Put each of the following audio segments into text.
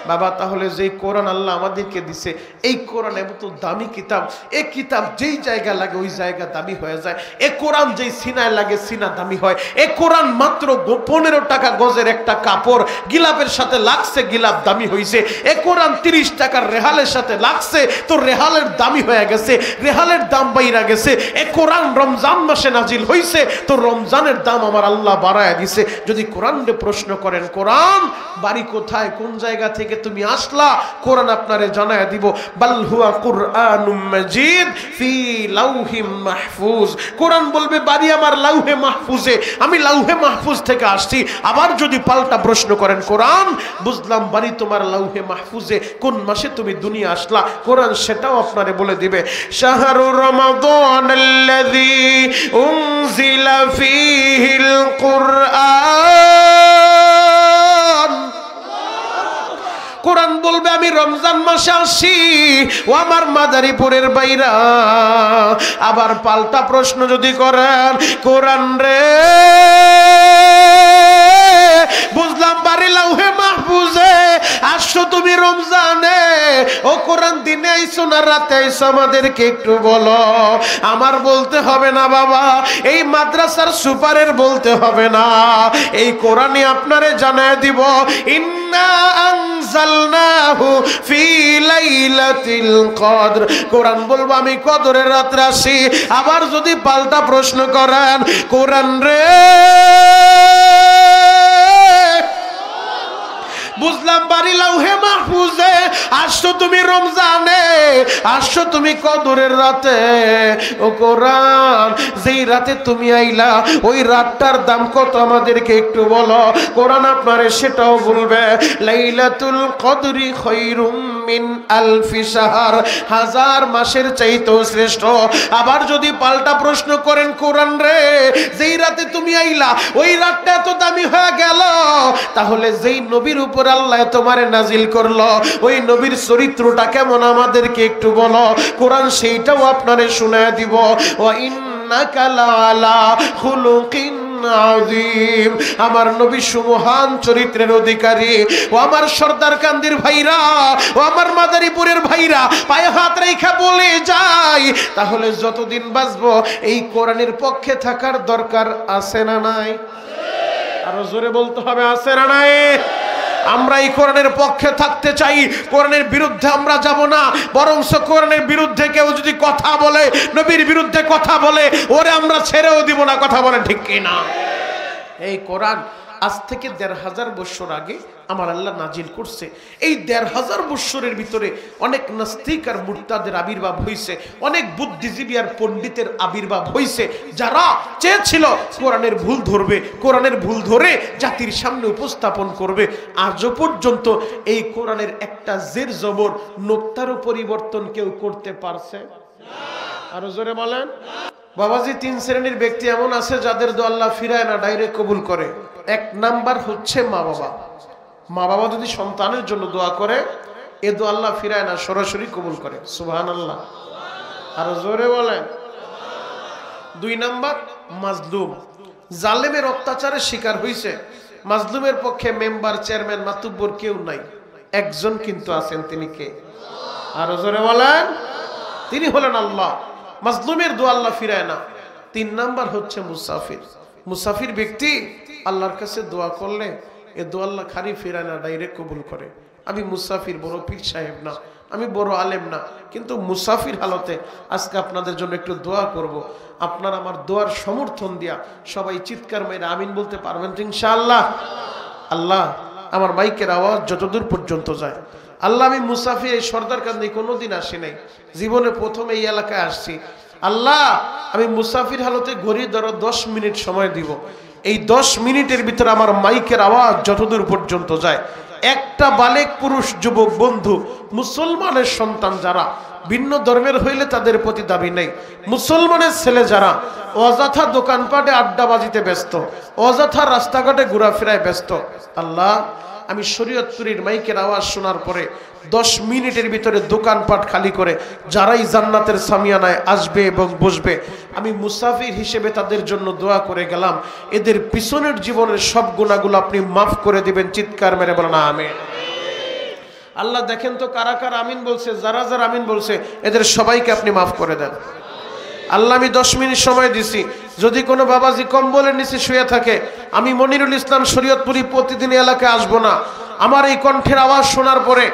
বাবা তাহলে যেই কোরআন আল্লাহ আমাদেরকে দিছে, এই কোরআন এত দামি কিতাব, এই কিতাব যেই জায়গা লাগে ওই জায়গা দামি হয়ে যায়। এই কোরআন যেই সিনায় লাগে সিনা দামি হয়। এই কোরআন মাত্র 15 টাকা গজের একটা কাপড় গিলাপের সাথে লাগছে, গিলাপ দামি হয়েছে। এই কোরআন 30 টাকার রেহালের সাথে লাগছে, তো রেহালের দামি হয়ে গেছে, রেহালের দাম বাইরা গেছে। এই কোরআন রমজান মাসে নাজিল হয়েছে, তো রমজানের দাম আমার আল্লাহ বাড়ায় দিছে। যদি কোরআনকে প্রশ্ন করেন কোরআন বাড়ি কোথায়, কোন জায়গা থেকে তুমি আসলা, কোরআন আপনারে জানায় দিব বাল হুয়া কুরআনুম মাজিদ ফি লাউহিম মাহফুজ। কোরআন বলবে বাড়ি আমার লাউহে মাহফুজে, আমি লাউহে মাহফুজ থেকে আসছি। আবার যদি পাল্টা প্রশ্ন করেন কোরআন, বুঝলাম বাড়ি তোমার লাউহে মাহফুজে, কোন মাসে তুমি দুনিয়া আসলা, কোরআন সেটাও আপনারে বলে দিবে। শাহরুর রমাদানাল্লাযী উনজিলা ফীহিল কুরআন। কোরআন বলবে আমি রমজান মাসে আসি, ও আমার মাদারীপুরের বাইরা। আবার পাল্টা প্রশ্ন যদি করেন কোরআন রে, বুঝলাম বাড়ি লাউহে মাহফুজে, আসছো তুমি রমজানে, ও কোরআন দিনে আইছো না রাতে আইছো আমাদেরকে একটু বলো। আমার বলতে হবে না বাবা, এই মাদ্রাসার সুপারের বলতে হবে না, এই কোরআনই আপনারে জানায় দিব। ইন্না আনজালনাহু ফি লাইলাতিল কদর। কোরআন বলবো আমি কদরের রাতে আসি। আবার যদি পাল্টা প্রশ্ন করেন কোরআন রে, বুঝলাম বাড়ি লাউহে মাহফুজে, আসছো তুমি রমজানে, আসছো তুমি কদরের রাতে। ও কোরআন যেই রাতে তুমি আইলা ওই রাতটার দাম কত আমাদেরকে একটু বলো। কোরআন আপনারে সেটাও বলবে লাইলাতুল কদরি খায়রুম মিন আলফি শাহর, 1000 মাসের চাইতেও শ্রেষ্ঠ। আবার যদি পাল্টা প্রশ্ন করেন কোরআন রে, যেই রাতে তুমি আইলা ওই রাতটা এত দামি হয়ে গেল, তাহলে যেই নবীর উপর আল্লাহ তোমারে নাজিল করলো ওই নবীর চরিত্রটা কেমন আমাদেরকে একটু বলো। কোরআন সেইটাও আপনারে শোনায় দিব। ওয়া ইন্নাকা লাআলা খুলুকিন আযীম। আমার নবী সুমহান চরিত্রের অধিকারী। ও আমার সর্দার কান্দির ভাইরা, ও আমার মাদারীপুরের ভাইরা, পায়ে হাত রেখা বলে যাই, তাহলে যতদিন বাঁচবো এই কোরআনের পক্ষে থাকার দরকার আছে না নাই? আরো জোরে বলতে হবে, আছে না নাই? আমরা এই কোরআনের পক্ষে থাকতে চাই, কোরআনের বিরুদ্ধে আমরা যাব না। বরং কোরআনের বিরুদ্ধে কেউ যদি কথা বলে, নবীর বিরুদ্ধে কথা বলে, ওরে আমরা ছেড়েও দিব না। কথা বলে ঠিক কিনা? এই কোরআন আজ থেকে 1500 বছর আগে আমার আল্লাহ নাজিল করছে। এই 1500 বছরের ভিতরে অনেক নাস্তিক আর মুরতাদের আবির্ভাব হয়েছে, অনেক বুদ্ধিজীবী আর পণ্ডিতের আবির্ভাব হয়েছে, যারা চেয়েছিল কোরআনের ভুল ধরবে, কোরআনের ভুল ধরে জাতির সামনে উপস্থাপন করবে। আজও পর্যন্ত এই কোরআনের একটা জের জবর নোক্তারও পরিবর্তন কেউ করতে পারছে? আরো জোরে বলেন। বাবাজি, 3 শ্রেণীর ব্যক্তি এমন আছে যাদের দোয়া আল্লাহ ফিরায় না, ডাইরেক্ট কবুল করে। 1 নাম্বার হচ্ছে মা বাবা। মা বাবা যদি সন্তানের জন্য দোয়া করে, এ দোয়া আল্লাহ ফিরায় না, সরাসরি কবুল করে। সুবহানাল্লাহ। আরো জোরে বলেন। 2 নাম্বার মাজলুম, জালেমের অত্যাচারের শিকার হয়েছে। মাজলুমের পক্ষে মেম্বার, চেয়ারম্যান, মাতুব্বর কেউ নাই, একজন কিন্তু আছেন। তিনি কে? আরো জোরে বলেন। তিনি হলেন আল্লাহ। মাজলুমের দোয়া আল্লাহ ফিরায় না। 3 নাম্বার হচ্ছে মুসাফির। মুসাফির ব্যক্তি আল্লাহর কাছে দোয়া করলে এ দোয়া আল্লাহ খালি ফিরায় না, ডাইরেক্ট কবুল করে। আমি মুসাফির, বড় পীর সাহেব না, আমি বড় আলেম না, কিন্তু মুসাফির হালতে আজকে আপনাদের জন্য একটু দোয়া করব। আপনারা আমার দোয়ার সমর্থন দিয়া সবাই চিৎকার মেরে আমিন বলতে পারবেন তো ইনশাআল্লাহ? আল্লাহ আমার মাইকের আওয়াজ যতদূর পর্যন্ত যায়, আল্লাহ আমি মুসাফির, এই সর্দার কান্দি কোনোদিন আসি নাই, জীবনে প্রথম এই এলাকায় আসছি। আল্লাহ আমি মুসাফির হালতে ঘড়ি ধরো 10 মিনিট সময় দিব। এই 10 মিনিটের ভিতরে আমার মাইকের আওয়াজ যতদূর পর্যন্ত যায়, একটা বালেক পুরুষ যুবক বন্ধু, মুসলমানের সন্তান যারা, ভিন্ন ধর্মের হইলে তাদের প্রতি দাবি নেই, মুসলমানের ছেলে যারা অযথা দোকানপাটে আড্ডাবাজিতে ব্যস্ত, অযথা রাস্তাঘাটে ঘোরাফেরায় ব্যস্ত, আল্লাহ আমি শরীয়তপুরীর মাইকের আওয়াজ শোনার পরে 10 মিনিটের ভিতরে দোকানপাট খালি করে যারাই জান্নাতের সামিয়ানায় আসবে এবং বসবে, আমি মুসাফির হিসেবে তাদের জন্য দোয়া করে গেলাম, এদের পিছনের জীবনের সব গুনাহগুলো আপনি মাফ করে দিবেন। চিৎকার মেরে বলেন আমিন। আল্লাহ দেখেন তো কারা কারা আমিন বলছে, যারা যারা আমিন বলছে এদের সবাইকে আপনি মাফ করে দেন। আল্লাহ আমি 10 মিনিট সময় দিছি, যদি কোনো বাবাজি কম্বলের নিচে শুয়ে থাকে, আমি মনিরুল ইসলাম শরীয়তপুরি প্রতিদিন এলাকায় আসবো না, আমার এই কণ্ঠের আওয়াজ শোনার পরে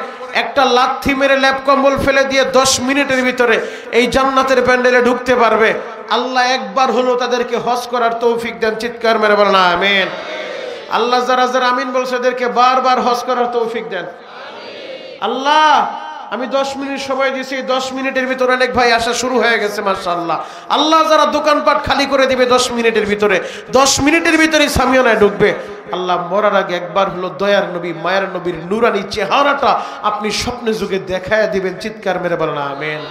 একটা লাথি মেরে ল্যাপ কম্বল ফেলে দিয়ে 10 মিনিটের ভিতরে এই জান্নাতের প্যান্ডেলে ঢুকতে পারবে। আল্লাহ একবার হলো তাদেরকে হজ করার তৌফিক দেন, চিৎকার মেরে বলেন আমিন। আল্লাহ যারা যারা আমিন বলছে এদেরকে বারবার হজ করার তৌফিক দেন। আল্লাহ আমি 10 মিনিট সময় দিয়েছি, 10 মিনিটের ভিতরে অনেক ভাই আসা শুরু হয়ে গেছে মাশাআল্লাহ। আল্লাহ যারা দোকানপাট খালি করে দিবে 10 মিনিটের ভিতরে, 10 মিনিটের ভিতরেই সামিয়ানায় ঢুকবে। আল্লাহ মরার আগে একবার হলো দয়ার নবী মায়ের নবীর নুরানি চেহারাটা আপনি স্বপ্নে যুগে দেখায় দিবেন, চিৎকার মেরে বলেন আমিন।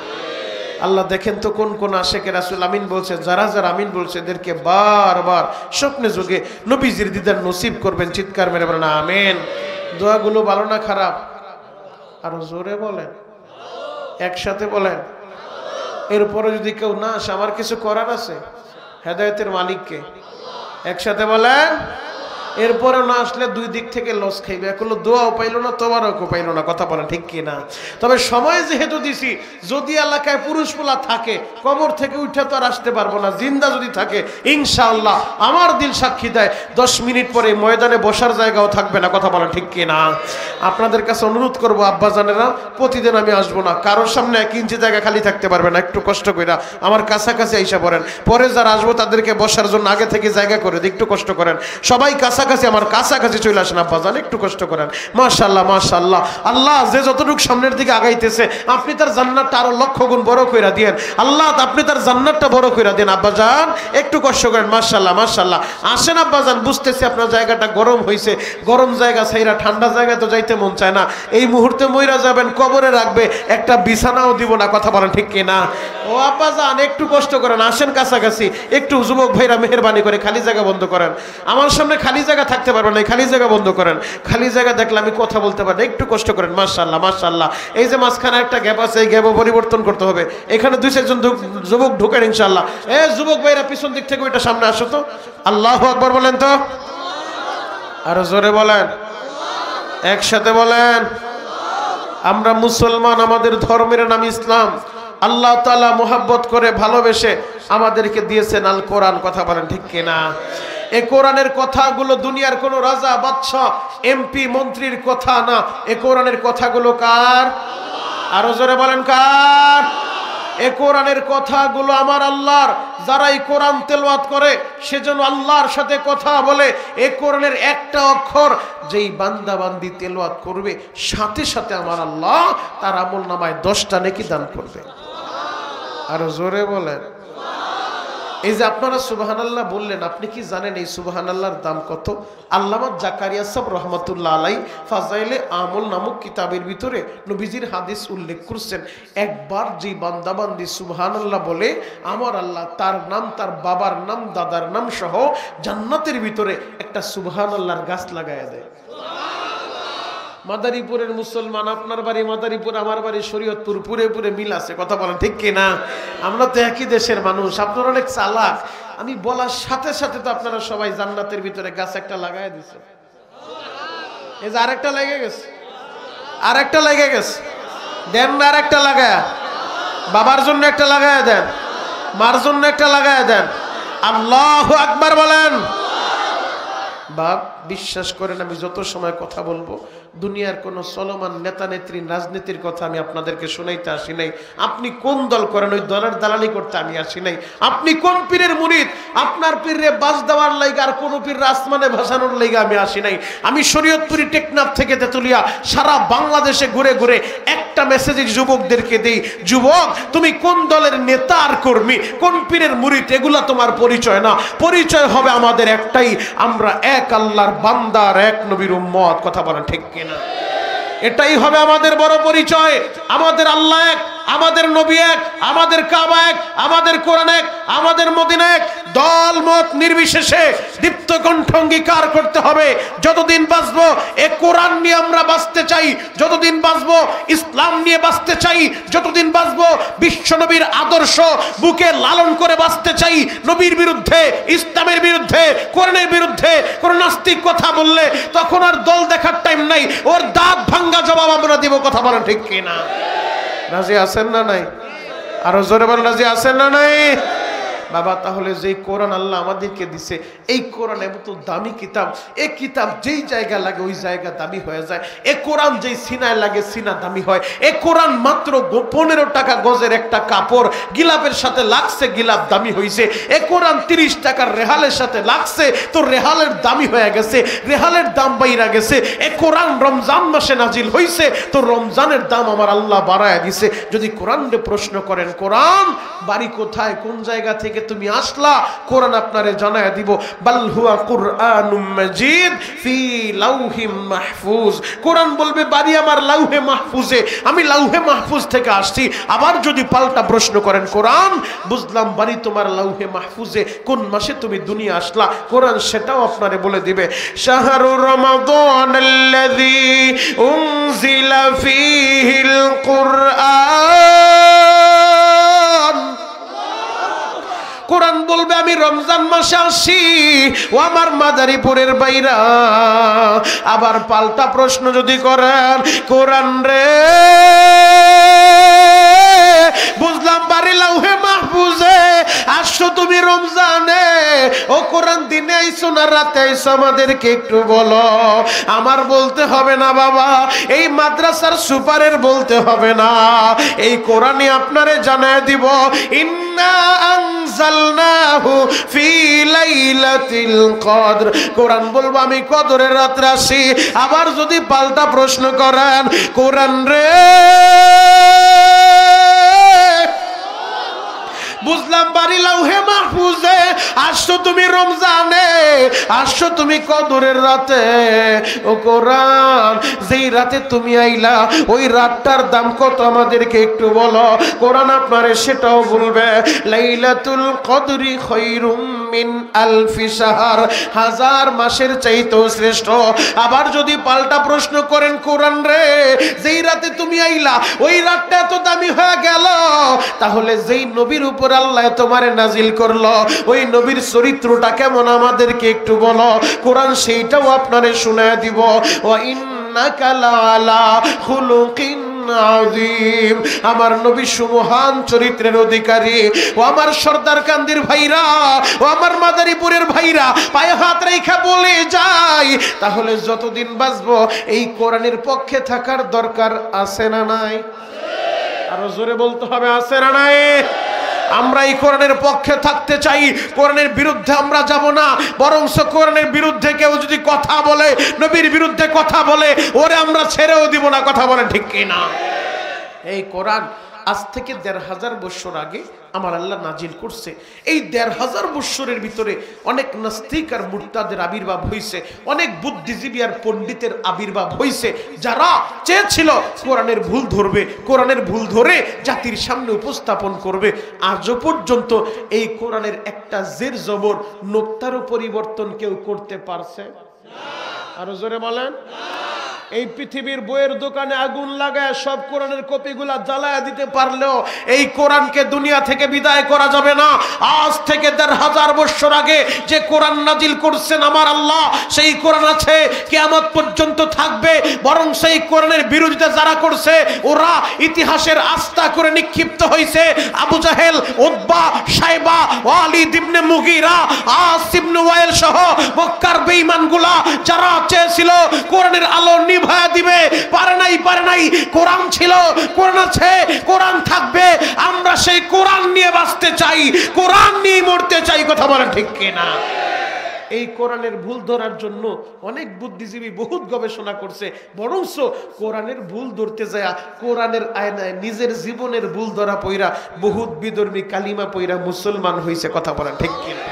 আল্লাহ দেখেন তো কোন কোন আশেকে রাসূল আমিন বলছে, যারা যারা আমিন বলছে এদেরকে বারবার স্বপ্নে যুগে নবীজির দিদার নসিব করবেন, চিৎকার মেরে বলেন আমিন। দোয়াগুলো ভালো না খারাপ? আরো জোরে বলেন, একসাথে বলেন। এরপরে যদি কেউ না আসে, আমার কিছু করার আছে, হেদায়েতের মালিককে, একসাথে বলেন। এরপরে না আসলে দুই দিক থেকে লস খাইবে, এখন দোয়াও পাইলো না, তোমারও পাইলো না, কথা বলেন ঠিক কিনা? তবে সময় যেহেতু দিছি, যদি এলাকায় পুরুষ পোলা থাকে কবর থেকে উঠে তো আর আসতে পারবো না, জিন্দা যদি থাকে ইনশাআল্লাহ আমার দিল সাক্ষী দেয় 10 মিনিট পরে ময়দানে বসার জায়গাও থাকবে না, কথা বলেন ঠিক কিনা? আপনাদের কাছে অনুরোধ করবো আব্বাজানেরা, প্রতিদিন আমি আসবো না, কারোর সামনে 1 ইঞ্চি জায়গা খালি থাকতে পারবে না, একটু কষ্ট করে আমার কাছাকাছি আইসা পড়েন, পরে যারা আসবো তাদেরকে বসার জন্য আগে থেকে জায়গা করে দিই, একটু কষ্ট করেন, সবাই কাছাকাছি আমার কাছাকাছি চলে আসেন আব্বাজান, একটু কষ্ট করেন। মাশাআল্লাহ মাশাআল্লাহ। আল্লাহ যে যতটুকু সামনের দিকে আগাইতেছে আপনি তার জান্নাতটা আরো লক্ষ গুণ বড় কইরা দেন, আল্লাহ আপনি তার জান্নাতটা বড় কইরা দেন। আব্বাজান একটু কষ্ট করেন। মাশাআল্লাহ মাশাআল্লাহ। আসেন আব্বাজান, বুঝতেছি আপনার জায়গাটা গরম হইছে, গরম জায়গা ছাইরা ঠান্ডা জায়গায় তো যাইতে মন চায় না, এই মুহূর্তে মইরা যাবেন, কবরে রাখবে, একটা বিছানাও দিব না, কথা বলেন ঠিক কিনা? ও আব্বাজান একটু কষ্ট করেন, আসেন কাছাকাছি, একটু যুবক ভাইরা মেহেরবানি করে খালি জায়গা বন্ধ করেন, আমার সামনে খালি জায়গা থাকতে পারবেন না, খালি জায়গা বন্ধ করেন, খালি জায়গা দেখলে আমি কথা বলতে পারি না, একটু কষ্ট করেন। মাশাআল্লাহ মাশাআল্লাহ। এই যে মাঝখানে একটা গ্যাপ আছে, এই গ্যাপও পরিবর্তন করতে হবে, এখানে 2-4 জন যুবক ঢুকেন ইনশাআল্লাহ। যুবক ভাইরা পিছন দিক থেকে ওইটা সামনে আসো তো, আল্লাহু আকবার বলেন তো, আরো জোরে বলেন, একসাথে বলেন। আমরা মুসলমান, আমাদের ধর্মের নাম ইসলাম, আল্লাহ তাআলা মোহাব্বত করে ভালোবেসে আমাদেরকে দিয়েছেন আল কোরআন, কথা বলেন ঠিক কিনা? এই কোরআনের কথাগুলো দুনিয়ার কোন রাজা বাদশাহ এমপি মন্ত্রীর কথা না, এই কোরআনের কথাগুলো কার? আরো জোরে বলেন কার? এই কোরআনের কথাগুলো আমার আল্লাহর। যারা এই কোরআন তেলাওয়াত করে সেজন্য আল্লাহর সাথে কথা বলে। এই কোরআনের একটা অক্ষর যেই বান্দা বান্দি তেলাওয়াত করবে, সাথে সাথে আমার আল্লাহ তার আমলনামায় 10টা নেকি দান করবে। আরো জোরে বলেন। এই যে আপনারা সুবহানাল্লাহ বললেন, আপনি কি জানেন এই সুবহানাল্লাহর দাম কত? আল্লামা জাকারিয়া সাহেব রহমাতুল্লাহ আলাই ফাজাইলে আমল নামক কিতাবের ভিতরে নবীজির হাদিস উল্লেখ করছেন, একবার যে বান্দাবান্দি সুবহানাল্লাহ বলে, আমার আল্লাহ তার নাম, তার বাবার নাম, দাদার নাম সহ জান্নাতের ভিতরে একটা সুবহানাল্লাহর গাছ লাগায়া দেয়। মাদারীপুরের মুসলমান, আপনার বাড়ি মাদারীপুর, আমার বাড়ি শরীয়তপুর, পুরে পুরে মিল আছে, কথা বলেন ঠিক কিনা? আমরা তো একই দেশের মানুষ, আপনারা অনেক চালাক। আমি বলার সাথে সাথে তো আপনারা সবাই জান্নাতের ভিতরে গাছ একটা লাগাই দিচ্ছে। এই যে আরেকটা লেগে গেছে, আরেকটা লেগে গেছে, দেন না আরেকটা লাগায়া, বাবার জন্য একটা লাগায়া দেন, মার জন্য একটা লাগায়া দেন। আল্লাহু আকবার বলেন। বাপ বিশ্বাস করেন, আমি যত সময় কথা বলবো দুনিয়ার কোন চলমান নেতা নেত্রী রাজনীতির কথা আমি আপনাদেরকে শোনাইতে আসি নাই। আপনি কোন দল করেন ওই দলের দালালি করতে আমি আসি নাই। আপনি কোন পীরের মুরিদ, আপনার পীরে বাস দেওয়ার লাইগা আর কোন পীর আসমানে ভাসানোর লাইগা আমি আসি নাই। আমি শরীয়তপুরি টেকনাফ থেকে তেতুলিয়া সারা বাংলাদেশে ঘুরে ঘুরে একটা মেসেজ যুবকদেরকে দেই, যুবক তুমি কোন দলের নেতা আর কর্মী, কোন পীরের মুরিদ, এগুলা তোমার পরিচয় না। পরিচয় হবে আমাদের একটাই, আমরা এক আল্লাহর বান্দার, এক নবীর উম্মত, কথা বলেন ঠিক কিনা? এটাই হবে আমাদের বড় পরিচয়। আমাদের আল্লাহ এক, আমাদের নবী এক, আমাদের কাবা এক, আমাদের কোরআন এক, আমাদের মদিনা এক। দল মত নির্বিশেষে দীপ্ত কণ্ঠ অঙ্গীকার করতে হবে, যতদিন বাঁচবো এ কোরআন নিয়ে আমরা বাঁচতে চাই, যতদিন বাঁচবো ইসলাম নিয়ে বাঁচতে চাই, যতদিন বাঁচবো বিশ্ব নবীর আদর্শ বুকে লালন করে বাঁচতে চাই। নবীর বিরুদ্ধে, ইসলামের বিরুদ্ধে, কোরআনের বিরুদ্ধে কোন নাস্তিক কথা বললে তখন আর দল দেখার টাইম নাই, ওর দাঁত ভাঙ্গা জবাব আমরা দিব। কথা বলেন ঠিক কিনা? রাজি আছেন না নাই? আরো জোরে বলেন, রাজি আছেন না নাই? বাবা, তাহলে যেই কোরআন আল্লাহ আমাদেরকে দিছে, এই কোরআন এত দামি কিতাব, এই কিতাব যেই জায়গা লাগে ওই জায়গা দামি হয়ে যায়। এ কোরআন যেই সিনায় লাগে সিনা দামি হয়। এ কোরআন মাত্র 15 টাকা গজের একটা কাপড় গিলাপের সাথে লাগছে, গিলাপ দামি হয়েছে। এ কোরআন 30 টাকার রেহালের সাথে লাগছে, তো রেহালের দামি হয়ে গেছে, রেহালের দাম বাইরা গেছে। এ কোরআন রমজান মাসে নাজিল হয়েছে, তো রমজানের দাম আমার আল্লাহ বাড়ায় দিছে। যদি কোরআনকে প্রশ্ন করেন, কোরআন বাড়ি কোথায়, কোন জায়গা থেকে তুমি আসলা, কোরআন আপনারে জানায় দিব, বাল হুয়া কুরআনুম মাজিদ ফি লাউহিম মাহফুজ। কোরআন বলবে বাড়ি আমার লাউহে মাহফুজে, আমি লাউহে মাহফুজ থেকে আসছি। আবার যদি পাল্টা প্রশ্ন করেন, কোরআন বুঝলাম বাড়ি তোমার লাউহে মাহফুজে, কোন মাসে তুমি দুনিয়া আসলা, কোরআন সেটাও আপনারে বলে দিবে। শাহরু রমাদানাল্লাযী উনজিলা ফীহিল কুরআন। কোরআন বলবে আমি রমজান মাসে আসি, ও আমার মাদারীপুরের বাইরা। আবার পাল্টা প্রশ্ন যদি করেন, কোরআন রে বুঝলাম বাড়ি লাউহে মাহফুজে, আসছো তুমি রমজানে, ও কোরআন দিনে আইছো না রাতে আইছো, আমাদেরকে একটু বলো। আমার বলতে হবে না বাবা, এই মাদ্রাসার সুপারের বলতে হবে না, এই কোরআনই আপনারে জানায় দিব। ইন্না আনজালনাহু ফি লাইলাতিল কদর। কোরআন বলবো আমি কদরের রাতে আসি। আবার যদি পাল্টা প্রশ্ন করেন, কোরআন রে বুঝলাম বাড়ি লাউহে মাহফুজে, আসছো তুমি রমজানে, আসছো তুমি কদরের রাতে, ও কোরআন যেই রাতে তুমি আইলা ওই রাতটার দাম কত আমাদেরকে একটু বলো। কোরআন আপনারে সেটাও বলবে, লাইলাতুল কদরি খায়রুম মিন আলফি শাহর, 1000 মাসের চাইতেও শ্রেষ্ঠ। আবার যদি পাল্টা প্রশ্ন করেন, কোরআন রে যেই রাতে তুমি আইলা ওই রাতটা এত দামি হয়ে গেল, তাহলে যেই নবীর উপর আল্লাহ তোমারে নাজিল করলো ওই নবীর চরিত্রটা কেমন আমাদেরকে একটু বলো। কোরআন সেইটাও আপনারে শোনায় দিব। ওয়া ইন্নাকা লাআলা খুলুকিন আযীম। আমার নবী সুমহান চরিত্রের অধিকারী। ও আমার সর্দার কান্দির ভাইরা, ও আমার মাদারীপুরের ভাইরা, পায়ে হাত রেখা বলে যাই, তাহলে যতদিন বাঁচবো এই কোরআনের পক্ষে থাকার দরকার আছে না নাই? আরো জোরে বলতে হবে, আছে না নাই? আমরা এই কোরআনের পক্ষে থাকতে চাই, কোরআনের বিরুদ্ধে আমরা যাব না। বরং কোরআনের বিরুদ্ধে কেউ যদি কথা বলে, নবীর বিরুদ্ধে কথা বলে, ওরে আমরা ছেড়েও দিব না। কথা বলেন ঠিক কিনা? এই কোরআন আজ থেকে 1500 বছর আগে আমার আল্লাহ নাজিল করছে। এই 1500 বছরের ভিতরে অনেক নাস্তিক আর মুরতাদের আবির্ভাব হয়েছে, অনেক বুদ্ধিজীবী আর পণ্ডিতের আবির্ভাব হয়েছে, যারা চেয়েছিল কোরআনের ভুল ধরবে, কোরআনের ভুল ধরে জাতির সামনে উপস্থাপন করবে। আজও পর্যন্ত এই কোরআনের একটা জের জবর নোক্তারও পরিবর্তন কেউ করতে পারছে? আরো জোরে বলেন। এই পৃথিবীর বইয়ের দোকানে আগুন লাগায় সব কোরআনের কপিগুলা জ্বালায় দিতে পারলেও এই কোরআনকে দুনিয়া থেকে বিদায় করা যাবে না। আজ থেকে 1500 বছর আগে যে কোরআন নাজিল করছেন আমার আল্লাহ, সেই কোরআন আছে, কিয়ামত পর্যন্ত থাকবে। বরং সেই কোরআনের বিরোধিতা যারা করছে ওরা ইতিহাসের আস্থা করে নিক্ষিপ্ত হয়েছে। আবু জাহেল, উতবা, শাইবা, ওয়ালিদ ইবনে মুগীরা, আস ইবনে ওয়াইল সহ মক্কার বেঈমানগুলা যারা চেয়েছিল কোরআনের আলো নিভায়া দিবে, পারে নাই। কোরআন ছিল, কোরআন আছে, কোরআন থাকবে। আমরা সেই কোরআন নিয়ে বাঁচতে চাই, কোরআন নিয়ে মরতে চাই। কথা বলেন ঠিক কিনা? এই কোরআনের ভুল ধরার জন্য অনেক বুদ্ধিজীবী বহুত গবেষণা করছে, বরংস কোরআনের ভুল ধরতে যায় কোরআনের আয়নায় নিজের জীবনের ভুল ধরা পইরা বহুত বিধর্মী কালিমা পইরা মুসলমান হয়েছে। কথা বলেন ঠিক কিনা?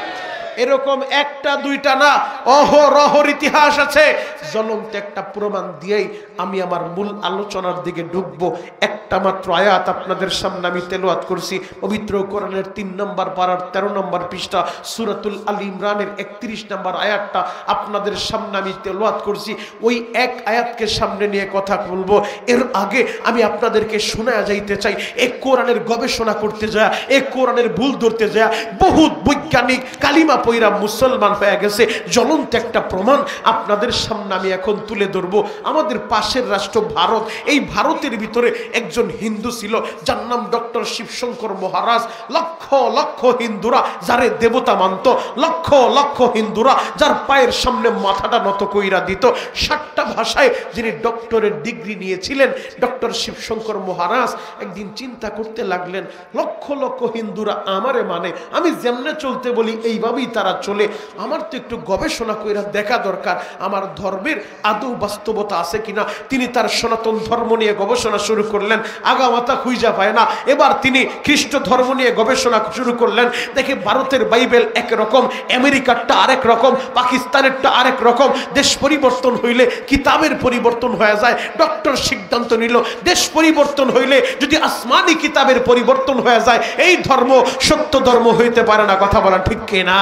এরকম একটা দুইটা না, অহরহর ইতিহাস আছে। জ্বলন্ত একটা প্রমাণ দিয়েই আমি আমার মূল আলোচনার দিকে ঢুকবো। একটা মাত্র আয়াত আপনাদের সামনে আমি তেলাওয়াত করছি, পবিত্র কোরআনের 3 নম্বর পারার 13 নম্বর পৃষ্ঠা সূরাতুল আল ইমরানের 31 নম্বর আয়াতটা আপনাদের সামনে আমি তেলাওয়াত করছি। ওই এক আয়াতকে সামনে নিয়ে কথা বলবো। এর আগে আমি আপনাদেরকে শোনা যাইতে চাই, এই কোরআনের গবেষণা করতে যায়, এই কোরআনের ভুল ধরতে যায় বহুত বৈজ্ঞানিক কালিমা পয়রা মুসলমান হয়ে গেছে। জ্বলন্ত একটা প্রমাণ আপনাদের সামনে আমি এখন তুলে ধরবো। আমাদের পাশের রাষ্ট্র ভারত, এই ভারতের ভিতরে একজন হিন্দু ছিল যার নাম ডক্টর শিবশঙ্কর মহারাজ। লক্ষ লক্ষ হিন্দুরা যারে দেবতা মানত, লক্ষ লক্ষ হিন্দুরা যার পায়ের সামনে মাথাটা নত কইরা দিত। 7টা ভাষায় যিনি ডক্টরের ডিগ্রি নিয়েছিলেন ডক্টর শিবশঙ্কর মহারাজ একদিন চিন্তা করতে লাগলেন, লক্ষ লক্ষ হিন্দুরা আমারে মানে, আমি যেমনে চলতে বলি এইভাবেই তারা চলে, আমার তো একটু গবেষণা কইরা দেখা দরকার আমার ধর্মের আদৌ বাস্তবতা আছে কিনা। তিনি তার সনাতন ধর্ম নিয়ে গবেষণা শুরু করলেন, আগামাথা খুঁজা পায় না। এবার তিনি খ্রিস্ট ধর্ম নিয়ে গবেষণা শুরু করলেন। দেখে ভারতের বাইবেল একরকম, আমেরিকারটা আরেক রকম, পাকিস্তানেরটা আরেক রকম। দেশ পরিবর্তন হইলে কিতাবের পরিবর্তন হয়ে যায়। ডক্টর সিদ্ধান্ত নিল দেশ পরিবর্তন হইলে যদি আসমানি কিতাবের পরিবর্তন হয়ে যায়, এই ধর্ম সত্য ধর্ম হইতে পারে না। কথা বলা ঠিক কিনা?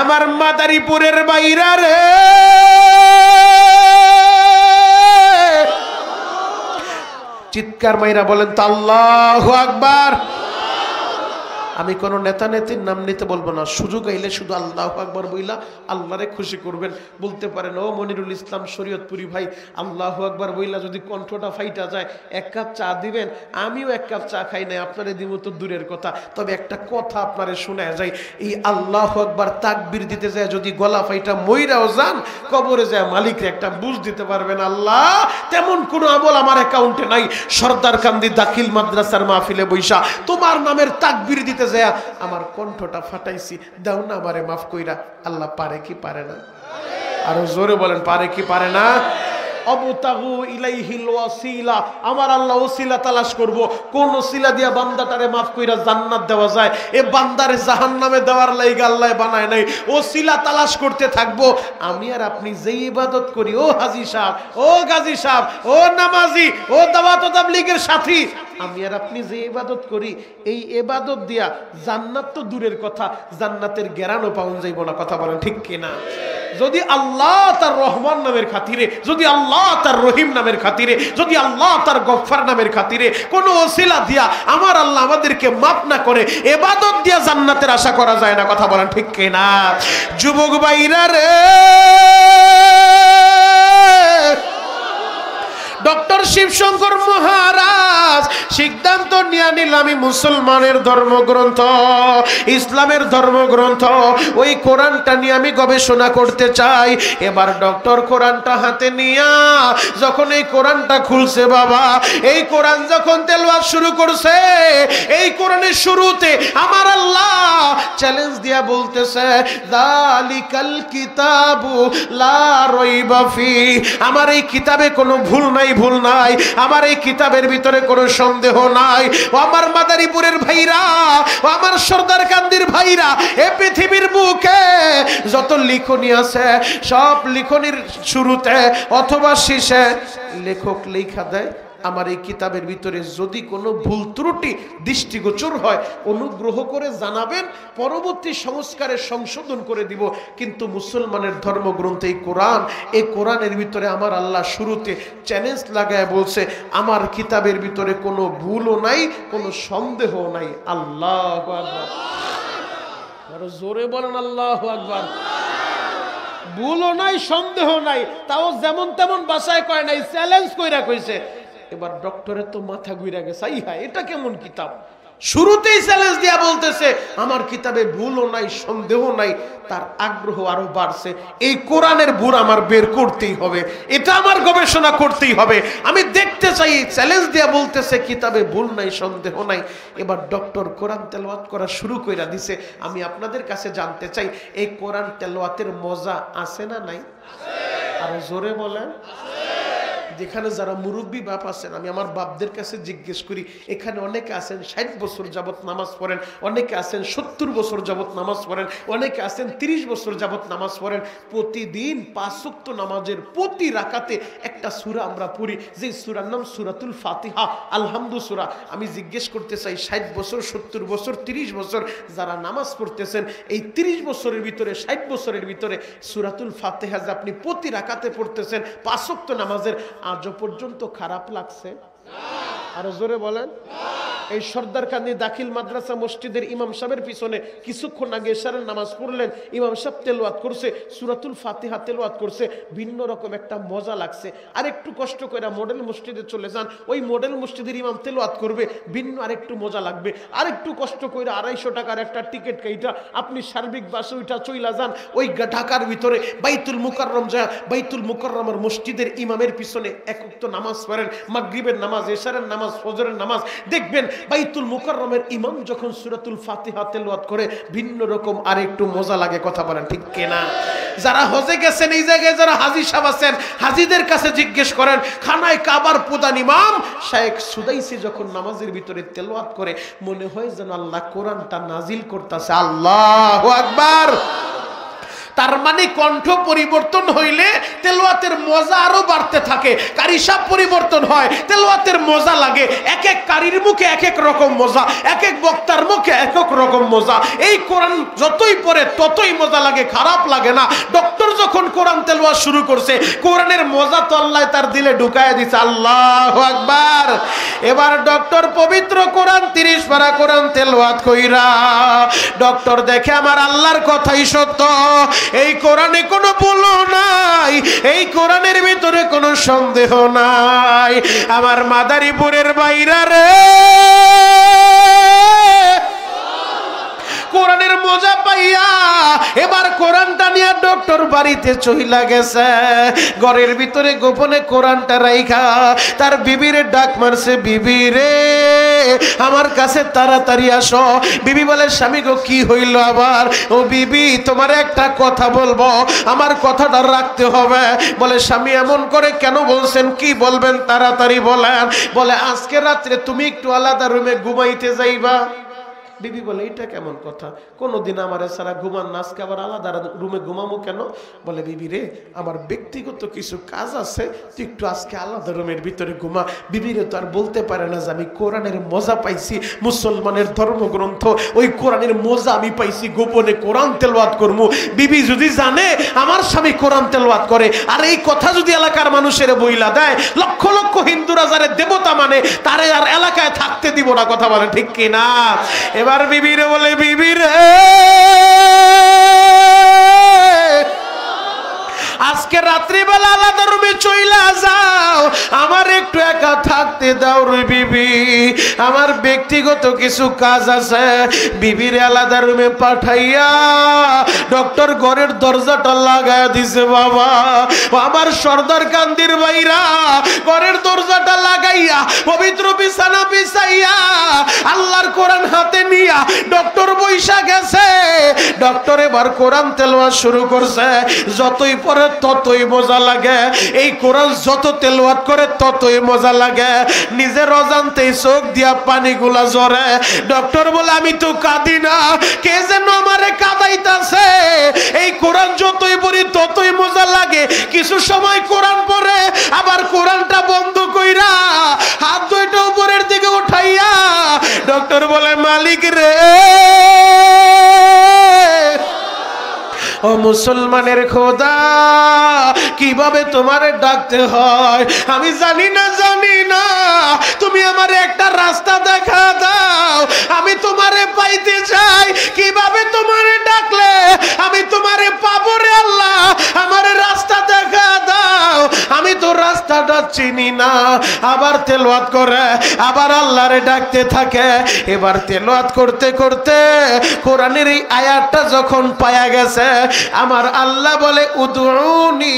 আমার মাদারীপুরের বাইরা রে, চিৎকার মাইরা বলেন তো আল্লাহু আকবার। আমি কোনো নেতা নেত্রীর নাম নিতে বলবো না, সুযোগ আইলে শুধু আল্লাহু আকবার বইলা আল্লাহরে খুশি করবেন। বলতে পারেন ও মনিরুল ইসলাম শরীয়তপুরি ভাই, আল্লাহু আকবার বইলা যদি কণ্ঠটা ফাইটা যায় 1 কাপ চা দিবেন। আমিও 1 কাপ চা খাই নাই, আপনারে দিব তো দূরের কথা, তবে একটা কথা আপনারে শোনা যায়, এই আল্লাহু আকবার তাকবীর দিতে যায় যদি গলা ফাইটা মইরাও যান, কবরে যায় মালিকরে একটা বুঝ দিতে পারবেন। আল্লাহ তেমন কোনো আমল আমার অ্যাকাউন্টে নাই। সর্দার কান্দি দাখিল মাদ্রাসার মাহফিলে বৈশা তোমার নামের তাকবীর দিতে যায় আমার কণ্ঠটা ফাটাইছি, দাও না আমারে মাফ কইরা। আল্লাহ পারে কি পারে না? আরো জোরে বলেন, পারে কি পারে না? অবতাগু ইলাইহিল ওয়াসিলা, আমার আল্লাহ ওসিলা তালাশ করব, কোন ওসিলা দিয়া বান্দাটারে মাফ কইরা জান্নাত দেওয়া যায়। এ বান্দারে জাহান্নামে দেওয়ার লাইগা আল্লাহ বানায় নাই, ওসিলা তালাশ করতে থাকবো। আমি আর আপনি যে ইবাদত করি, ও হাজী সাহেব, ও গাজী সাহেব, ও নামাজি, ও দাওয়াত ও তাবলীগের সাথী, আমি আর আপনি যে ইবাদত করি, এই ইবাদত দিয়া জান্নাত তো দূরের কথা, জান্নাতের গ্যারানও পাওয়া যাইব না। কথা বলেন ঠিক কিনা? যদি আল্লাহ তার রহমান নামের খাতিরে, যদি আল্লাহ তার রহিম নামের খাতিরে, যদি আল্লাহ তার গফফার নামের খাতিরে কোন ওসিলা দিয়া আমার আল্লাহ আমাদেরকে মাফ না করে, ইবাদত দিয়া জান্নাতের আশা করা যায় না। কথা বলেন ঠিক কিনা? যুবক ভাইরা রে, ডক্টর শিবশঙ্কর মহারাজ সিদ্ধান্ত নিয়ে নিল আমি মুসলমানের ধর্মগ্রন্থ, ইসলামের ধর্মগ্রন্থ, ওই কোরআনটা নিয়ে আমি গবেষণা করতে চাই। এবার ডক্টর কোরআনটা হাতে নিয়া যখন এই কোরআনটা খুলছে, বাবা এই কোরআন যখন তেলাওয়াত শুরু করছে, এই কোরআনের শুরুতে আমার আল্লাহ চ্যালেঞ্জ দিয়া বলতেছে, যালিকাল কিতাবু লা রাইবা ফি, আমার এই কিতাবে কোনো ভুল নাই, ভুল নাই, আমার এই কিতাবের ভিতরে কোনো সন্দেহ নাই। ও আমার মাদারীপুরের ভাইরা, ও আমার সর্দার কান্দির ভাইরা, এই পৃথিবীর বুকে যত লিখনি আছে, সব লিখনির শুরুতে অথবা শেষে লেখক লেখা দেয়, আমার এই কিতাবের ভিতরে যদি কোনো ভুল ত্রুটি দৃষ্টিগোচর হয় অনুগ্রহ করে জানাবেন, পরবর্তী সংস্কারে সংশোধন করে দিব। কিন্তু মুসলমানের ধর্মগ্রন্থ এই কোরআন, এই কোরআনের ভিতরে আমার আল্লাহ শুরুতে চ্যালেঞ্জ লাগায় বলছে, আমার কিতাবের ভিতরে কোনো ভুলও নাই, কোনো সন্দেহ নাই। আল্লাহু আকবার, আরো জোরে বলেন আল্লাহু আকবার। ভুলও নাই, সন্দেহ নাই, তাও যেমন তেমন ভাষায় কয় নাই, চ্যালেঞ্জ কইরা কইছে। এবার ডক্টরের তো মাথা ঘুরে গেছে, এটা কেমন কিতাব? শুরুতেই চ্যালেঞ্জ দিয়া বলতেছে আমার কিতাবে ভুলও নাই, সন্দেহ নাই। তার আগ্রহ আরো বাড়ছে, এই কোরআনের ভুল আমার বের করতেই হবে, এটা আমার গবেষণা করতেই হবে, আমি দেখতে চাই। চ্যালেঞ্জ দিয়া বলতেছে কিতাবে ভুল নাই, সন্দেহ নাই। এবার ডক্টর কোরআন তেলাওয়াত করা শুরু কইরা দিছে। আমি আপনাদের কাছে জানতে চাই, এই কোরআন তেলাওয়াতের মজা আছে না নাই? আরো জোরে বলেন। যেখানে যারা মুরব্বী বাপ আছেন, আমি আমার বাপদের কাছে জিজ্ঞেস করি, এখানে অনেকে আছেন 60 বছর যাবত নামাজ পড়েন, অনেকে আছেন 70 বছর যাবত নামাজ পড়েন, অনেকে আছেন 30 বছর যাবত নামাজ পড়েন। প্রতিদিন 5 ওয়াক্ত নামাজের প্রতি রাকাতে একটা সূরা আমরা পড়ি, যে সূরার নাম সূরাতুল ফাতিহা, আলহামদু সূরা। আমি জিজ্ঞেস করতে চাই, 60 বছর, 70 বছর, 30 বছর যারা নামাজ পড়তেছেন, এই 30 বছরের ভিতরে, 60 বছরের ভিতরে সূরাতুল ফাতিহা যে আপনি প্রতি রাকাতে পড়তেছেন 5 ওয়াক্ত নামাজের, আজও পর্যন্ত খারাপ লাগছে? আরো জোরে বলেন। এই সর্দারকান্দি দাখিল মাদ্রাসা মসজিদের ইমাম সাহেবের পিছনে কিছুক্ষণ আগে এশারের নামাজ পড়লেন, ইমাম সাহেব তেলাওয়াত করছে, সূরাতুল ফাতিহা তেলাওয়াত করছে, ভিন্ন রকম একটা মজা লাগছে। আর একটু কষ্ট করে মডেল মসজিদে চলে যান, ওই মডেল মসজিদের ইমাম তেলাওয়াত করবে, ভিন্ন আরেকটু মজা লাগবে। আর একটু কষ্ট করে 250 টাকার একটা টিকিট কাইটা আপনি সার্বিক বাসে ওইটা চইলা যান, ওই ঢাকার ভিতরে বাইতুল মুকাররম যায়, বাইতুল মুকাররমের মসজিদের ইমামের পিছনে এক ওয়াক্ত নামাজ পড়েন, মাগরিবের নামাজ, এশারের নামাজ, ফজরের নামাজ, দেখবেন বাইতুল মুকাররমের ইমাম যখন সূরাতুল ফাতিহা তেলাওয়াত করে ভিন্ন রকম আর একটু মজা লাগে। কথা বলেন ঠিক কিনা? যারা হজে গেছেন, এই জায়গায় যারা হাজী সাহেব আছেন, হাজীদের কাছে জিজ্ঞেস করেন, খানায় কাবার প্রধান ইমাম শেখ সুদাইসি যখন নামাজের ভিতরে তেলাওয়াত করে, মনে হয় যেন আল্লাহ কোরআনটা নাজিল করতেছে। আল্লাহু আকবার। তার মানে কণ্ঠ পরিবর্তন হইলে তেলাওয়াতের মজা আরো বাড়তে থাকে, কারি সাহেব পরিবর্তন হয়, তেলাওয়াতের মজা লাগে। এক এক কারির মুখে এক এক রকম মজা, এক এক বক্তার মুখে এক এক রকম মজা। এই কোরআন যতই পড়ে ততই মজা লাগে, খারাপ লাগে না। ডক্টর যখন কোরআন তেলাওয়াত শুরু করছে, কোরআনের মজা তো আল্লাহ তার দিলে ঢুকায় দিছে। আল্লাহু আকবার। এবার ডক্টর পবিত্র কোরআন 30 পারা কোরআন তেলাওয়াত কইরা, ডক্টর দেখে আমার আল্লাহর কথাই সত্য, এই কোরআনে কোনো ভুল নাই, এই কোরআনের ভিতরে কোনো সন্দেহ নাই। আমার মাদারীপুরের বাইরা রে, কোরআনের মজা পাইয়া এবার কোরআনটা নিয়ে ডক্টর বাড়িতে চইলা গেছে। ঘরের ভিতরে গোপনে কোরআনটা রাইখা তার বিবিরে ডাক মারছে, বিবি রে আমার কাছে তাড়াতাড়ি আসো। বিবি বলে, স্বামী গো কি হইল আবার? ও বিবি, তোমার একটা কথা বলবো, আমার কথাটা রাখতে হবে। বলে, স্বামী এমন করে কেন বলছেন, কি বলবেন তাড়াতাড়ি বলেন। বলে, আজকে রাত্রে তুমি একটু আলাদা রুমে ঘুমাইতে যাইবা। বিবি বলে, এটা কেমন কথা? কোনোদিন আমার সারা ঘুমান না, আজকে আবার আলাদা রুমে ঘুমামো কেন? বলে, বিবি রে আমার ব্যক্তিগত কিছু কাজ আছে, তুই একটু আজকে আলাদা রুমের ভিতরে ঘুমা। বিবিরে তো আর বলতে পারে না যে আমি কোরআনের মজা পাইছি, মুসলমানের ধর্মগ্রন্থ, ওই কোরআনের মজা আমি পাইছি, গোপনে কোরআন তেলাওয়াত করবো। বিবি যদি জানে আমার স্বামী কোরআন তেলাওয়াত করে, আর এই কথা যদি এলাকার মানুষের বইলা দেয়, লক্ষ লক্ষ হিন্দুরা যারা দেবতা মানে তারে আর এলাকায় থাকতে দিব না। কথা বলে ঠিক কিনা? এবার বিবিরে বলে, বিবিরে আজকে রাত্রিবেলা আলাদা রুমে চইলা যাও, আমার একটু একা থাকতে দাও রে বিবি, আমার ব্যক্তিগত কিছু কাজ আছে। বিবিরে আলাদা রুমে পাঠাইয়া ডক্টর ঘরের দরজাটা লাগায় দিছে। বাবা, আমার সর্দার কান্দির বাইরা ঘরের দরজাটা লাগাইয়া পবিত্র বিছানা বিছাইয়া আল্লাহর কোরআন হাতে নিয়া ডক্টর বৈশা গেছে। ডক্টর এবার কোরআন তেলাওয়াত শুরু করছে। যতই পরে ততই মজা লাগে, এই কোরআন যত তেলাওয়াত করে ততই মজা লাগে। নিজের অজান্তেই চোখ দিয়া পানিগুলা ঝরে। ডক্টর বলে, আমি তো কাঁদি না, কে যেন আমারে কাঁদাইতাছে। এই কোরআন যতই পড়ি ততই মজা লাগে। কিছু সময় কোরআন পড়ে আবার কোরআনটা বন্ধ কইরা হাত দুইটা উপরের দিকে উঠাইয়া ডক্টর বলে, মালিক রে, ও মুসলমানের খোদা, কিভাবে তোমারে ডাকতে হয় আমি জানি না, জানি না। তুমি আমারে একটা রাস্তা দেখা দাও, আমি তোমারে পাইতে চাই। কিভাবে তোমারে ডাকলে আমি তোমারে পাবো রে আল্লাহ, আমারে রাস্তা দেখা দাও। আমি তো রাস্তাটা চিনি না। আবার তেলাওয়াত করে, আবার আল্লাহরে ডাকতে থাকে। এবার তেলাওয়াত করতে করতে কোরআনের এই আয়াতটা যখন পায়া গেছে, আমার আল্লাহ বলে, উদউনি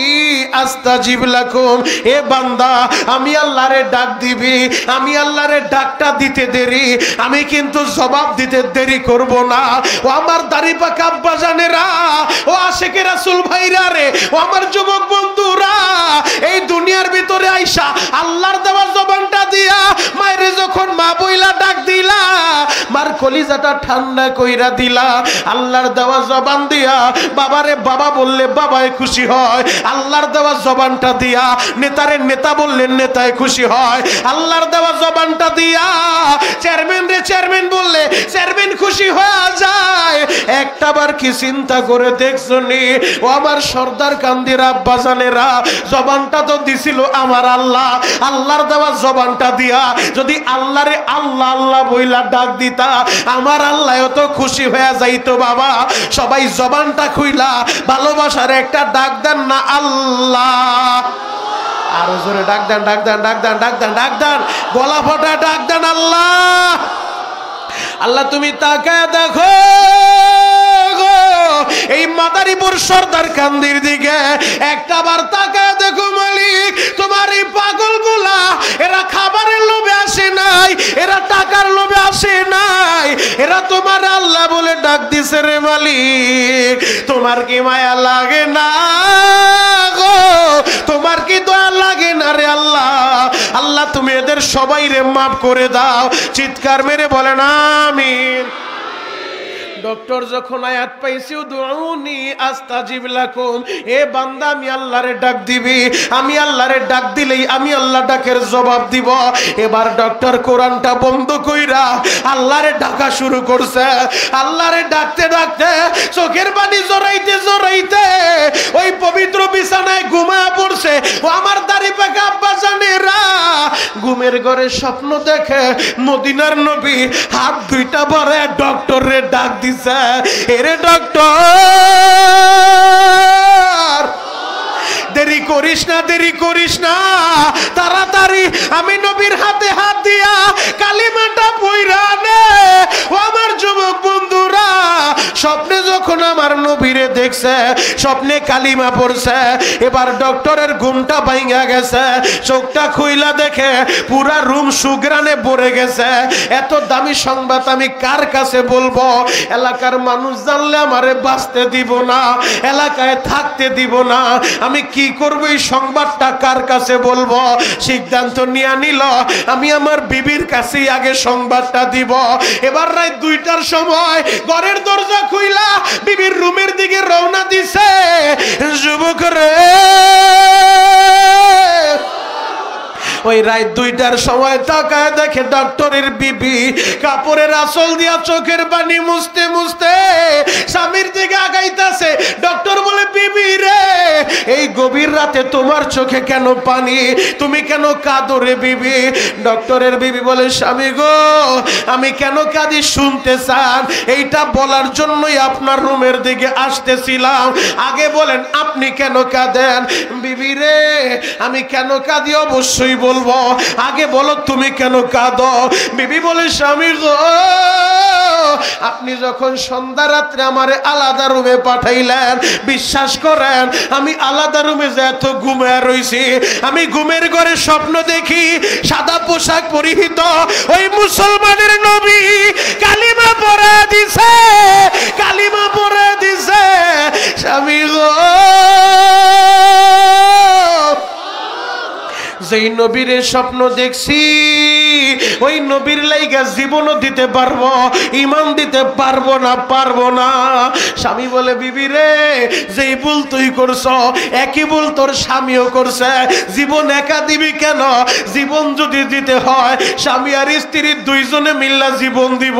আস্তাজিব লাকুম। এ বান্দা, আমি আল্লাহরে ডাক দিবি, আমি আল্লাহরে ডাকটা দিতে দেরি, আমি কিন্তু জবাব দিতে দেরি করব না। ও আমার দাড়ি পাকা আব্বা জানেরা, ও আশিকে রাসূল ভাইরা রে, ও আমার যুবক বন্ধু বন্ধুরা এই দুনিয়ার ভিতরে আইসা আল্লাহর দেওয়া জবানটা দিয়া মায়ের যখন মা বইলা ডাক দিলা, মার কলিজাটা ঠান্ডা কইরা দিলা, আল্লাহর দেওয়া জবান দিয়া বাবারে বাবা বললে বাবায় খুশি হয়, আল্লাহর দেওয়া জবানটা দিয়া নেতারে নেতা বললেন নেতায় খুশি হয়, আল্লাহর দেওয়া জবানটা দিয়া চেয়ারম্যান রে চেয়ারম্যান বললে চেয়ারম্যান খুশি হয়ে যায়। একটাবার কি চিন্তা করে দেখছো নি ও আমার সর্দার কান্দির আব্বাজানেরা, জবানটা তো দিছিল আমার আল্লাহ, আল্লাহর দেওয়া জবানটা দিয়া যদি আল্লাহরে আল্লাহ আল্লাহ বইলা ডাক দিতা আমার আল্লাহ তো খুশি হয়ে যাইতো। বাবা সবাই জবানটা খুইলা ভালোবাসার একটা ডাক দেন না আল্লাহ, আরো জোরে ডাক দেন, ডাক দেন, ডাক দেন, ডাক দেন, ডাক দেন, গলা ফাটা ডাক দেন আল্লাহ। আল্লাহ তুমি তাকায় দেখো এই মাদারীপুর সর্দার কান্দির দিকে, একটাবার তাকায় দেখো মালিক তোমার এই পাগলগুলা, এরা খাবারের লোভে আসে নাই, এরা টাকার লোভে আসে নাই, এরা তোমার আল্লাহ বলে ডাক দিছে রে মালিক। তোমার কি মায়া লাগে না গো, তোমার কি দয়া লাগে না রে আল্লাহ? আল্লাহ তুমি এদের সবাই রে মাফ করে দাও, চিৎকার মেরে বলেন আমিন। ডক্টর যখন আয়াত পাইছি উদউনি আস্তাজিব লাকুম, এ বান্দা আমি আল্লাহরে ডাক দিবি, আমি আল্লাহরে ডাক দিলেই আমি আল্লাহ ডাকের জবাব দিব। এবার ডক্টর কোরআনটা বন্ধ কইরা আল্লাহরে ডাকা শুরু করছে, আল্লাহরে ডাকতে ডাকতে চোখের পানি জড়াইতে জড়াইতে ওই পবিত্র বিছানায় ঘুমায় পড়ছে। ও আমার দাড়ি পাকা আব্বা জানেরা ঘুমের ঘরে স্বপ্ন দেখে মদিনার নবী হাত দুইটা ভরে ডক্টরে ডাক দিছে, এরে ডক্টর দেরি করিস না, দেরি করিস না, তাড়াতাড়ি আমি নবীর হাতে হাত দিয়া কালিমাটা পইরা নে। ও আমার যুবক বন্ধুরা স্বপ্নে যখন আমার নবীরে দেখছে স্বপ্নে কালিমা পড়ছে, এবার ডক্টরের ঘুমটা ভাঙা গেছে, চোখটা খুইলা দেখে পুরা রুম সুগ্রানে ভরে গেছে। এত দামি সংবাদ আমি কার কাছে বলবো? এলাকার মানুষ জানলে আমারে বাঁচতে দিব না, এলাকায় থাকতে দিব না, আমি কি করব? এই সংবাদটা কার কাছে বলবো? সিদ্ধান্ত নিয়ে নিল আমি আমার বিবির কাছে আগে সংবাদটা দিব। এবার রাত 2টার সময় ঘরের দরজা খুইলা বিবির রুমের দিকে রওনা দিছে। যুবক রে ওই রাত 2টার সময় তাকায় দেখে ডক্টরের বিবি কাপড়ের আঁচল দিয়া চোখের পানি মুছতে মুছতে স্বামীর দিকে আগাইতেছে। ডক্টর বলে বিবি রে এই গভীর রাতে তোমার চোখে কেন পানি, তুমি কেন কাঁদো রে বিবি? ডক্টরের বিবি বলে স্বামী গো আমি কেন কাঁদি শুনতে চান? এইটা বলার জন্যই আপনার রুমের দিকে আসতেছিলাম, আগে বলেন আপনি কেন কাঁদেন? বিবি রে আমি কেন কাঁদি অবশ্যই বলবো, আগে বলো তুমি কেন কাঁদো? বিবি বলে স্বামী গো আপনি যখন সন্ধ্যা রাত্রে আমারে আলাদা রুমে পাঠাইলেন, বিশ্বাস করেন আমি আলাদা রুমে যে এত ঘুমায় রইছি, আমি ঘুমের ঘরে স্বপ্ন দেখি সাদা পোশাক পরিহিত ওই মুসলমানের নবী কালিমা পড়ে দিছে, কালিমা পড়ে দিছে। স্বামী গো যেই নবীর স্বপ্ন দেখছি ওই নবীর লাইগা জীবনও দিতে পারবো, ইমান দিতে পারবো না, পারবো না। স্বামী বলে বিবি রে যেই ভুল তুই করছো একই ভুল তোর স্বামীও করছে, জীবন একা দিবি কেন? জীবন যদি দিতে হয় স্বামী আর স্ত্রী দুইজনে মিল্লা জীবন দিব,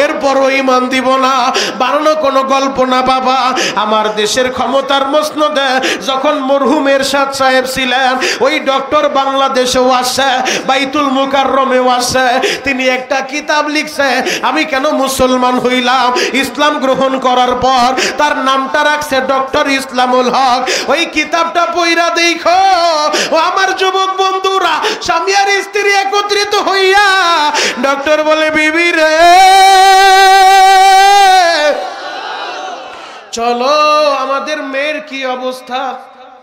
এরপরও ইমান দিব না। বানানো কোনো গল্প না বাবা। আমার দেশের ক্ষমতার মসনদে যখন মরহুম এরশাদ সাহেব ছিলেন ওই ডক্টর বাংলাদেশেও আসে, বাইতুল মুকাররমেও আসে, তিনি একটা কিতাব লিখছে আমি কেন মুসলমান হইলাম। ইসলাম গ্রহণ করার পর তার নামটা রাখছে ডক্টর ইসলামুল হক। ওই কিতাবটা পড়া দেখো ও আমার যুবক বন্ধুরা, স্বামী আর স্ত্রী একত্রিত হইয়া ডক্টর বলে বিবি রে চলো আমাদের মেয়ের কি অবস্থা?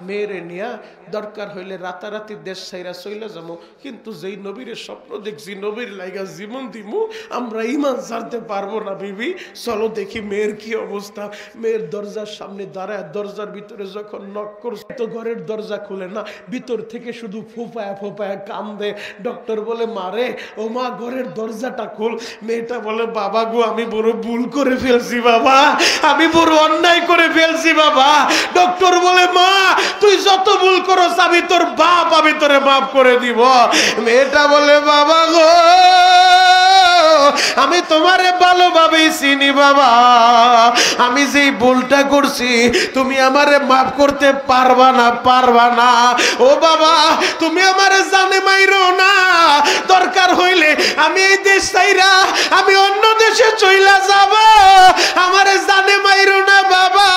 মেয়েরে নিয়া দরকার হইলে রাতারাতি দেশ ছাইরা চইলা যাবো, কিন্তু যেই নবীর স্বপ্ন দেখছি নবীর লাইগা জীবন দিমু, আমরা ইমান ছাড়তে পারবো না। বিবি চলো দেখি মেয়ের কি অবস্থা। মেয়ের দরজার সামনে দাঁড়ায়, দরজার ভিতরে যখন নক করছে তো ঘরের দরজা খুলে না, ভিতর থেকে শুধু ফোপায়া ফোপায়া কান্দে। ডক্টর বলে মারে ও মা ঘরের দরজাটা খোল। মেয়েটা বলে বাবা গো আমি বড় ভুল করে ফেলছি বাবা, আমি বড় অন্যায় করে ফেলছি বাবা। ডক্টর বলে মা তুই যত ভুল করস আমি তোর বাপ, আমি তোরে মাফ করে দিব। মেয়েটা বলে বাবা গো আমি তোমারে ভালোভাবেই চিনি বাবা, আমি যেই ভুলটা করছি তুমি আমারে মাফ করতে পারবা না, পারবা না। ও বাবা তুমি আমারে জানে মাইরো না, দরকার হইলে আমি এই দেশ ছাইরা আমি অন্য দেশে চইলা যাব, আমারে জানে মাইরো না বাবা।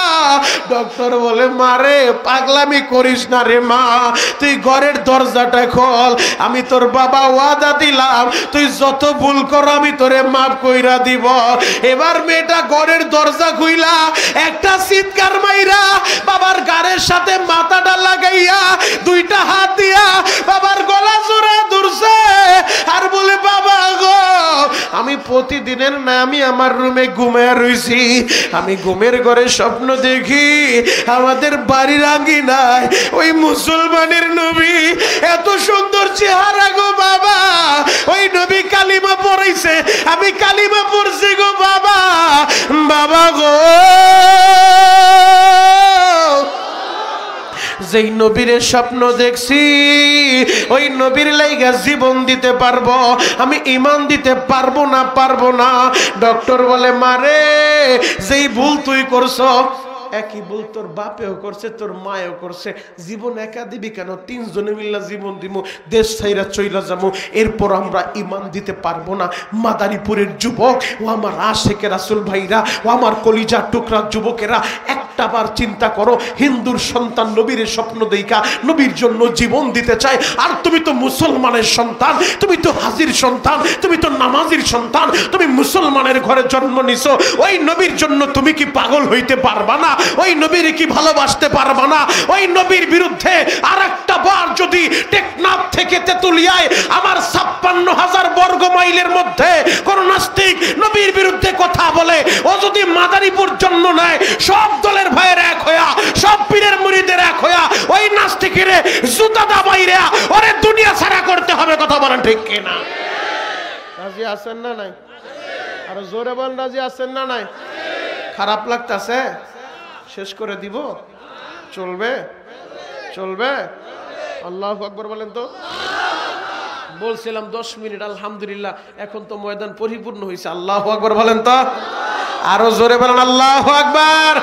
ডক্টর বলে মারে পাগলামি করিস না রে মা, তুই ঘরের দরজাটা খোল, আমি তোর বাবা ওয়াদা দিলাম তুই যত ভুল কর আমি তোরে মাফ কইরা দিব। এবার মেয়েটা ঘরের দরজা খুইলা একটা চিৎকার মাইরা বাবার গাড়ের সাথে মাথাটা লাগাইয়া দুইটা হাত দিয়া বাবার গলা জোড়া ধরছে আর বলে বাবা গো আমি প্রতিদিনের না আমি আমার রুমে ঘুমিয়ে রইছি, আমি ঘুমের ঘরে স্বপ্ন দেখি আমাদের বাড়ির আঙ্গিনায় ওই মুসলমানের নবী, এত সুন্দর চেহারা গো বাবা, ওই নবী কালিমা পড়াইছে, আমি কালিমা পড়ছি গো বাবা। বাবা গো যেই নবীর স্বপ্ন দেখছি ওই নবীর লাইগা জীবন দিতে পারবো, আমি ঈমান দিতে পারবো না, পারবো না। ডক্টর বলে মারে যেই ভুল তুই করছো একই ভুল তোর বাপেও করছে তোর মায়েও করছে, জীবন একা দিবি কেন, তিনজনে মিল্লা জীবন দিব, দেশ ছাইরা চইলা যাবো, এরপর আমরা ঈমান দিতে পারবো না। মাদারীপুরের যুবক ও আমার আশেকের রাসূল ভাইরা ও আমার কলিজার টুকরা যুবকেরা একটা বার চিন্তা করো, হিন্দুর সন্তান নবীর স্বপ্ন দেইখা নবীর জন্য জীবন দিতে চায়, আর তুমি তো মুসলমানের সন্তান, তুমি তো হাজির সন্তান, তুমি তো নামাজির সন্তান, তুমি মুসলমানের ঘরে জন্ম নিছো, ওই নবীর জন্য তুমি কি পাগল হইতে পারবা না? ওই নবীর কি ভালোবাসতে পারবা না? ওই নবীর বিরুদ্ধে আরেকটা বার যদি টেকনাফ থেকে তেতুলিয়ায় আমার 56,000 বর্গ মাইলের মধ্যে কোন নাস্তিক নবীর বিরুদ্ধে কথা বলে, ও যদি মাদারীপুর জন্ম নেয়, সব দলের ভাইয়ের এক হইয়া, সব পীরের মুরিদের এক হইয়া ওই নাস্তিকের জুতা দাবাইরা ওরে দুনিয়া ছাড়া করতে হবে। কথা বলেন ঠিক কিনা? রাজি আছেন না নাই? আর জোরে বল রাজি আছেন না নাই? খারাপ লাগতাছে? শেষ করে দিব? চলবে? চলবে? আল্লাহু আকবার বলেন তো। বলছিলাম 10 মিনিট, আলহামদুলিল্লাহ এখন তো ময়দান পরিপূর্ণ হয়েছে। আল্লাহু আকবার বলেন তো, আরো জোরে বলেন আল্লাহু আকবার।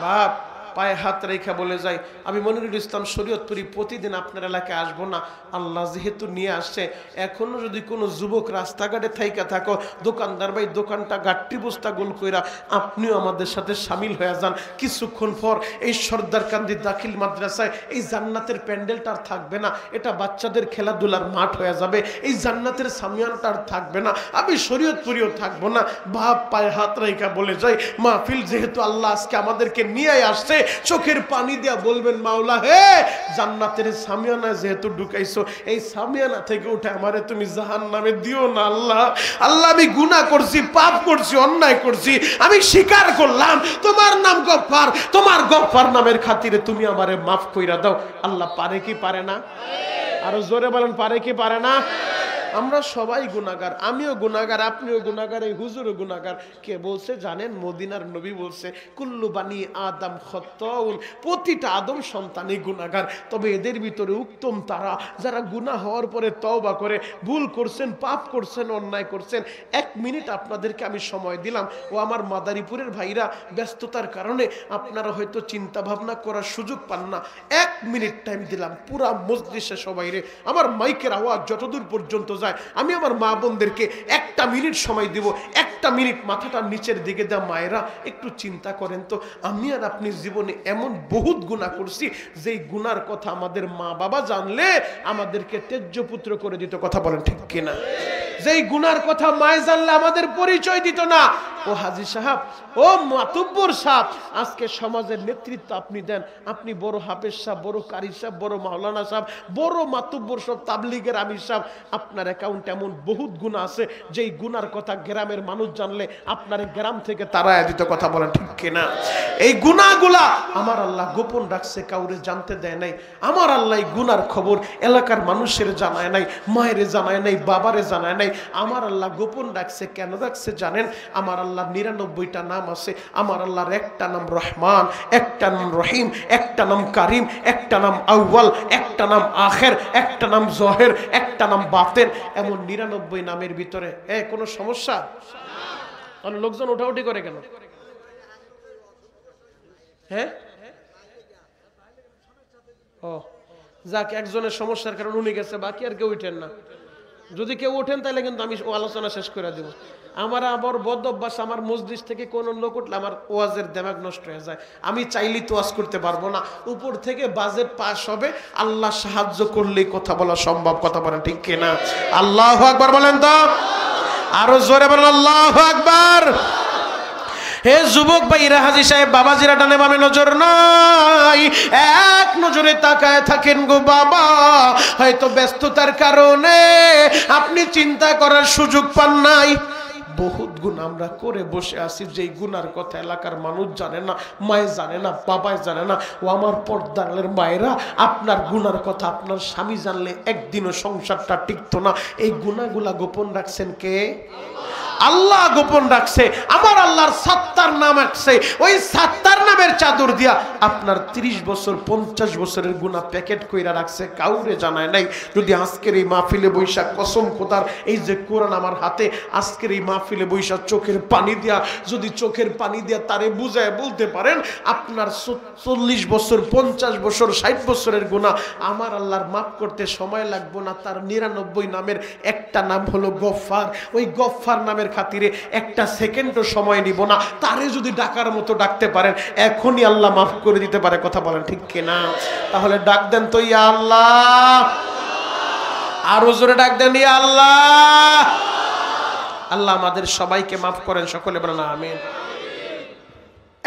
বাপ পায়ে হাত রেখা বলে যাই, আমি মনিরুল ইসলাম শরীয়তপুরি প্রতিদিন আপনার এলাকায় আসবো না, আল্লাহ যেহেতু নিয়ে আসছে। এখনো যদি কোনো যুবক রাস্তাঘাটে থাইকা থাকো, দোকানদার ভাই দোকানটা গাট্টি বস্তা গোল কইরা আপনিও আমাদের সাথে সামিল হয়ে যান। কিছুক্ষণ পর এই সর্দারকান্দি দাখিল মাদ্রাসায় এই জান্নাতের প্যান্ডেলটা আর থাকবে না, এটা বাচ্চাদের খেলাধুলার মাঠ হয়ে যাবে, এই জান্নাতের সামিয়ানটা আর থাকবে না, আমি শরীয়তপুরিও থাকবো না। বাপ পায়ে হাত রেখা বলে যাই, মাহফিল যেহেতু আল্লাহ আজকে আমাদেরকে নিয়ে আসছে, চোখের পানি দিয়া বলবেন মাওলা হে জান্নাতের সামিয়ানা যেহেতু ঢুকাইছো, এই সামিয়ানা থেকে উঠে আমারে তুমি জাহান্নামে দিও না আল্লাহ। আল্লাহ আমি গুনাহ করছি, পাপ করছি, অন্যায় করছি, আমি স্বীকার করলাম, তোমার নাম গফফার, তোমার গফফার নামের খাতিরে তুমি আমারে মাফ কইরা দাও। আল্লাহ পারে কি পারে না? আরো জোরে বলেন পারে কি পারে না? আমরা সবাই গুনাহগার, আমিও গুনাহগার, আপনিও গুনাহগার, এই হুজুরও গুনাহগার। কে বলছে জানেন? মদিনার নবী বলছে কুল্লু বানি আদম খাত্তাউন, প্রতিটা আদম সন্তানই গুনাহগার, তবে এদের ভিতরে উত্তম তারা যারা গুনাহ হওয়ার পরে তওবা করে, ভুল করছেন, পাপ করছেন, অন্যায় করছেন। 1 মিনিট আপনাদেরকে আমি সময় দিলাম, ও আমার মাদারীপুরের ভাইরা ব্যস্ততার কারণে আপনারা হয়তো চিন্তা ভাবনা করার সুযোগ পান না, 1 মিনিট টাইম দিলাম পুরা মজলিসে সবাইরে, আমার মাইকের আওয়াজ যতদূর পর্যন্ত যায় আমি আমার মা বোনদেরকে 1টা মিনিট সময় দিব। 1টা মিনিট মাথাটা নিচের দিকে দেওয়া মায়েরা একটু চিন্তা করেন তো, আমি আর আপনি জীবনে এমন বহুত গুনাহ করছি যেই গুনার কথা আমাদের মা বাবা জানলে আমাদেরকে তেজ্যপুত্র করে দিত। কথা বলেন ঠিক কিনা? যেই গুনার কথা মায়ে জানলে আমাদের পরিচয় দিত না, ও হাজী সাহেব, ও মাতুব্বর সাহেব, আজকে সমাজের নেতৃত্ব আপনি দেন। আপনি বড় হাফেজ সাহেব, বড় কারি সাহেব, বড় মাওলানা সাহেব, বড় মাতুব্বর সব তাবলীগের আমির সাহেব, আপনার অ্যাকাউন্টে এমন বহুত গুনাহ আছে যেই গুনার কথা গ্রামের মানুষ জানলে আপনার গ্রাম থেকে তাড়ায় দিত। কথা বলেন ঠিক কিনা? এই গুনাহগুলা আমার আল্লাহ গোপন রাখছে, কাউরে জানতে দেয় নাই। আমার আল্লাহ এই গুনার খবর এলাকার মানুষের জানায় নাই, মায়েরে জানায় নাই, বাবারে জানায় নাই। আমার আল্লাহ গোপন রাখছে। কেন রাখছে জানেন? আমার আল্লাহ 99টা নাম আছে। আমার আল্লাহর একটা নাম রহমান, একটা নাম রহিম, একটা নাম কারিম, একটা নাম আউয়াল, একটা নাম আখের, একটা নাম জহের, একটা নাম বাতেন। এমন 99 নামের ভিতরে কোনো সমস্যা? লোকজন ওঠাউঠি করে কেন? হ্যাঁ, ও যাক, একজনের সমস্যার কারণে উনি গেছে, বাকি আর কেউ উঠেন না। যদি কেউ ওঠেন তাহলে কিন্তু আমি আলোচনা শেষ করে দেব। আমার আবার বদ অভ্যাস, আমার মসজিদ থেকে কোন লোক উঠলে আমার ওয়াজের দেমাগ নষ্ট হয়ে যায়। আমি চাইলেই তো ওয়াজ করতে পারবো না, উপর থেকে বাজেট পাস হবে, আল্লাহ সাহায্য করলেই কথা বলা সম্ভব। কথা বলেন ঠিক কিনা? আল্লাহু আকবার বলেন তো, আরো জোরে বলেন আল্লাহু আকবার। হে যুবক ভাইরা, হাজী সাহেব বাবাজিরা ডানে বামে নজর নাই, এক নজরে তাকায় থাকেন গো বাবা। হয়তো ব্যস্ততার কারণে আপনি চিন্তা করার সুযোগ পান নাই। বহুত গুণ আমরা করে বসে আছি, যেই গুনার কথা এলাকার মানুষ জানে না, মায়ে জানে না, বাবায় জানে না। ও আমার পর্দার মায়েরা, আপনার গুনার কথা আপনার স্বামী জানলে একদিনও সংসারটা টিকতো না। এই গুনাহগুলা গোপন রাখছেন কে? আল্লাহ গোপন রাখছে। আমার আল্লাহর সাত্তার নাম আছে, ওই সাত্তার নামের চাদর দিয়া আপনার 30 বছর 50 বছরের গুনাহ প্যাকেট কইরা রাখছে, কাউরে জানায় নাই। যদি আজকের এই মাহফিলে বৈশাখ কসম খোদার, এই যে কোরআন আমার হাতে, আজকের এই মাহফিলে বৈশাখ চোখের পানি দিয়া, যদি চোখের পানি দিয়া তারে বুঝায় বলতে পারেন আপনার 40 বছর 50 বছর 60 বছরের গুনাহ আমার আল্লাহর মাফ করতে সময় লাগবে না। তার 99 নামের একটা নাম হলো গফফার। ওই গফফার নামের খাতিরে একটা সেকেন্ডও সময় নিব না। তারে যদি ডাকার মতো ডাকতে পারেন, এখনই আল্লাহ মাফ করে দিতে পারে। কথা বলেন ঠিক কিনা? তাহলে ডাক দেন তো, ইয়া আল্লাহ। আরো জোরে ডাক দেন, ইয়া আল্লাহ। আল্লাহ আমাদের সবাইকে মাফ করেন, সকলে বলেন আমিন।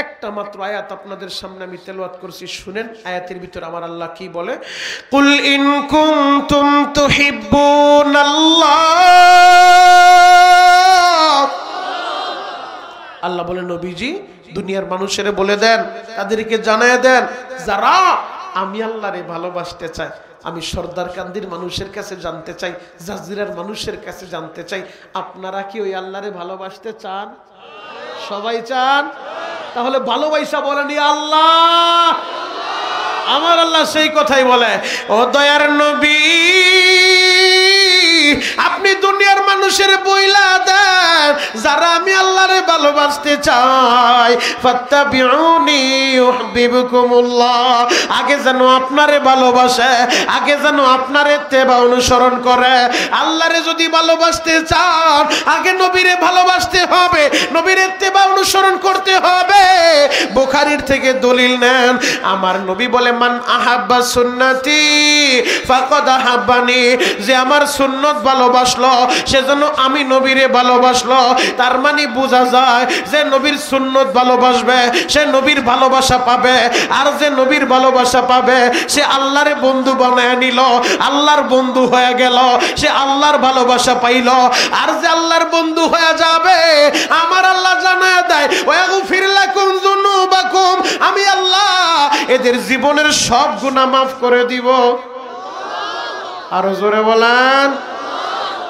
একটা মাত্র আয়াত আপনাদের সামনে আমি তেলাওয়াত করছি, শুনেন। আয়াতের ভিতর আমার আল্লাহ কি বলে? কুল ইন কুনতুম তুহিব্বুনাল্লাহ। আল্লাহ বলে, নবীজি দুনিয়ার মানুষের বলে দেন, তাদেরকে জানায় দেন, যারা আমি আল্লাহরে ভালোবাসতে চাই, আমি সর্দার কান্দির মানুষের কাছে জানতে চাই, জাজিরার মানুষের কাছে জানতে চাই, আপনারা কি ওই আল্লাহরে ভালোবাসতে চান? সবাই চান? তাহলে ভালোবাসা বলেন, ইয়া আল্লাহ। আমার আল্লাহ সেই কথাই বলে, ও দয়ার নবী, আপনি দুনিয়ার মানুষের বইলা দেন, যারা আমি আল্লাহরে ভালোবাসতে চাই, ফাত্তাবিউনি ইউহিব্বুকুমুল্লাহ, আগে যেন আপনারে ভালোবাসে, আগে যেন আপনার ইত্তেবা অনুসরণ করে। আল্লাহরে যদি ভালোবাসতে চান, আগে নবীরে ভালোবাসতে হবে, নবীর ইত্তেবা অনুসরণ করতে হবে। বুখারীর থেকে দলিল নেন, আমার নবী বলে, মান আহাব্বা সুন্নতি ফাকাদ আহাব্বানি, যে আমার সুন্নত ভালোবাসলো সেজন্য আমি নবীরে ভালোবাসলো। তার মানে বোঝা যায় যে নবীর সুন্নত ভালোবাসবে সে নবীর ভালোবাসা পাবে, আর যে নবীর ভালোবাসা পাবে সে আল্লাহরে বন্ধু বানায় নিল, আল্লাহর বন্ধু হয়ে গেল, সে আল্লাহর ভালোবাসা পাইল। আর যে আল্লাহর বন্ধু হয়ে যাবে, আমার আল্লাহ জানায় দেয়, ওয়াগফির লাকুম যুনুবাকুম, আমি আল্লাহ এদের জীবনের সব গুনাহ মাফ করে দিব। আরো জোরে বলেন।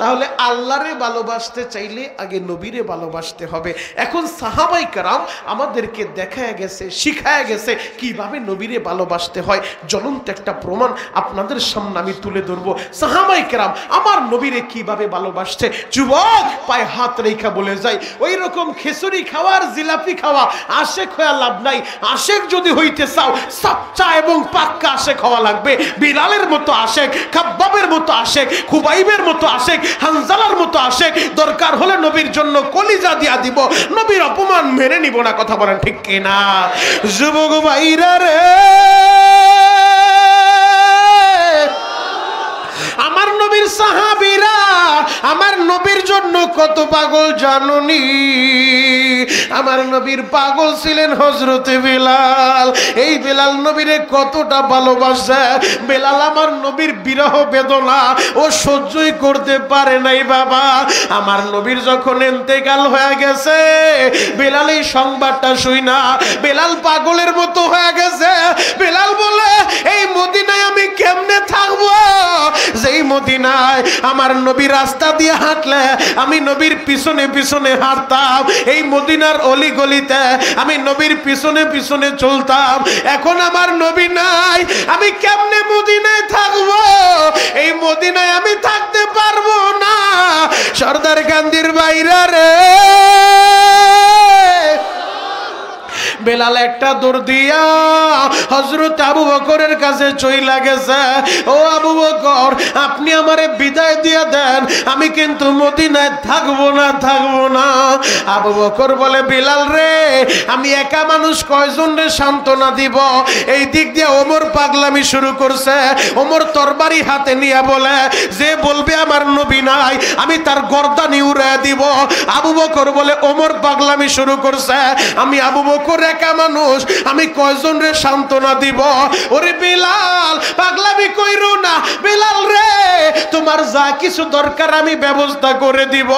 তাহলে আল্লাহরে ভালোবাসতে চাইলে আগে নবীরে ভালোবাসতে হবে। এখন সাহাবায়ে কেরাম আমাদেরকে দেখায় গেছে, শিখায় গেছে কিভাবে নবীরে ভালোবাসতে হয়। জ্বলন্ত একটা প্রমাণ আপনাদের সামনে আমি তুলে ধরবো। সাহাবায়ে কেরাম আমার নবীরে কিভাবে ভালোবাসছে। যুবক পায়ে হাত রেখা বলে যায়, ওই রকম খিচুড়ি খাওয়ার জিলাপি খাওয়া আশেক হয়ে লাভ নাই। আশেক যদি হইতে চাও, সাচ্চা এবং পাক্কা আশেক হওয়া লাগবে। বিলালের মতো আশেক, খাব্বাবের মতো আশেক, খুবাইবের মতো আশেক, হানজালার মতো আশেক। দরকার হলে নবীর জন্য কলিজা দিয়া দিব, নবীর অপমান মেনে নিব না। কথা বলেন ঠিক কিনা? যুবক ভাইরা রে, আমার নবীর সাহাবীরা আমার নবীর জন্য কত পাগল জানুনি? আমার নবীর পাগল ছিলেন হযরতে বেলাল। এই বেলাল নবীরে কতটা ভালোবাসে। বেলাল আমার নবীর বিরহ বেদনা ও সহ্যই করতে পারে নাই বাবা। আমার নবীর যখন ইন্তেকাল হয়ে গেছে, বেলাল এই সংবাদটা শুইনা বেলাল পাগলের মতো হয়ে গেছে। বেলাল বলে, এই মদিনায় আমি কেমনে থাকবো? যেই মদিনায় আমার নবী রাস্তা দিয়ে হাঁটলে আমি নবীর পিছনে পিছনে হাঁটতাম, এই মদিনার অলি গলিতে আমি নবীর পিছনে পিছনে চলতাম। এখন আমার নবী নাই, আমি কেমনে মদিনায় থাকবো? এই মদিনায় আমি থাকতে পারবো না। সর্দার গান্ধীর বাইরা রে, বেলাল একটা দৌড় দিয়া হযরত আবু বকরের কাছে চইলা গেছে। ও আবু বকর, আপনি আমারে বিদায় দিয়ে দেন, আমি কিন্তু মদিনায় থাকবো না, থাকবো না। আবু বকর বলে, বেলাল রে, আমি একা মানুষ কয়জন রে সান্ত্বনা দিব? এই দিক দিয়ে ওমর পাগলামি শুরু করছে। ওমর তরবারি হাতে নিয়ে বলে, যে বলবে আমার নবী নাই আমি তার গর্দানি উড়াইয়া দিব। আবু বকর বলে, ওমর পাগলামি শুরু করছে, আমি আবু বকর একা মানুষ, আমি কয়জন রে সান্ত্বনা দিব? ওরে বেলাল, পাগলামি কইরো না। বেলাল রে, তোমার যা কিছু দরকার আমি ব্যবস্থা করে দিব।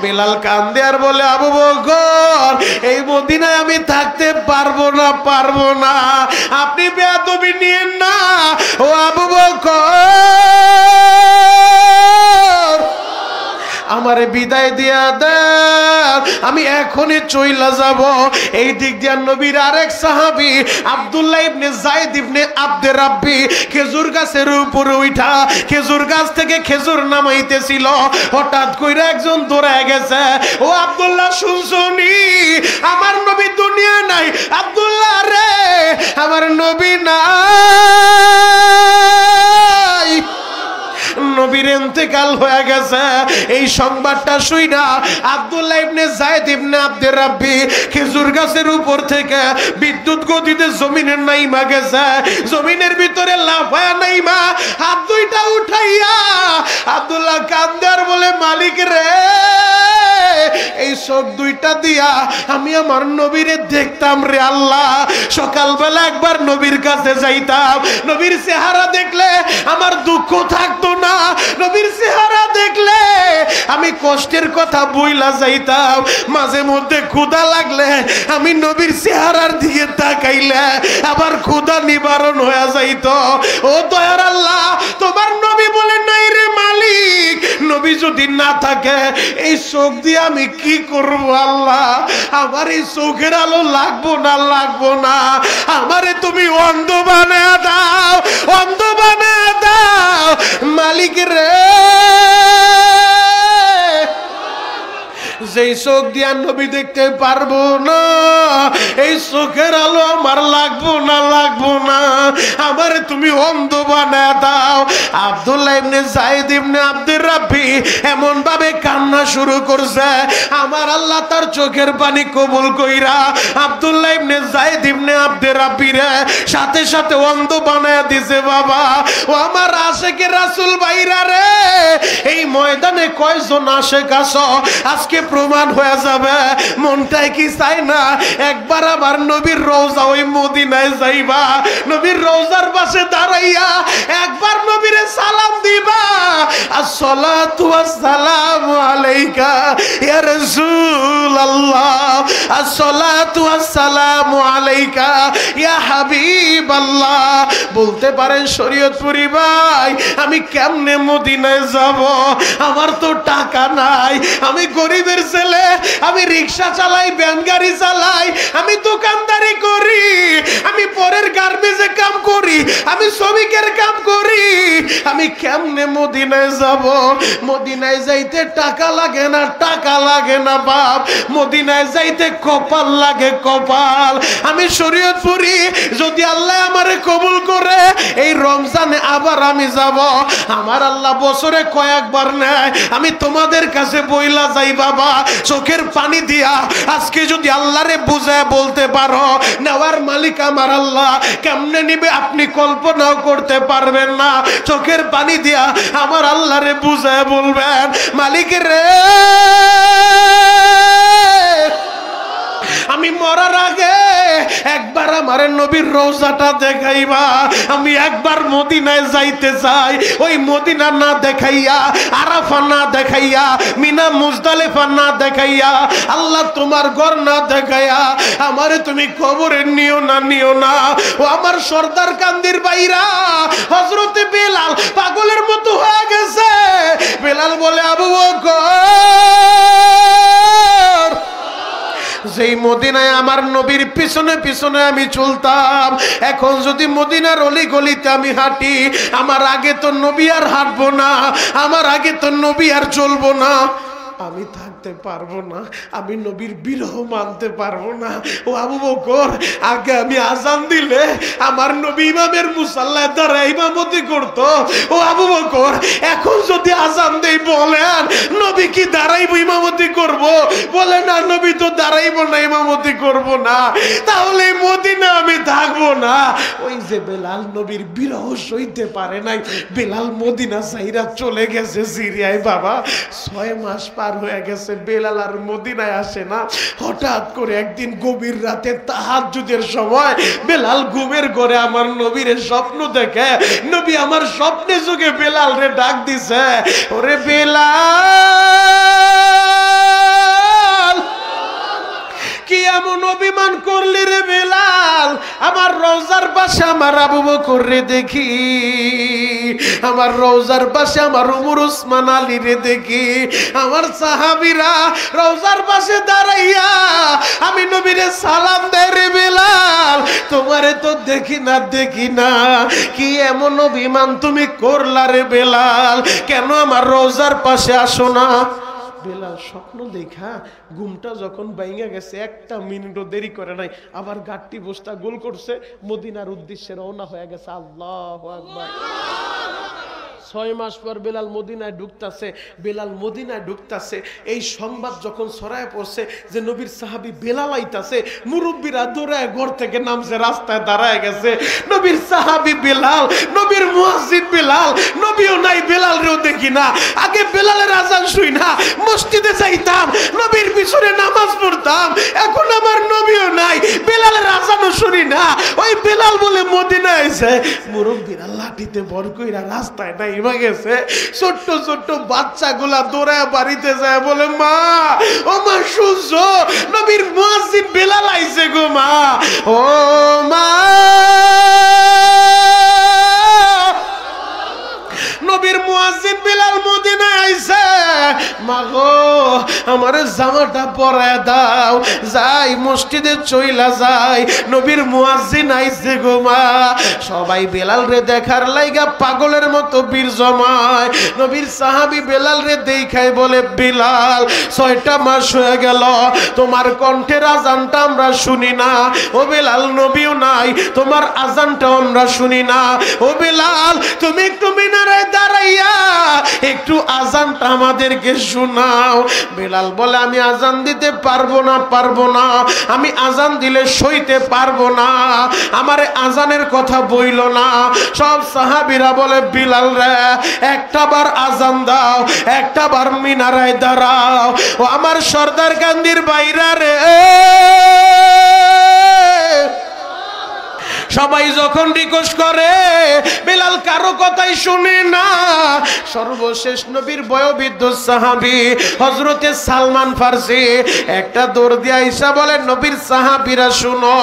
বেলাল কান্দে আর বলে, আবু বকর, এই মদিনায় আমি থাকতে পারবো না, পারবো না। আপনি বেয়াদবি নিয়েন না ও আবু বকর, আমারে বিদায় দিয়া দেন, আমি এখনই চইলা যাব। এই দিক দিয়ে নবীর আরেক সাহাবী আব্দুল্লাহ ইবনে যায়েদ ইবনে আব্দে রাব্বি খেজুর গাছের উপরে উঠা খেজুর গাছ থেকে খেজুর নামাইতেছিল। হঠাৎ কইরা একজন দৌড়ায় গেছে, ও আব্দুল্লাহ শুনছনি? আমার নবী দুনিয়া নাই। আব্দুল্লাহ রে, আমার নবী নাই, নবীর ইন্তেকাল হয়ে গেছে। এই সংবাদটা শুইনা আব্দুল্লাহ ইবনে যায়েদ ইবনে আব্দে রাব্বি খেজুর গাছের উপর থেকে বিদ্যুৎ গতিতে জমিনের নাইমা গেছে। জমিনের ভিতরে লাফায়া নাইমা হাত দুইটা উঠাইয়া আব্দুল্লাহ কান্দার বলে, মালিক রে, এই চোখ দুইটা দিয়া আমি আমার নবীরে দেখতাম রে আল্লাহ। সকালবেলা একবার নবীর কাছে যাইতাম, নবীর চেহারা দেখলে আমার দুঃখ থাকতো না, নবীর চেহারা দেখলে আমি কষ্টের কথা বইলা যাইতাম। মাঝে মধ্যে ক্ষুধা লাগলে আমি নবীর চেহারার দিকে তাকাইলে আবার ক্ষুধা নিবারণ হয়ে যাইত। ও দয়ার আল্লাহ, তোমার নবী বলে নাই রে মালিক, নবী যদি না থাকে এই চোখ দিয়ে আমি কি করব? আল্লাহ, আমার এই চোখের আলো লাগবো না, লাগবো না। আমারে তুমি অন্ধ বানায়া দাও, অন্ধ বানায়া দাও মালিক রে। যেই চোখ দিয়া নবী দেখতে পারবো না, এই চোখের আলো আমার লাগবো না, লাগবো না। আমারে তুমি অন্ধ বানায় দাও। আব্দুল্লাহ ইবনে যায়েদ ইবনে আব্দে রাব্বি এমন ভাবে কান্না শুরু করছে, আমার আল্লাহ তার চোখের পানি কবুল কইরা আব্দুল্লাহ ইবনে যায়েদ ইবনে আব্দে রাব্বি রে সাথে সাথে অন্ধ বানায় দিছে। বাবা, ও আমার আশেকে রাসূল ভাইরা রে, এই ময়দানে কয়জন আশেক আছো আজকে প্রমাণ হয়ে যাবে। মনটাই কি চাই না একবার আবার নবীর রওজা ওই মদিনায় যাইবা, নবীর রওজার পাশে দাঁড়াইয়া একবার নবীরে সালাম দিবা, আসসালাতু ওয়াসসালামু আলাইকা ইয়া রাসূলুল্লাহ, আসসালাতু ওয়াসসালামু আলাইকা ইয়া হাবিবাল্লাহ। বলতে পারেন শরীয়তপুরি ভাই, আমি কেমনে মদিনায় যাব? আমার তো টাকা নাই, আমি গরিবের ছেলে, আমি রিক্সা চালাই, ভ্যান গাড়ি চালাই, আমি দোকানদারি করি, আমি পরের গার্মেন্টসে কাম করি, আমি শ্রমিকের কাম করি, আমি কেমনে মদিনায় যাব? মদিনায় যাইতে টাকা লাগে না, টাকা লাগে না বাপ। মদিনায় যাইতে কপাল লাগে কপাল। আমি শরীয়তপুরি, যদি আল্লাহ আমারে কবুল করে এই রমজানে আবার আমি যাব। আমার আল্লাহ বছরে কয়েকবার নেয়। আমি তোমাদের কাছে বইলা যাই বাবা, চোখের পানি দিয়া আজকে যদি আল্লাহরে বুঝায় বলতে পারো নেওয়ার মালিক আমার আল্লাহ, কেমনে নিবে আপনি কল্পনাও করতে পারবেন না। চোখের পানি দিয়া আমার আল্লাহরে বুঝায় বলবেন, মালিক রে আমি মরার আগে একবার আমার নবীর রওজাটা দেখাইবা। আমি একবার মদিনায় যাইতে চাই। ওই মদিনা না দেখাইয়া, আরাফা না দেখাইয়া, মিনা মুজদালিফা না দেখাইয়া, আল্লাহ তোমার ঘর না দেখাইয়া আমারে তুমি কবরে নিও না, নিও না। ও আমার সর্দার কান্দির বাইরা হযরতে বেলাল পাগলের মতো হয়ে গেছে। বেলাল বলে, আবু বকর, যেই মদিনায় আমার নবীর পিছনে পিছনে আমি চলতাম, এখন যদি মদিনার অলি গলিতে আমি হাঁটি, আমার আগে তো নবী আর হাঁটবো না, আমার আগে তো নবী আর চলবো না। আমি থাকতে পারবো না, আমি নবীর বিরহ মানতে পারবো না। ও আবু বকর, আগে আমি আজান দিলে আমার নবী ইমামের মুসাল্লায় দাঁড়ায় ইমামতি করতো। ও আবু বকর, এখন যদি আজান দেই বলেন নবী কি দাঁড়াইবো ইমামতি করব? বলে না, নবী তো দাঁড়াইবো না, ইমামতি করব না। তাহলে মদিনা আমি থাকবো না। ওই যে বেলাল নবীর বিরহ সইতে পারে নাই, বেলাল মদিনা সাইরা চলে গেছে সিরিয়ায়। বাবা 6 মাস পার হয়ে গেছে, বেলাল আর মদিনায় আসে না। হঠাৎ করে একদিন গভীর রাতে তাহাজ্জুদের সময় বেলাল ঘুমের ঘরে আমার নবীর স্বপ্ন দেখে। নবী আমার স্বপ্নে যুগে বেলাল রে ডাক দিছে, ওরে বেলাল কি এমন অভিমান করলি রে বেলাল? আমার রওজার পাশে আমার আবু বকর রে দেখি, আমার রওজার পাশে আমার উমর উসমান আলী রে দেখি, আমার সাহাবীরা রওজার পাশে দাঁড়াইয়া আমি নবীরে সালাম দেয় রে বেলাল, তোমারে তো দেখি না, দেখি না। কি এমন অভিমান তুমি করলা রে বেলাল? কেন আমার রওজার পাশে আসো না? বেলাল স্বপ্ন দেখা ঘুমটা যখন ভাঙা গেছে, 1 মিনিটও দেরি করে নাই, আবার গাট্টি বস্তা গোল করছে, মদিনার উদ্দেশ্যে রওনা হয়ে গেছে। আল্লাহু আকবার। 6 মাস পর বেলাল মদিনায় ঢুকতাছে, বেলাল মদিনায় ঢুকতাছে। এই সংবাদ যখন ছড়ায় পড়ছে যে নবীর সাহাবী বেলাল আইতাছে, মুরব্বীরা দৌড়ায় ঘর থেকে নামছে, রাস্তায় দাঁড়ায় গেছে। নবীর সাহাবী বেলাল, নবীর মুয়াজ্জিন বেলাল, নবীও নাই, বেলাল রেও দেখি না। আগে বেলালের আজান শুই না, মসজিদে যাইতাম, নবীর পিছনে নামাজ পড়তাম। এখন আমার নবীও নাই, বেলালের আজানও শুনি না। ওই বেলাল বলে মদিনায় আইছে, মুরব্বীরা লাঠিতে ভর কইরা রাস্তায় নাই গেছে। ছোট্ট ছোট্ট বাচ্চাগুলা দৌড়ায় বাড়িতে যায়, বলে মা, ও মা শুনছো নবীর মুয়াজ্জিন বেলাল আইছে গো মা। ও মা, নবীর মুয়াজ্জিন বেলাল মদিনায় আইছে। মা গো, আমারে জামাটা পরায় দাও, যাই মসজিদে চইলা যাই, নবীর মুয়াজ্জিন আইছে গো মা। সবাই বেলাল রে দেখার লাইগা পাগলের মতো বীর জমায়। নবীর সাহাবী বেলাল রে দেখায় বলে, বেলাল 6টা মাস হয়ে গেল তোমার কণ্ঠের আজানটা আমরা শুনি না। ও বেলাল, নবীও নাই, তোমার আজানটাও আমরা শুনি না। ও বেলাল, তুমি একটু মিনারে দাঁড়াইয়া একটু আজানটা আমাদেরকে শোনাও। বেলাল বলে, আমি আজান দিতে পারবো না, পারবো না, আমি আজান দিলে সইতে পারবো না, আমারে আজানের কথা বইল না। সব সাহাবীরা বলে, বেলাল রে একটা বার আজান দাও, একটা বার মিনারায় দাঁড়াও। ও আমার সর্দার কান্দির বাইরা রে, সবাই যখন রিকোয়েস্ট করে বেলাল কারো কথাই শুনে না। সর্বশেষ নবীর বয়োবৃদ্ধ সাহাবী হযরতে সালমান ফারসি একটা দৌড় দিয়ে আইসা বলে, নবীর সাহাবীরা শুনো,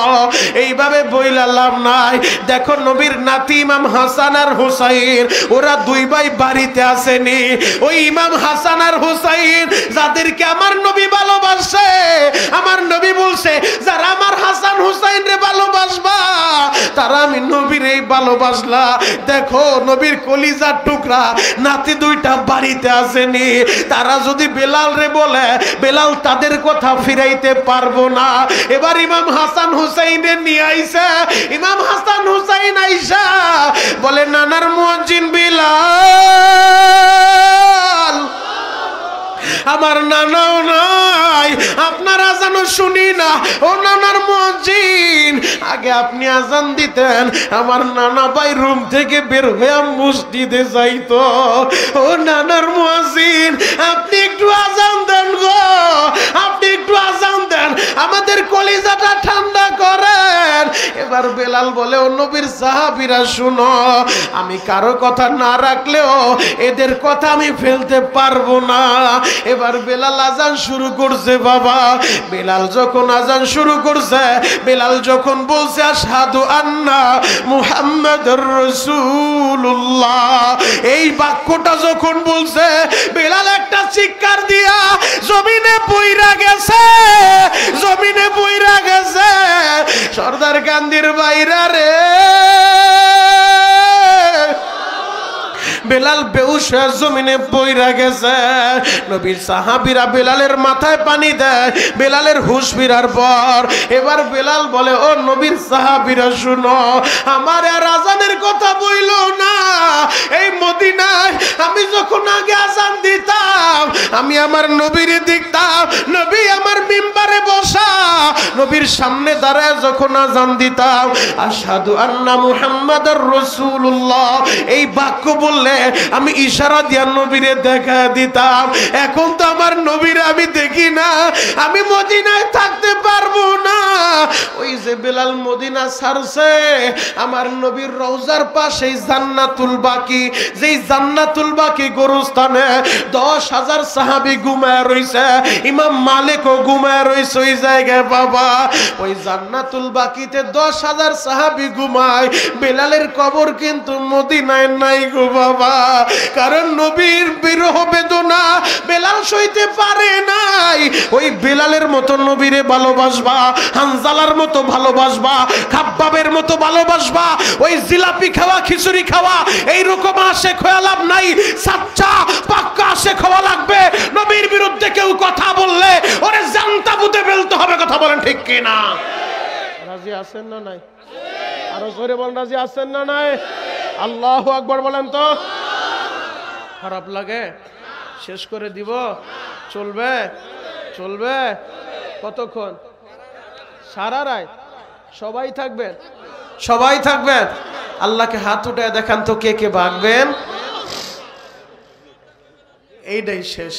এইভাবে বইলা লাভ নাই। দেখো নবীর নাতি ইমাম হাসান আর হুসাইন, ওরা 2 ভাই বাড়িতে আসেনি। ওই ইমাম হাসান আর হুসাইন যাদেরকে আমার নবী ভালোবাসে, আমার নবী বলছে, যারা আমার হাসান হুসাইন রে ভালোবাসবা তারা আমি নবীরেই ভালোবাসলা। দেখো নবীর কলিজার টুকরা নাতি দুইটা বাড়িতে আসেনি, তারা যদি বেলাল রে বলে বেলাল তাদের কথা ফিরাইতে পারবো না। এবার ইমাম হাসান হুসাইনের নিয়ে আইসা, ইমাম হাসান হুসাইন আইসা বলে নানার মুয়াজ্জিন বিলাল, আমার নানাও নাই, আপনার আজানও শুনি না। ও নানার মুয়াজ্জিন, আগে আপনি আজান দিতেন, আমার নানা ভাই রুম থেকে বের হয়ে মসজিদে যাইতো। ও নানার মুয়াজ্জিন, আপনি একটু আজান দেন গো, আপনি একটু আজান দেন, আমাদের কলিজাটা ঠান্ডা করেন। এবার বেলাল বলে ও নবীর সাহাবীরা শুনো, আমি কারো কথা না রাখলেও এদের কথা আমি ফেলতে পারবো না। এবার বেলাল আজান শুরু করছে। বাবা বেলাল যখন আজান শুরু করছে, বেলাল যখন বলছে আশহাদু আন্না মুহাম্মাদুর রাসূলুল্লাহ, এই বাক্যটা যখন বলছে, বেলাল একটা চিৎকার দিয়া জমিনে পইরা গেছে, জমিনে পইরা গেছে। সর্দার কান্দির বাইরা রে, বেলাল বেহুশ হয়ে জমিনে পইরা গেছে। নবীর সাহাবীরা বেলালের মাথায় পানি দেয়, বেলালের হুঁশ ফিরার পর এবার বেলাল বলে ও নবীর সাহাবীরা শুনো, আমার আর আজানের কথা বইলো না। এই মদিনায় আমি যখন আগে আজান দিতাম, আমি আমার নবীরে দেখতাম, নবী আমার মিম্বারে বসা, নবীর সামনে দাঁড়ায় যখন আজান দিতাম আশহাদু আন্না মুহাম্মাদুর রাসূলুল্লাহ, এই বাক্য বললে আমি ইশারা দিয়া নবীরে দেখা দিতাম। এখন তো আমার নবীরে আমি দেখি না, আমি মদিনায় থাকতে পারবো না। ওই যে বেলাল মদিনা ছাড়ছে, আমার নবীর রওজার পাশে জান্নাতুল বাকি, যেই জান্নাতুল বাকি গোরস্থানে 10,000 সাহাবী ঘুমায় রইছে, ইমাম মালিকও ঘুমায় রইছে ওই জায়গায়। বাবা ওই জান্নাতুল বাকিতে 10,000 সাহাবী ঘুমায়, বেলালের কবর কিন্তু মদিনায় নাই গো বাবা, কারণ নবীর বিরহ বেদনা বেলাল সইতে পারে নাই। ওই বেলালের মতো নবীরে ভালোবাসবা, হানজালার মতো ভালোবাসবা, খাব্বাবের মতো ভালোবাসবা, ওই জিলাপি খাওয়া খিচুড়ি খাওয়া এইরকম আশেক হয়ে লাভ নাই, সাচ্চা পাক্কা আশেক হওয়া লাগবে। নবীর বিরুদ্ধে কেউ কথা বললে ওরে জানতা বুতে ফেলতে হবে। কথা বলেন ঠিক কিনা? রাজি আছেন না নাই? আরো জোরে বলেন রাজি আছেন না নাই? আল্লাহু আকবার বলেন তো। খারাপ লাগে? শেষ করে দিব? চলবে? চলবে কতক্ষণ? সারা রাত সবাই থাকবেন? সবাই থাকবেন? আল্লাহকে হাত উঠায় দেখান তো কে কে ভাগবেন। এইটাই শেষ।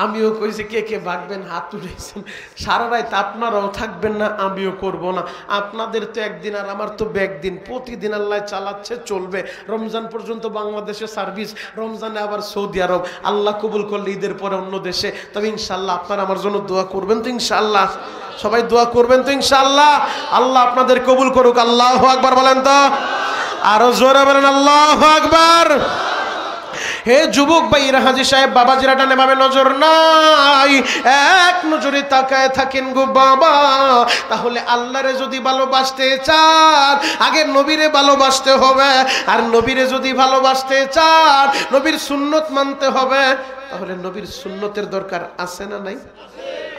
আমিও কইছি কে কে ভাগবেন, হাত উঠেছেন। সারা রাত আপনারাও থাকবেন না, আমিও করব না। আপনাদের তো একদিন আর আমার তো একদিন, প্রতিদিন আল্লাহ চালাচ্ছে, চলবে। রমজান পর্যন্ত বাংলাদেশে সার্ভিস, রমজানে আবার সৌদি আরব, আল্লাহ কবুল করলে ঈদের পরে অন্য দেশে। তবে ইনশাল্লাহ আপনারা আমার জন্য দোয়া করবেন তো ইনশাল্লাহ? সবাই দোয়া করবেন তো ইনশাল্লাহ? আল্লাহ আপনাদের কবুল করুক। আল্লাহু আকবার বলেন তো। আরো জোরে বলেন আল্লাহু আকবার। হে যুবক ভাইরা, হাজী সাহেব বাবাজিরা ডানে বামে নজর নাই, এক নজরে তাকায় থাকেন গো বাবা। তাহলে আল্লাহরে যদি ভালোবাসতে চান, আগে নবীরে ভালোবাসতে হবে। আর নবীরে যদি ভালোবাসতে চান, নবীর সুন্নত মানতে হবে। তাহলে নবীর সুন্নতের দরকার আছে না নাই?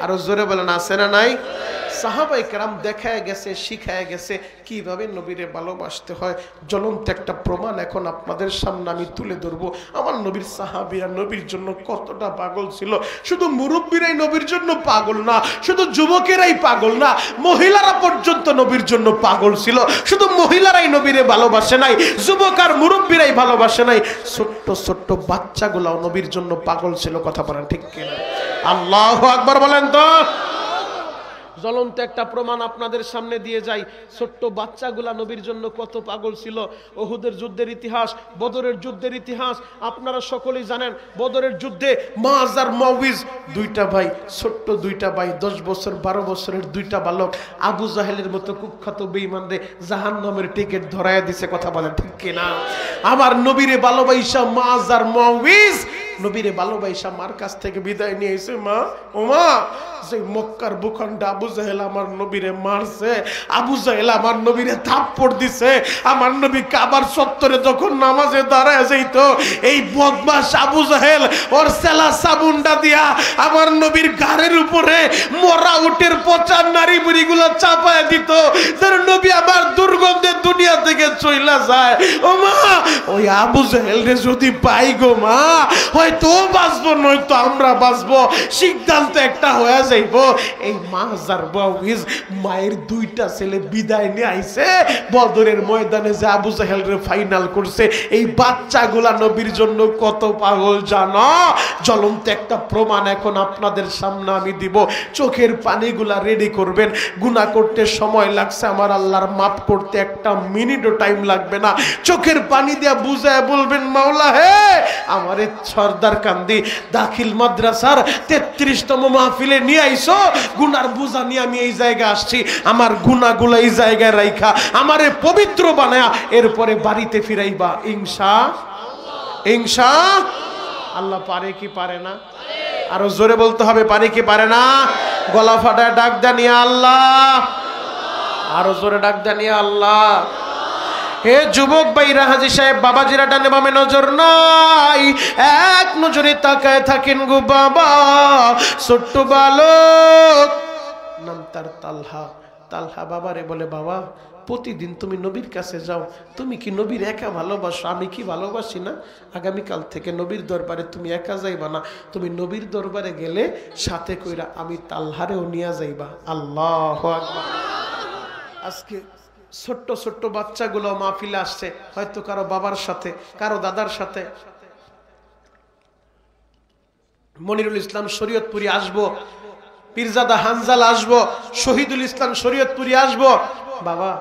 আরো জোরে বলেন আছে না নাই? সাহাবায়ে কেরাম দেখায় গেছে, শিখায় গেছে কিভাবে নবীরে ভালোবাসতে হয়। জ্বলন্ত একটা প্রমাণ এখন আপনাদের সামনে আমি তুলে ধরবো। আমার নবীর সাহাবীরা নবীর জন্য কতটা পাগল ছিল। শুধু মুরব্বীরাই নবীর জন্য পাগল না, শুধু যুবকেরাই পাগল না, মহিলারা পর্যন্ত নবীর জন্য পাগল ছিল। শুধু মহিলারাই নবীরে ভালোবাসে নাই, যুবক আর মুরব্বীরাই ভালোবাসে নাই, ছোট্ট ছোট্ট বাচ্চাগুলাও নবীর জন্য পাগল ছিল। কথা বলেন ঠিক কিনা? আল্লাহু আকবার বলেন তো। জ্বলন্ত একটা প্রমাণ আপনাদের সামনে দিয়ে যাই। ছোট্ট বাচ্চাগুলা নবীর জন্য কত পাগল ছিল। উহুদের যুদ্ধের ইতিহাস, বদরের যুদ্ধের ইতিহাস আপনারা সকলেই জানেন। বদরের যুদ্ধে মুআজ আর মুআউইজ দুইটা ভাই, ছোট্ট দুইটা ভাই, 10 বছর 12 বছরের দুইটা বালক, আবু জাহেলের মতো কুখ্যাত বেঈমানদের জাহান্নামের টিকিট ধরায়া দিছে। কথা বলেন ঠিক কিনা? আমার নবীরে ভালোবাসা মুআজ আর মুআউইজ নবীরে ভালোবাসা মার কাছ থেকে বিদায় নিয়ে এসে মা ও মা যে মক্কার ভূখণ্ডে আবু জাহেল আমার নবীরে মারছে, আবু জাহেল আমার নবীরে থাপ্পড় দিছে, আমার নবী কাবার চত্বরে যখন নামাজে দাঁড়ায় যাইতো এই বদমাশ আবু জাহেল ওর সেলা সাবুনটা দিয়া আমার নবীর ঘাড়ের উপরে মরা উটের পচা নারী বুড়িগুলো চাপায় দিত যেন নবী আমার দুর্গন্ধে দুনিয়া থেকে চইলা যায়। ও মা ওই আবু জাহেল রে যদি পাই গো মা হয়তো বাঁচবো নয়তো আমরা বাঁচবো, সিদ্ধান্ত একটা হয়ে যাইব। এই মাজার বাউইজ মায়ের দুইটা ছেলে বিদায় নিয়ে আইছে বদরের ময়দানে যে আবু জাহেল রে ফাইনাল করছে। এই বাচ্চাগুলা নবীর জন্য কত পাগল জানো? জ্বলন্ত একটা প্রমাণ এখন আপনাদের সামনে আমি দিব। চোখের পানিগুলা রেডি করবেন। গুনাহ করতে সময় লাগছে, আমার আল্লাহর মাফ করতে একটা মিনিটও টাইম লাগবে না। চোখের পানি দিয়া বুঝায় বলবেন মাওলা হে আমারে সরদার কান্দি দাখিল মাদ্রাসার 33তম মাহফিলে নিয়ে আইছো, গুনার বোঝা নিয়ে আমি এই জায়গায় আসছি, আমার গুনাহগুলো এই জায়গায় রাইখা আমারে পবিত্র বানায়া এরপরে বাড়িতে ফিরাইবা ইনশাআল্লাহ। আল্লাহ পারে কি পারে না? আরো জোরে বলতে হবে পারে কি পারে না? গলা ফাটায় ডাক দেন ইয়া আল্লাহ, আরো জোরে ডাক দেন ইয়া আল্লাহ। হে যুবক ভাইরা, হাজী সাহেব বাবাজিরা ডানে বামে নজর নাই, এক নজরে তাকায় থাকেন গো বাবা। ছোট্ট বালক নাম তার তালহা। তালহা বাবারে বলে বাবা প্রতিদিন তুমি নবীর কাছে যাও, তুমি কি নবীর একা ভালোবাসো? আমি কি ভালোবাসি না? আগামীকাল থেকে নবীর দরবারে তুমি একা যাইবা না, তুমি নবীর দরবারে গেলে সাথে কইরা আমি তালহারেও নিয়ে যাইবা। আল্লাহু আকবার। আজকে ছোট্ট ছোট্ট বাচ্চাগুলো মাহফিলে আসছে, হয়তো কারো বাবার সাথে কারো দাদার সাথে। মনিরুল ইসলাম শরীয়তপুরি আসবো, পীরজাদা হানজাল আসবো, শহীদুল ইসলাম শরীয়তপুরি আসবো। বাবা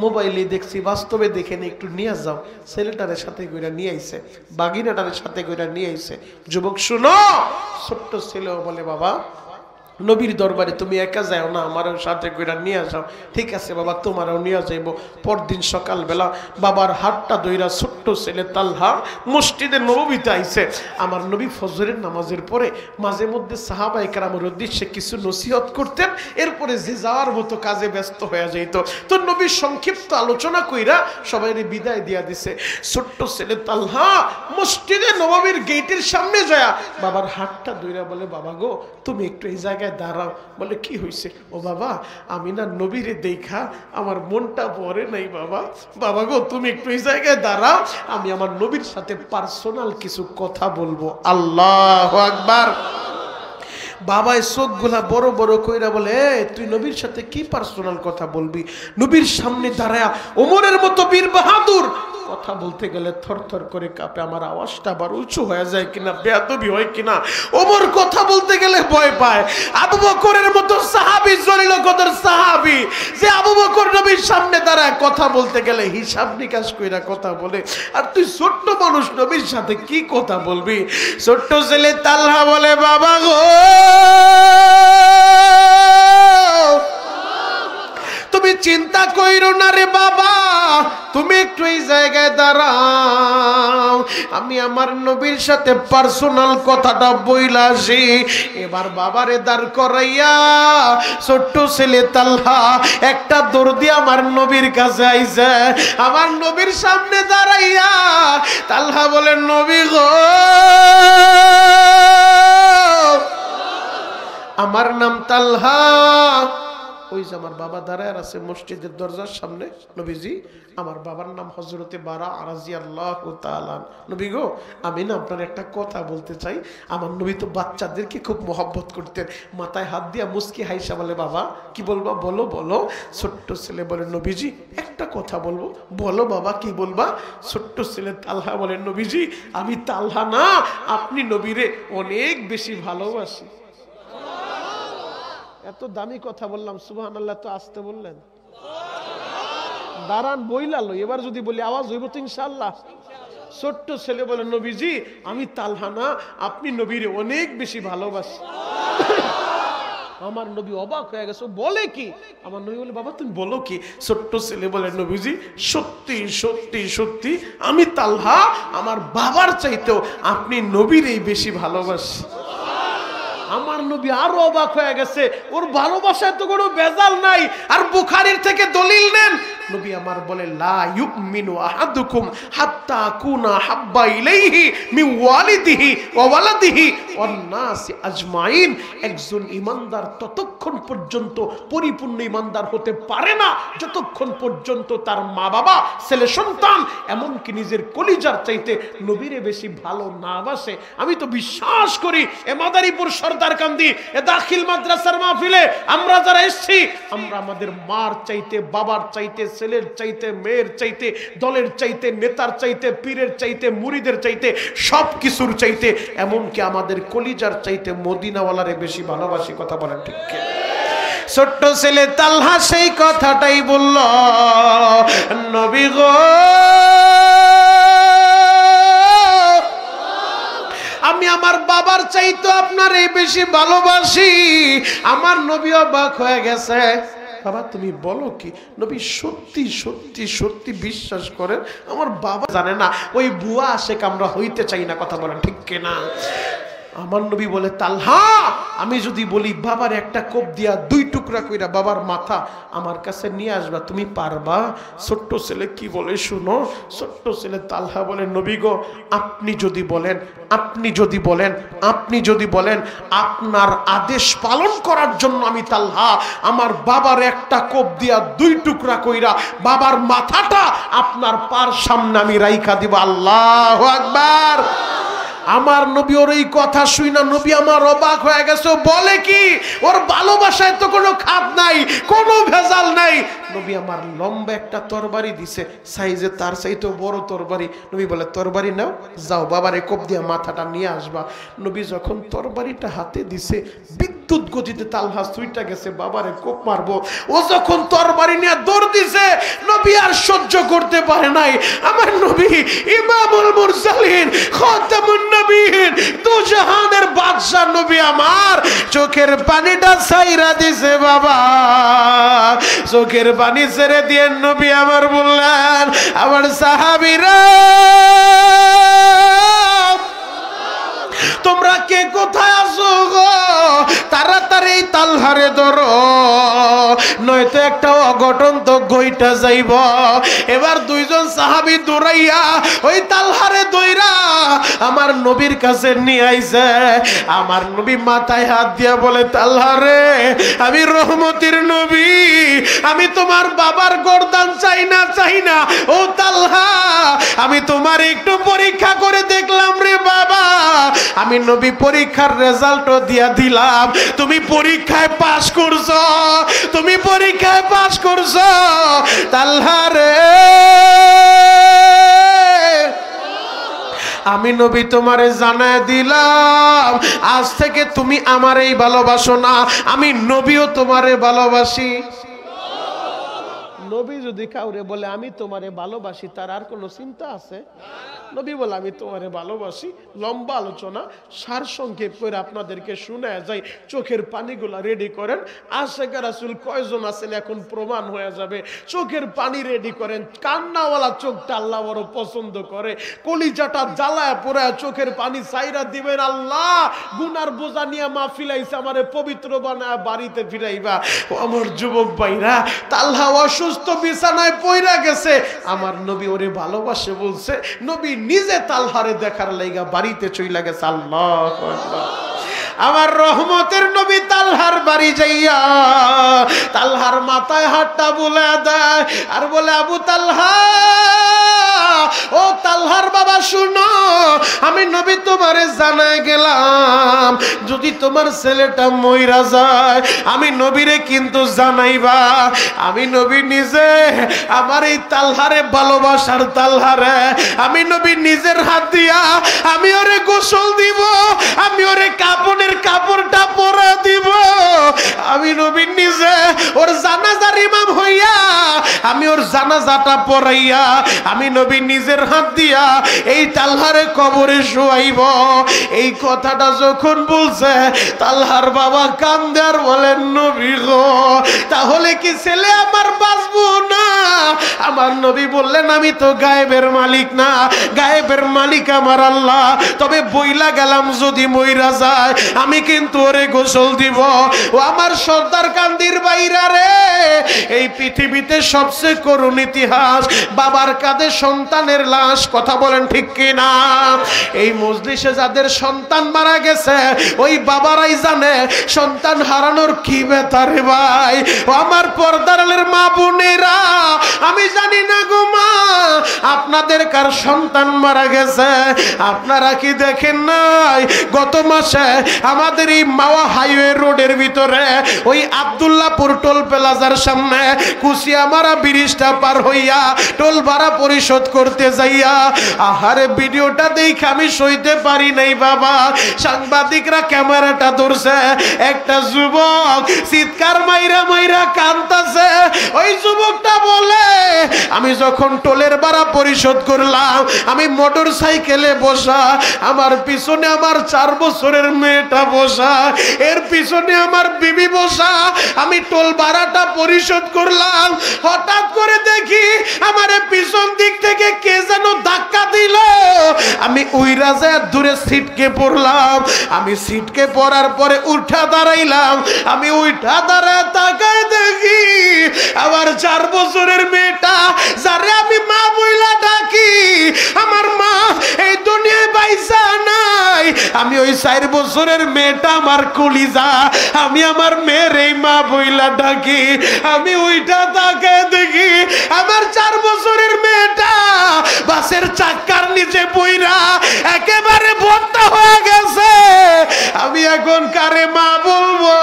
মোবাইলে দেখছি, বাস্তবে দেখে নি, একটু নিয়ে যাও। ছেলেটারের সাথে কইরা নিয়ে আইছে, বাগিনাটারের সাথে কইরা নিয়ে আইছে। যুবক শুনো, ছোট্ট ছেলেও বলে বাবা নবীর দরবারে তুমি একা যাও না, আমারও সাথে কইরা নিয়ে যাও। ঠিক আছে বাবা তোমারও নিয়ে যাইব। পরদিন সকালবেলা বাবার হাতটা ধইরা ছোট্ট ছেলে তালহা মসজিদে নববীতে আইছে। আমার নবী ফজরের নামাজের পরে মাঝে মধ্যে সাহাবায়ে কেরামের উদ্দেশ্যে কিছু নসিহত করতেন, এরপরে যে যাওয়ার মতো কাজে ব্যস্ত হয়ে যাইত। তো নবী সংক্ষিপ্ত আলোচনা কইরা সবাইরে বিদায় দিয়া দিছে। ছোট্ট ছেলে তালহা মসজিদে নববীর গেটের সামনে যায় বাবার হাতটা ধইরা বলে বাবা গো তুমি একটু এই জায়গায় দাঁড়াও। বলে কি হয়েছে? ও বাবা আমি না নবীরে দেখা আমার মনটা ভরে নাই বাবা। বাবা গো তুমি একটু এই জায়গায় দাঁড়াও, আমি আমার নবীর সাথে পার্সোনাল কিছু কথা বলবো। আল্লাহু আকবার। বাবায় চোখগুলা বড় বড় কইরা বলে তুই নবীর সাথে কি পার্সোনাল কথা বলবি? নবীর সামনে দাঁড়ায়া ওমরের মতো বীর বাহাদুর কথা বলতে গেলে থরথর করে কাঁপে, আমার আওয়াজটা আবার উঁচু হয়ে যায় কিনা, বেয়াদবি হয় কিনা। ওমর কথা বলতে গেলে ভয় পায়। আবু বকরের মতো সাহাবী, জলিল কদর সাহাবী, যে আবু বকর নবীর সামনে দাঁড়ায় কথা বলতে গেলে হিসাব নিকাশ কইরা কথা বলে, আর তুই ছোট্ট মানুষ নবীর সাথে কি কথা বলবি? ছোট্ট ছেলে তালহা বলে বাবা গো তুমি চিন্তা কইরো না রে বাবা, তুমি একটু এই জায়গায় দাঁড়াও, আমি আমার নবীর সাথে পার্সোনাল কথাটা বইলা আসি। এবার বাবারে দাঁড় করাইয়া ছোট্ট ছেলে তালহা একটা দৌড় দিয়ে আমার নবীর কাছে আইছে। আমার নবীর সামনে দাঁড়াইয়া তালহা বলে নবী গো আমার নাম তালহা। ওই যে আমার বাবা দাঁড়ায় আছে মসজিদের দরজার সামনে। নবীজি আমার বাবার নাম হযরতে বারা রাদিয়াল্লাহু তাআলা। নবী গো আমি না আপনার একটা কথা বলতে চাই। আমার নবী তো বাচ্চাদেরকে খুব মহব্বত করতেন। মাথায় হাত দিয়া মুস্কি হাইসা বলে বাবা কি বলবা? বলো বলো। ছোট্ট ছেলে বলে নবীজি একটা কথা বলবো। বলো বাবা কি বলবা? ছোট্ট ছেলে তালহা বলে নবীজি আমি তালহা না, আপনি নবীরে অনেক বেশি ভালোবাসি। এত দামি কথা বললাম, সুবহানাল্লাহ তো আসতে বললেন। দাঁড়ান বইলালো, এবার যদি বলি আওয়াজ হইব তো ইনশাআল্লাহ। ছোট্ট ছেলে বলে নবীজি আমি তালহা না, আপনি নবীরে অনেক বেশি ভালোবাসি। আমার নবী অবাক হয়ে গেছে, বলে কি? আমার নবী বলে, বাবা তুমি বলো কি? ছোট্ট ছেলে বলে, নবীজি সত্যি সত্যি সত্যি আমি তালহা আমার বাবার চাইতেও আপনি নবীরই বেশি ভালোবাসি। আমার নবী আরো অবাক হয়ে গেছে, ওর ভালোবাসায় তো কোনো ভেজাল নাই। আর বুখারীর থেকে দলিল নেন, নবী আমার বলে, লা ইউমিনু আহাদুকুম হাত্তা কুনা হাব্বা ইলাইহি মিন ওয়ালিদিহি ওয়া ওয়ালাদিহি ওয়ান নাসি আজমাইন। একজন ঈমানদার ততক্ষণ পর্যন্ত পরিপূর্ণ ঈমানদার হতে পারে না যতক্ষণ পর্যন্ত তার মা বাবা, ছেলে সন্তান, এমনকি নিজের কলিজার চাইতে নবীরে বেশি ভালো না বাসে। আমি তো বিশ্বাস করি এ মাদারীপুর সরদারকান্দি এ দাখিল মাদ্রাসার মাহফিলে আমরা যারা এসেছি, আমরা আমাদের মার চাইতে, বাবার চাইতে, ছেলের চাইতে, মেয়ের চাইতে, দলের চাইতে, নেতার চাইতে, পীরের চাইতে, মুরিদের চাইতে, সব কিছুর চাইতে, এমনকি আমাদের কলিজার চাইতে মদিনাওয়ালারে বেশি ভালোবাসি। কথা বলেন ঠিক কি? ছোট্ট ছেলে তালহা সেই কথাটাই বলল, নবী গো আমি আমার বাবার চাইতে আপনার এই বেশি ভালোবাসি। আমার নবী অবাক হয়ে গেছে, বাবা তুমি বলো কি? নবী সত্যি সত্যি সত্যি বিশ্বাস করেন আমার বাবা জানে না, ওই বুয়া আশেক আমরা হইতে চাই না। কথা বলেন ঠিক কিনা? আমার নবী বলে, তালহা আমি যদি বলি বাবার একটা কোপ দিয়া 2 টুকরা কইরা বাবার মাথা আমার কাছে নিয়ে আসবা, তুমি পারবা? ছোট্ট ছেলে কি বলে শুনো। ছোট্ট ছেলে তালহা বলে, নবী গো আপনি যদি বলেন, আপনি যদি বলেন, আপনি যদি বলেন, আপনার আদেশ পালন করার জন্য আমি তালহা আমার বাবার একটা কোপ দিয়া 2 টুকরা কইরা বাবার মাথাটা আপনার পার সামনে আমি রাইখা দিব। আল্লাহু আকবার। আমার নবী ওর এই কথা শুই না, নবী আমার অবাক হয়ে গেছে। বলে কি? ওর ভালোবাসায় তো কোনো খাত নাই, কোনো ভেজাল নাই। নবী আমার লম্বা একটা তরবারি দিছে, সাইজে তার চাইতেও বড় তরবারি। নবী বলে, তরবারি নাও, যাও বাবারে কোপ দিয়া মাথাটা নিয়ে আসবা। নবী যখন তরবারিটা হাতে দিছে, বিদ্যুৎ গতিতে তালহা ছুইটা গেছে বাবারে কোপ মারবো। ও যখন তরবারি নিয়ে দৌড় দিছে, নবী আর সহ্য করতে পারে নাই। আমার নবী ইমামুল মুরসালিন, খাতামুন নবীন, দুজাহানের বাদশা নবী আমার চোখের পানিটা ছাইরা দিছে। বাবা চোখের পানি ছেড়ে দিয়ে নবী আমার বললেন, আমার সাহাবীরা তোমরা কে কোথায় আছো গো? তাড়াতাড়ি তালহারে ধরো, নয়তো একটা অঘটন তো গইটা যাইব। এবার 2 জন সাহাবী দৌড়াইয়া ওই তালহারে দইরা আমার নবীর কাছে নিয়ে আইছে। আমার নবী মাথায় হাত দিয়া বলে, তালহারে আমি রহমতের নবী, আমি তোমার বাবার গর্দান চাই না, চাই না। ও তালহা আমি তোমার একটু পরীক্ষা করে দেখলাম রে বাবা, আমি নবী পরীক্ষার রেজাল্টও দিয়া দিলাম। তুমি পরীক্ষায় পাস করছো, তুমি পরীক্ষায় পাস করছো। তালহা রে আমি নবী তোমারে জানায় দিলাম, আজ থেকে তুমি আমারই ভালোবাসো না, আমি নবীও তোমারে ভালোবাসি। নবী যদি কাউরে বলে আমি তোমারে ভালোবাসি, তার আর কোনো চিন্তা আছে? নবী বলে আমি তোমারে ভালোবাসি। লম্বা আলোচনা সার সংক্ষেপ করে আপনাদেরকে শোনায় যাই। চোখের পানিগুলা রেডি করেন। আশিকা রাসূল কয়জন আছেন এখন প্রমাণ হয়ে যাবে। চোখের পানি রেডি করেন। কান্নাওয়ালা চোখটা আল্লাহ বড় পছন্দ করে। কলিজাটা জ্বালায় পোড়ায় চোখের পানি ছাইরা দিবেন। আল্লাহ গুনার বোঝা নিয়ে মাহফিল আইছে, আমারে পবিত্র বানায় বাড়িতে ফিরাইবা। আমার যুবক ভাইরা, তালহা অসুস্থ বিছানায় পইরা গেছে, আমার নবী ওরে ভালোবাসে বলছে। নবী নিজে তালহারে দেখার লাইগা বাড়িতে চইলা গেছে। আল্লাহু আকবার। আমার রহমতের নবী তালহার বাড়ি যাইয়া তালহার মাথায় হাতটা বুলা দেয় আর বলে, আবু তালহা, ও তালহার বাবা শুনো, আমি নবী তোমারে জানায় গেলাম, যদি তোমার ছেলেটা মইরা যায় আমি নবীরে কিন্তু জানাইবা। আমি নবী নিজে আমার এই তালহারে ভালোবাসার তালহারে আমি নবী নিজের হাত দিয়া আমি ওরে গোসল দিব, আমি ওরে কাপড়ের কাপড়টা পরা দিব। আমি নবী নিজে ওর জানাজার ইমাম হইয়া আমি ওর জানাজাটা পড়াইয়া আমি নবী নিজের হাত দিয়া এই তালহারে কবরে শোয়াইব। এই কথাটা যখন বলছে তালহার বাবা কান্দে আর বলেন নবী গো তাহলে কি ছেলে আমার বাঁচবো না? আমার নবী বললেন আমি তো গায়েবের মালিক না, গায়েবের মালিক আমার আল্লাহ। তবে বইলা গেলাম যদি মইরা যায় আমি কিন্তু ওরে গোসল দিব। ও আমার সর্দার কান্দির বাইরা রে, এই পৃথিবীতে সবচেয়ে করুণ ইতিহাস বাবার কাঁধে সন্তানের লাশ। কথা বলেন ঠিক কিনা? এই মজলিসে যাদের সন্তান মারা গেছে ওই বাবারাই জানে সন্তান হারানোর কি ব্যথা রে ভাই। ও আমার পর্দারের মা বোনেরা, আমি জানি না গো মা আপনাদের কার সন্তান মারা গেছে আপনারা কি দেখেন নাই? গত মাসে আমাদের এই মাওয়া হাইওয়ে রোডের ভিতরে ওই আব্দুল্লাহপুর টোল প্লাজার সামনে কুশিয়ামারা ব্রিজটা পার হইয়া টোল ভাড়া পরিশোধ করতে যাইয়া আহারে ভিডিওটা দেখে আমি সইতে পারি নাই বাবা। সাংবাদিকরা ক্যামেরাটা ধরছে, একটা যুবক চিৎকার মাইরা মাইরা কাঁদতাছে। ওই যুবকটা বলে আমি যখন টোলের ভাড়া পরিশোধ করলাম আমি মোটর সাইকেলে বসা, আমার পিছনে আমার 4 বছরের মেয়েটা বসা, এর পিছনে আমার বিবি বসা, আমি টোল ভাড়াটা পরিশোধ করলাম। হঠাৎ করে দেখি আমার পিছন দিক থেকে কে যেন ধাক্কা দিল, আমি উইরা যায় দূরে সিটকে পড়লাম। আমি সিটকে পড়ার পরে উঠা দাঁড়াইলাম। আমি উঠা দাঁড়ায় তাকায় দেখি আমার 4 বছরের মেয়েটা যারে আমি মা বইলা ডাকি, আমার মা এই দুনিয়ায় বাইসা নাই। আমি ওই 4 বছরের মেয়েটা আমার কলিজা, আমি আমার মেয়ের এই মা বইলা ডাকি। আমি ওইটা তাকে দেখি আমার 4 বছরের মেয়েটা বাসের চাক্কার নিচে পইরা একেবারে ভর্তা হয়ে গেছে। আমি এখন কারে মা বলবো?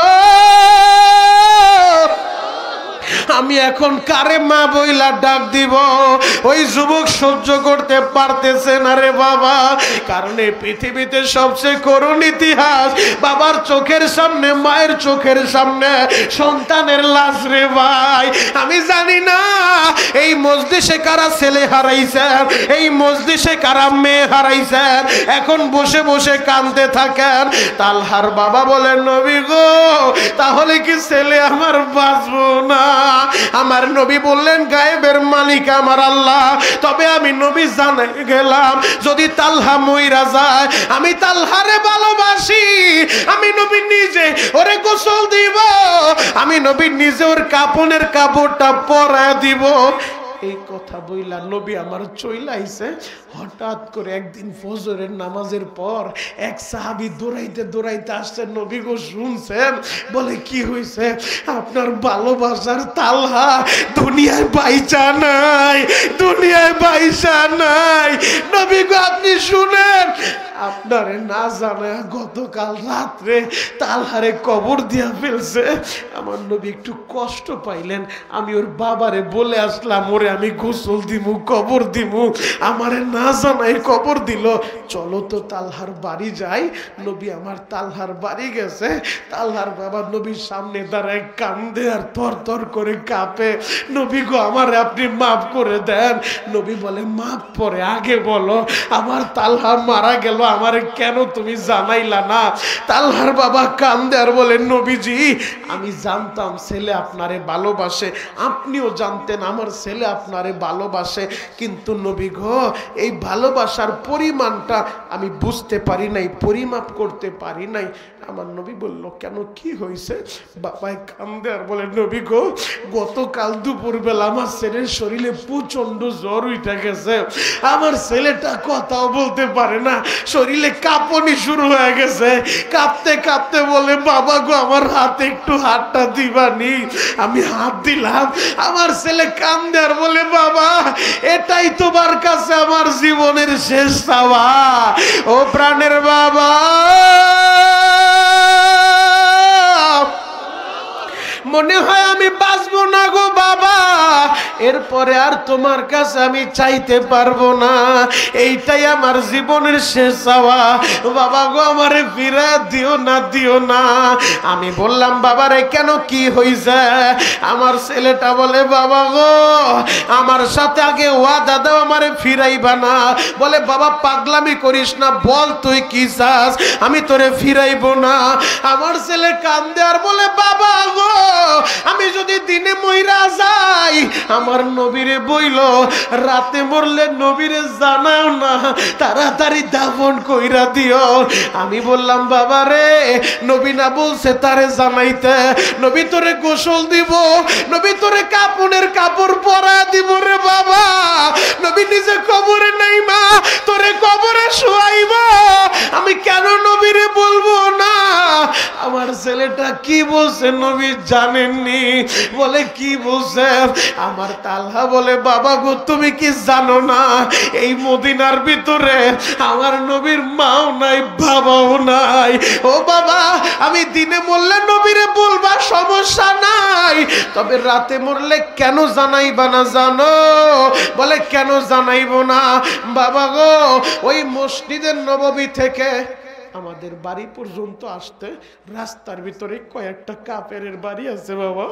আমি এখন কারে মা বইলা ডাক দিব? ওই যুবক সহ্য করতে পারতেছে না রে বাবা, কারণ এই পৃথিবীতে সবচেয়ে করুণ ইতিহাস বাবার চোখের সামনে, মায়ের চোখের সামনে সন্তানের লাশ রে ভাই। আমি জানি না এই মজলিসে কারা ছেলে হারাইছেন, এই মজলিসে কারা মেয়ে হারাইছেন, এখন বসে বসে কাঁদতে থাকেন। তালহার বাবা বলেন নবী গো তাহলে কি ছেলে আমার বাঁচবো না? আমার নবী বললেন গায়েবের মালিক আমার আল্লাহ। তবে আমি নবী জানে গেলাম যদি তালহা মইরা যায় আমি তালহারে ভালোবাসি, আমি নবী নিজে ওরে গোসল দিব, আমি নবী নিজে ওর কাপনের কাপড়টা পরায় দিব। এই কথা বইলা নবী আমার চইলাইছে। হঠাৎ করে একদিন ফজরের নামাজের পর এক সাহাবী দৌড়াইতে দৌড়াইতে আসছে। নবী গো শুনছেন? বলে কি হয়েছে? আপনার ভালোবাসার তালহা দুনিয়ায় বাইচা নাই, দুনিয়ায় বাইচা নাই। নবী গো আপনি শুনেন, আপনারে না জানা গতকাল রাত্রে তালহারে কবর দিয়া ফেলছে। আমার নবী একটু কষ্ট পাইলেন। আমি ওর বাবারে বলে আসলাম ওরে আমি গোসল দিমু, কবর দিমু, আমারে না জানাই কবর দিল। চলো তো তালহার বাড়ি যাই। নবী আমার তালহার বাড়ি গেছে। তালহার বাবা নবীর সামনে দাঁড়ায় কান্দে আর থর থর করে কাঁপে। নবী গো আমারে আপনি মাফ করে দেন। নবী বলে মাফ পরে, আগে বলো আমার তালহা মারা গেল আমারে কেন তুমি জানাইলা না? তালহার বাবা কান্দে আর বলে নবীজি আমি জানতাম ছেলে আপনারে ভালোবাসে, আপনিও জানতেন আমার ছেলে আপনারে ভালোবাসে, কিন্তু নবী গো এই ভালোবাসার পরিমাণটা আমি বুঝতে পারি নাই, পরিমাপ করতে পারি নাই। আমার নবী বলল কেন কি হয়েছে? বাবাই কান্দে আর বলে নবী গো গতকাল দুপুর বেলা আমার ছেলের শরীরে প্রচন্ড জ্বর উঠে গেছে। আমার ছেলেটা কথাও বলতে পারে না, শরীরে কাঁপুনি শুরু হয়ে গেছে। কাঁপতে কাঁপতে বলে বাবা গো আমার হাতে একটু হাতটা দিবানি। আমি হাত দিলাম। আমার ছেলে কান্দে আর বলে বাবা এটাই তোমার কাছে আমার জীবনের শেষ চাওয়া। ও প্রাণের বাবা, মনে হয় আমি বাঁচবো না গো বাবা। এরপরে আর তোমার কাছে আমি চাইতে পারবো না, এইটাই আমার জীবনের শেষ চাওয়া। বাবা গো আমারে ফিরা দিও না, দিও না। আমি বললাম বাবারে কেন, কি হইছে? আমার ছেলেটা বলে বাবা গো আমার সাথে আগে ওয়াদা দাও আমারে ফিরাইবা না। বলে বাবা পাগলামি করিস না, বল তুই কি চাস, আমি তোরে ফিরাইব না। আমার ছেলে কান্দে আর বলে বাবা গো আমি যদি দিনে মইরা যাই আমার নবীরে বইল রাতে মরলে নবীরে জানাও না, তাড়াতাড়ি দাফন কইরা দিও। আমি বললাম বাবা রে নবী না বলছে তারে জানাইতে, নবী তোরে গোসল দিব, নবী তোরে কাপড়ের কাপড় পরা দিব রে বাবা। নবী নিজে কবরে নাই মা, তোরে কবরে শোয়াইব, আমি কেন নবীরে বলবো না? আমার ছেলেটা কি বলছে নবী জানেননি? বলে কি বলছে? আমার তালহা বলে বাবা গো তুমি কি জানো না এই মদিনার ভিতরে আমার নবীর মাও নাই বাবাও নাই। ও বাবা আমি দিনে মরলে নবীরে বলবা সমস্যা নাই, তবে রাতে মরলে কেন জানাইবা না জানো? বলে কেন জানাইবো না? বাবা গো ওই মসজিদের নববী থেকে আমাদের বাড়ি পর্যন্ত আসতে রাস্তার ভিতরে কয়েকটা কাফেরের বাড়ি আছে বাবা।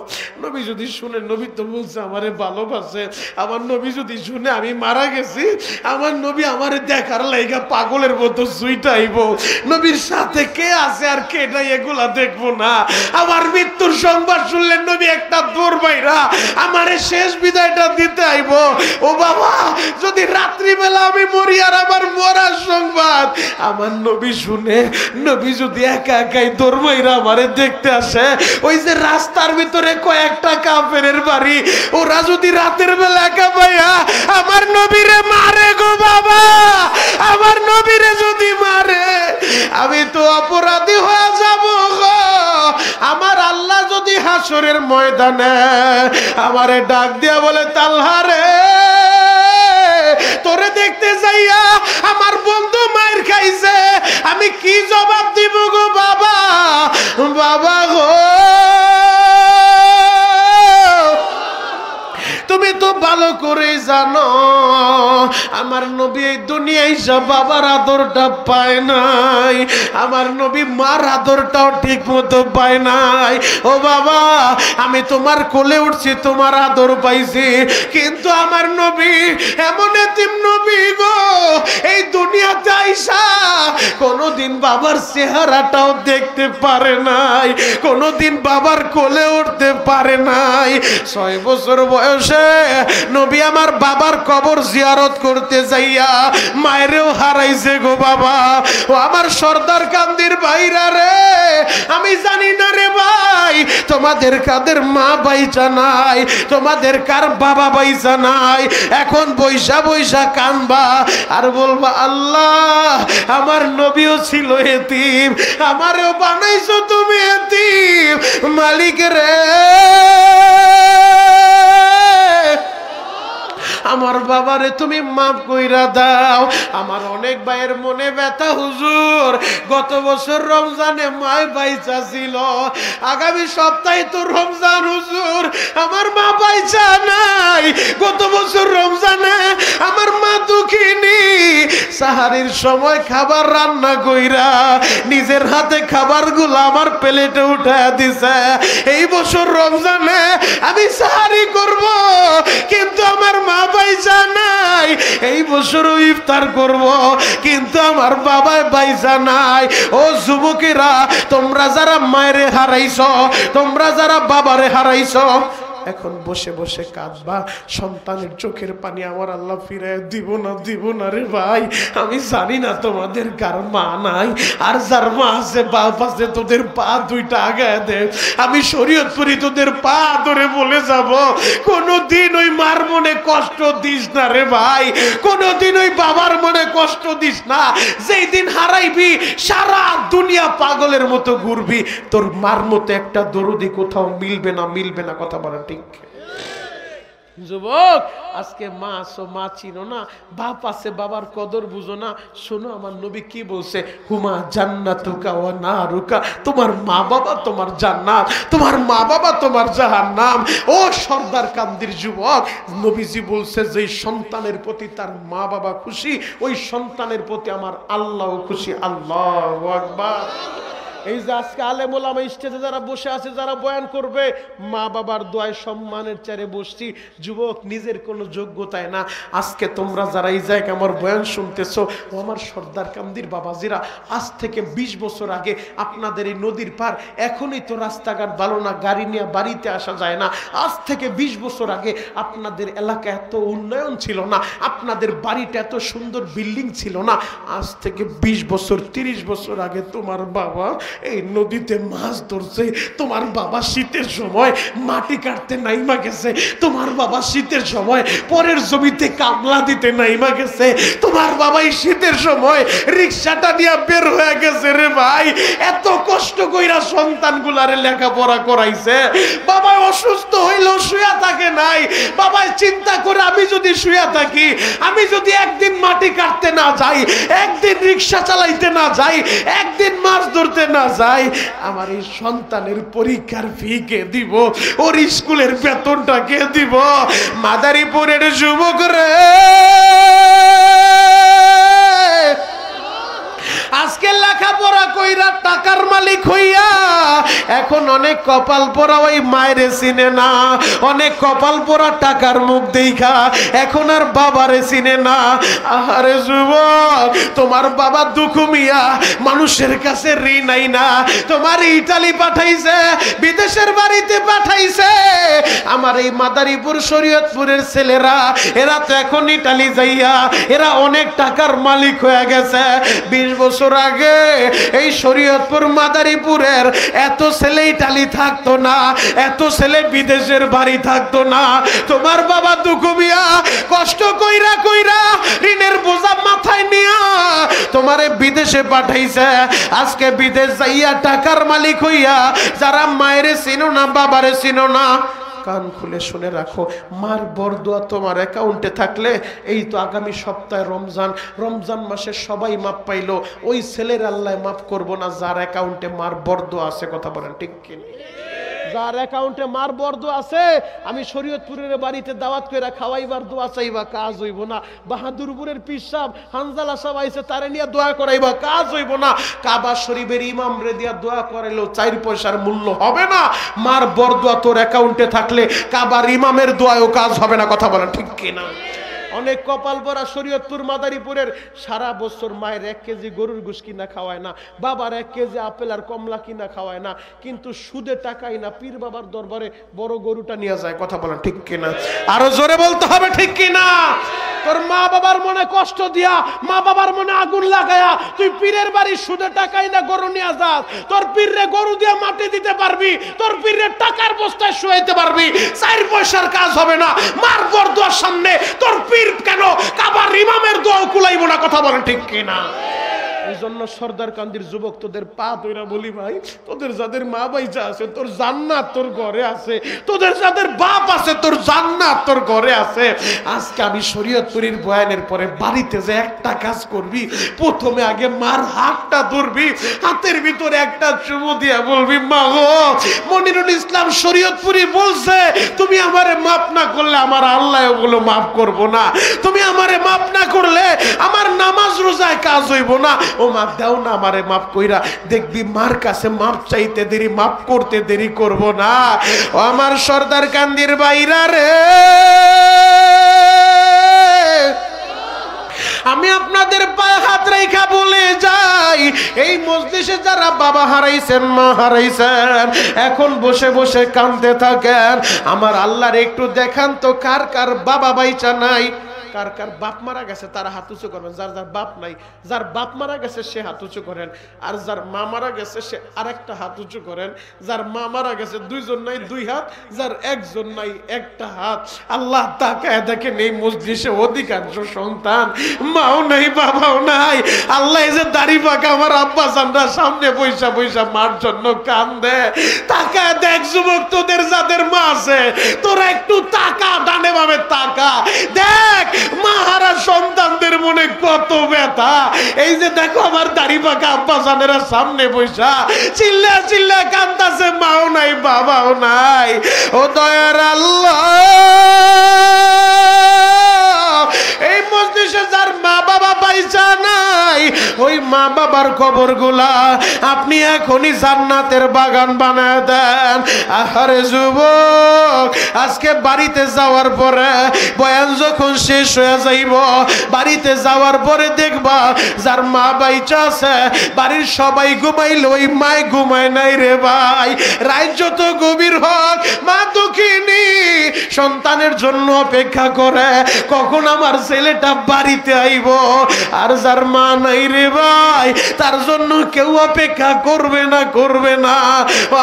নবী যদি শুনে, নবী তো বলছে আমারে ভালোবাসে, আমার নবী যদি শুনে আমি মারা গেছি, আমার নবী আমারে দেখার লাইগা পাগলের মতো সুইটাইব। নবীর সাথে কে আছে আর কে নাই এগুলা দেখবো না। আমার মৃত্যুর সংবাদ শুনলে নবী একটা দৌড় বাইরা আমারে শেষ বিদায়টা দিতে আইব। ও বাবা যদি রাত্রিবেলা আমি মরি আর আমার মরার সংবাদ আমার নবী শুনে, নবী যদি একা একাই দৌড়াইরা আমারে দেখতে আসে, ওই যে রাস্তার ভিতরে কয়েকটা কাফেরের বাড়ি, ওরা যদি রাতের বেলা একা পাইয়া আমার নবীরে মারে গো বাবা, আমার নবীরে যদি মারে আমি তো অপরাধী হয়ে যাব গো। আমার আল্লাহ যদি হাসরের ময়দানে আমারে ডাক দিয়া বলে তালহা রে তোরে দেখতে যাইয়া আমার বন্ধু মায়ের খাইছে, আমি কি জবাব দিব গো বাবা? বাবা গো তুমি তো ভালো করে জানো আমার নবী এই দুনিয়ায় সব বাবার আদরটা পায় নাই, আমার নবী মার আদরটাও ঠিক মতো পায় নাই। ও বাবা আমি তোমার কোলে উঠছি, তোমার আদর পাইছি, কিন্তু আমার নবী এমন এতিম নবী গো এই দুনিয়াতে আইসা কোনোদিন বাবার চেহারাটাও দেখতে পারে নাই, কোনোদিন বাবার কোলে উঠতে পারে নাই। 6 বছর বয়সে নবী আমার বাবার কবর জিয়ারত করতে যাইয়া মায়েরও হারাইছে গো বাবা। ও আমার সর্দার কান্দির ভাইরা রে, আমি জানি না রে ভাই তোমাদের কাদের মা বাইচা নাই, তোমাদের কার বাবা বাইচা নাই। এখন বৈশা বৈশা কানবা আর বলবা আল্লাহ আমার নবীও ছিল এতিম, আমারও বানাইছো তুমি এতিম, মালিক রে আমার বাবারে তুমি মাফ কইরা দাও। আমার অনেক ভাইয়ের মনে ব্যথা হুজুর, গত বছর রমজানে মায় বাইচা ছিল, আগামী সপ্তাহে তো রমজান হুজুর আমার মা বাইচা নাই। গত বছর রমজানে আমার মা দুঃখিনী, সাহারির সময় খাবার রান্না কইরা নিজের হাতে খাবারগুলো আমার প্লেটে উঠায়া দিছে। এই বছর রমজানে আমি সাহারি করব, কিন্তু আমার মা বাইচা নাই। এই বছরও ইফতার করব, কিন্তু আমার বাবা বাইচা নাই। ও যুবকেরা তোমরা যারা মায়েরে হারাইছো, তোমরা যারা বাবারে হারাইছো, এখন বসে বসে কাঁদবা, সন্তানের চোখের পানি আমার আল্লাহ ফিরে দিব না, দিব না রে ভাই। আমি জানি না তোমাদের কার মা নাই, আর যার মা আছে বাপ আছে তোদের পা দুইটা আগায় দে, আমি শরীয়তপুরি তোদের পা ধরে বলে যাব কোনোদিন ওই মার মনে কষ্ট দিস না রে ভাই, কোনোদিন ওই বাবার মনে কষ্ট দিস না। যেই দিন হারাইবি সারা দুনিয়া পাগলের মতো ঘুরবি, তোর মার মতো একটা দরদি কোথাও মিলবে না, মিলবে না। কথা বলেন ঠিক? যুবক আজকে মা আছো, মা চিনো না, বাপ আছে, বাবার কদর বুঝো না। শোনো আমার নবী কি বলছে, হুমা জান্নাতুকা ওয়া নারুকা, তোমার মা বাবা তোমার জান্নাত, তোমার মা বাবা তোমার জাহান্নাম। ও সর্দার কান্দির যুবক, নবীজি বলছে যে সন্তানের প্রতি তার মা বাবা খুশি, ওই সন্তানের প্রতি আমার আল্লাহও খুশি। আল্লাহু আকবার। এই যে আজকে আলেম ওলামা স্টেজে যারা বসে আছে, যারা বয়ান করবে, মা বাবার দোয়ায় সম্মানের চেয়ারে বসছি। যুবক নিজের কোনো যোগ্যতায় না। আজকে তোমরা যারা এই জায়গায় আমার বয়ান শুনতেছো, ও আমার সর্দার কান্দির বাবাজিরা, আজ থেকে 20 বছর আগে আপনাদের এই নদীর পার, এখনই তো রাস্তাঘাট ভালো না, গাড়ি নিয়ে বাড়িতে আসা যায় না। আজ থেকে 20 বছর আগে আপনাদের এলাকা এত উন্নয়ন ছিল না, আপনাদের বাড়িটা এত সুন্দর বিল্ডিং ছিল না। আজ থেকে 20 বছর 30 বছর আগে তোমার বাবা এই নদীতে মাছ ধরছে, তোমার বাবা শীতের সময় মাটি কাটতে নাইমা গেছে, তোমার বাবা শীতের সময় পরের জমিতে কামলা দিতে নাইমা গেছে, তোমার বাবা এই শীতের সময় রিক্সাটা নিয়ে বের হয়ে গেছে রে ভাই। এত কষ্ট কইরা সন্তানগুলারে লেখাপড়া করাইছে। বাবা অসুস্থ হইলেও শুয়া থাকে নাই। বাবা চিন্তা করে আমি যদি শুয়া থাকি, আমি যদি একদিন মাটি কাটতে না যাই, একদিন রিক্সা চালাইতে না যাই, একদিন মাছ ধরতে না যাই, আমার এই সন্তানের পরীক্ষার ফি কে দিব, ওর স্কুলের বেতনটা কে দিব? মাদারীপুরের যুবক রে, আজকে লেখাপড়া কইরা টাকার মালিক হইয়া এখন অনেক কপাল পোড়া ওই মায়েরে চিনে না, অনেক কপাল পোড়া টাকার মুখ দেখা এখন আর বাবারে চিনে না। আহারে যুবক, তোমার বাবা দুঃখু মিয়া মানুষের কাছে ঋণ নাই না, তোমার ইটালি পাঠাইছে, বিদেশের বাড়িতে পাঠাইছে। আমার এই মাদারীপুর শরীয়তপুরের ছেলেরা, এরা তো এখন ইটালি যাইয়া এরা অনেক টাকার মালিক হয়ে গেছে। 20 বছর আগে এই শরীয়তপুর মাদারীপুরের এত ছেলে ইটালি থাকতো না, এত ছেলে বিদেশের বাড়ি থাকতো না। তোমার বাবা দুঃখু মিয়া কষ্ট কইরা কইরা ঋণের বোঝা মাথায় নিয়া তোমারে বিদেশে পাঠাইছে। আজকে বিদেশ যাইয়া টাকার মালিক হইয়া যারা মায়েরে চিনো না, বাবারে চিনো না, কান খুলে শুনে রাখো, মার বরদোয়া তোমার অ্যাকাউন্টে থাকলে, এই তো আগামী সপ্তাহে রমজান, রমজান মাসে সবাই মাপ পাইলো, ওই ছেলের আল্লাহ মাফ করবো না যার অ্যাকাউন্টে মার বরদোয়া আছে। কথা বলেন ঠিক কিনা? যার অ্যাকাউন্টে মার বরদোয়া আছে, আমি শরীয়তপুরের বাড়িতে দাওয়াত করে খাওয়াইবার দোয়া চাইবা, কাজ হইব না। বাহাদুরপুরের পীর সাহেব হানজালা সাহেব আইছে, তারে নিয়ে দোয়া করাইবা, কাজ হইব না। কাবা শরীফের ইমাম রে দিয়া দোয়া করাইলেও 4 পয়সার মূল্য হবে না। মার বরদোয়া তোর অ্যাকাউন্টে থাকলে কাবার ইমামের দোয়ায়ও কাজ হবে না। কথা বলেন ঠিক কিনা? অনেক কপাল ভরা শরীয়তপুর মাদারীপুরের সারা বছর মায়ের 1 কেজি গরুর গোশত কিনা খাওয়ায় না, বাবার 1 কেজি আপেল আর কমলা কিনা খাওয়ায় না, কিন্তু সুদে টাকাই না পীর বাবার দরবারে বড় গরুটা নিয়ে যায়। কথা বলেন ঠিক কিনা? আরো জোরে বলতে হবে ঠিক কিনা? তোর মা বাবার মনে কষ্ট দিয়া, মা বাবার মনে আগুন লাগায়া তুই পীরের বাড়ি সুদে টাকাই না গরু নিয়ে যাস, তোর পীররে গরু দিয়ে মাটি দিতে পারবি, তোর পীররে টাকার বস্তায় শুয়াইতে পারবি, 4 পয়সার কাজ হবে না। মার বরদোয়ার সামনে তোর পীর কেন কাবার ইমামের দোয়া কুলাইব না। কথা বলেন ঠিক কিনা? এই জন্য সর্দার কান্দির যুবক, তোদের পা ধইরা বলি ভাই, তোদের যাদের মা বাইচা আছে তোর জান্নাত তোর ঘরে আছে, তোদের যাদের বাপ আছে তোর জান্নাত তোর ঘরে আছে। আজকে আমি শরীয়তপুরীর বয়ানের পরে বাড়িতে যে একটা কাজ করবি, প্রথমে আগে মার হাতটা ধরবি, হাতের ভিতরে একটা চুমু দিয়া বলবি, মা গো, মনিরুল ইসলাম শরীয়তপুরী বলছে তুমি আমারে মাফ না করলে আমার আল্লাহ ওগুলো মাফ করবো না, তুমি আমারে মাফ না করলে আমার নামাজ রোজায় কাজ হইব না। ও মাফ দাও না আমারে, মাফ কইরা দেখবি মার কাছে মাফ চাইতে দেরি, মাফ করতে দেরি করব না। ও আমার সর্দার কান্দির বাইরা রে, আমি আপনাদের পায়ে হাত রেখা বলে যাই, এই মজলিসে যারা বাবা হারাইছেন, মা হারাইছেন, এখন বসে বসে কাঁদতে থাকেন, আমার আল্লাহর একটু দেখান তো কার কার বাবা বাইচা নাই। কার কার বাপ মারা গেছে তারা হাত উঁচু করবেন, যার যার বাপ নাই, যার বাপ মারা গেছে সে হাত উঁচু করেন, আর যার মা মারা গেছে সে আরেকটা হাত উঁচু করেন, যার মা মারা গেছে দুইজন নাই দুই হাত, যার একজন নাই একটা হাত। আল্লাহ তাকায় দেখেন এই মজলিসে অধিকাংশ সন্তান মাও নাই বাবাও নাই। আল্লাহ এই যে দাড়ি পাকা আমার আব্বা জানরা সামনে পয়সা পয়সা মার জন্য কান্দে, তাকায় দেখ যুবক তোদের যাদের মা আছে তোরা একটু তাকা, ডানে বামে তাকা, দেখ মাহারা সন্তানদের মনে কত ব্যথা। এই যে দেখো আমার দাড়ি পাকা আব্বা জানেরা সামনে পয়সা চিল্লা চিল্লা কান্দাছে, মাও নাই বাবাও নাই। ও দয়ার আল্লাহ, এই মজলিসে যার মা বাবা পয়সা নাই ওই মা বাবার কবর গুলা আপনি এখনই জান্নাতের বাগান বানায় দেন। আহারে যুবক, আজকে বাড়িতে যাওয়ার পরে বয়ান যখন শেষ হয়ে যাইব, বাড়িতে যাওয়ার পরে দেখবা যার মা বাইচা আছে বাড়ির সবাই ঘুমাইল, ওই মায় ঘুমায় নাই রে ভাই। রাত যত গভীর হোক মা দুঃখিনী সন্তানের জন্য অপেক্ষা করে কখন আমার ছেলেটা বাড়িতে আইব। আর যার মা নাই রে ভাই তার জন্য কেউ অপেক্ষা করবে না, করবে না।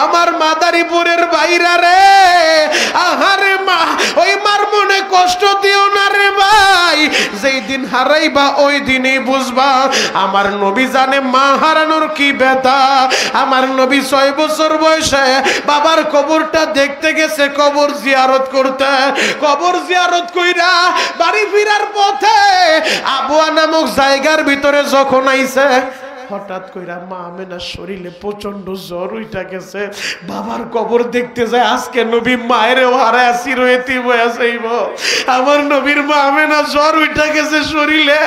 আমার মাদারীপুরের বাইরা রে, আহারে মা, ওই মার মনে কষ্ট দিও না রে ভাই। যেই দিন হারাইবা ওই দিনই বুঝবা। আমার নবী জানে মা হারানোর কি ব্যথা। আমার নবী 6 বছর বয়সে বাবার কবরটা দেখতে গেছে, কবর জিয়ারত করতে। কবর জিয়ারত কইরা বাড়ি ফিরার পথে আবুয়া নামক জায়গার ভিতরে যখন আইছে, হঠাৎ কইরা মা আমেনার শরীরে প্রচন্ড জ্বর উঠা গেছে। বাবার কবর দেখতে যায়, আজকে নবী মায়ের হারায় চিরয়েতি বয়া যাইব। আমার নবীর মা আমেনা জ্বর উঠা গেছে শরীরে।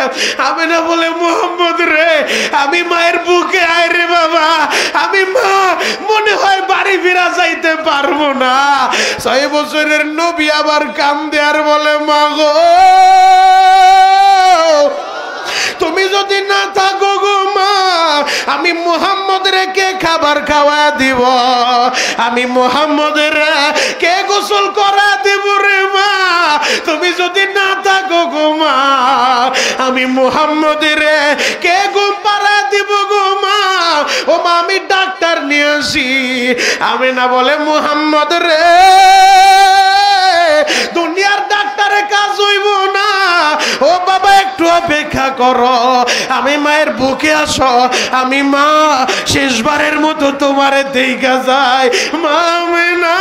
আমেনা বলে মুহাম্মদ রে, আমি মায়ের বুকে আয় রে বাবা, আমি মা মনে হয় বাড়ি ফিরা যাইতে পারবো না। 6 বছরের নবী আবার কান্দে আর বলে মা গো, তুমি যদি না থাকো গো মা, আমি মুহাম্মদের কে খাবার খাওয়া দিব, আমি মুহাম্মদের কে গোসল করা দিব রে মা। তুমি যদি না থাকো গো মা, আমি মুহাম্মদের কে ঘুম পাড়া দিব গো মা। ও মা আমি ডাক্তার নিয়ে আসি। আমি না বলে মুহাম্মদ রে, দুনিয়ার ডাক্তারে কাজ হইব না। ও বাবা একটু অপেক্ষা করো, আমি মায়ের বুকে আসো, আমি মা শেষবারের মতো তোমারে দেখা যায়। মা আমেনা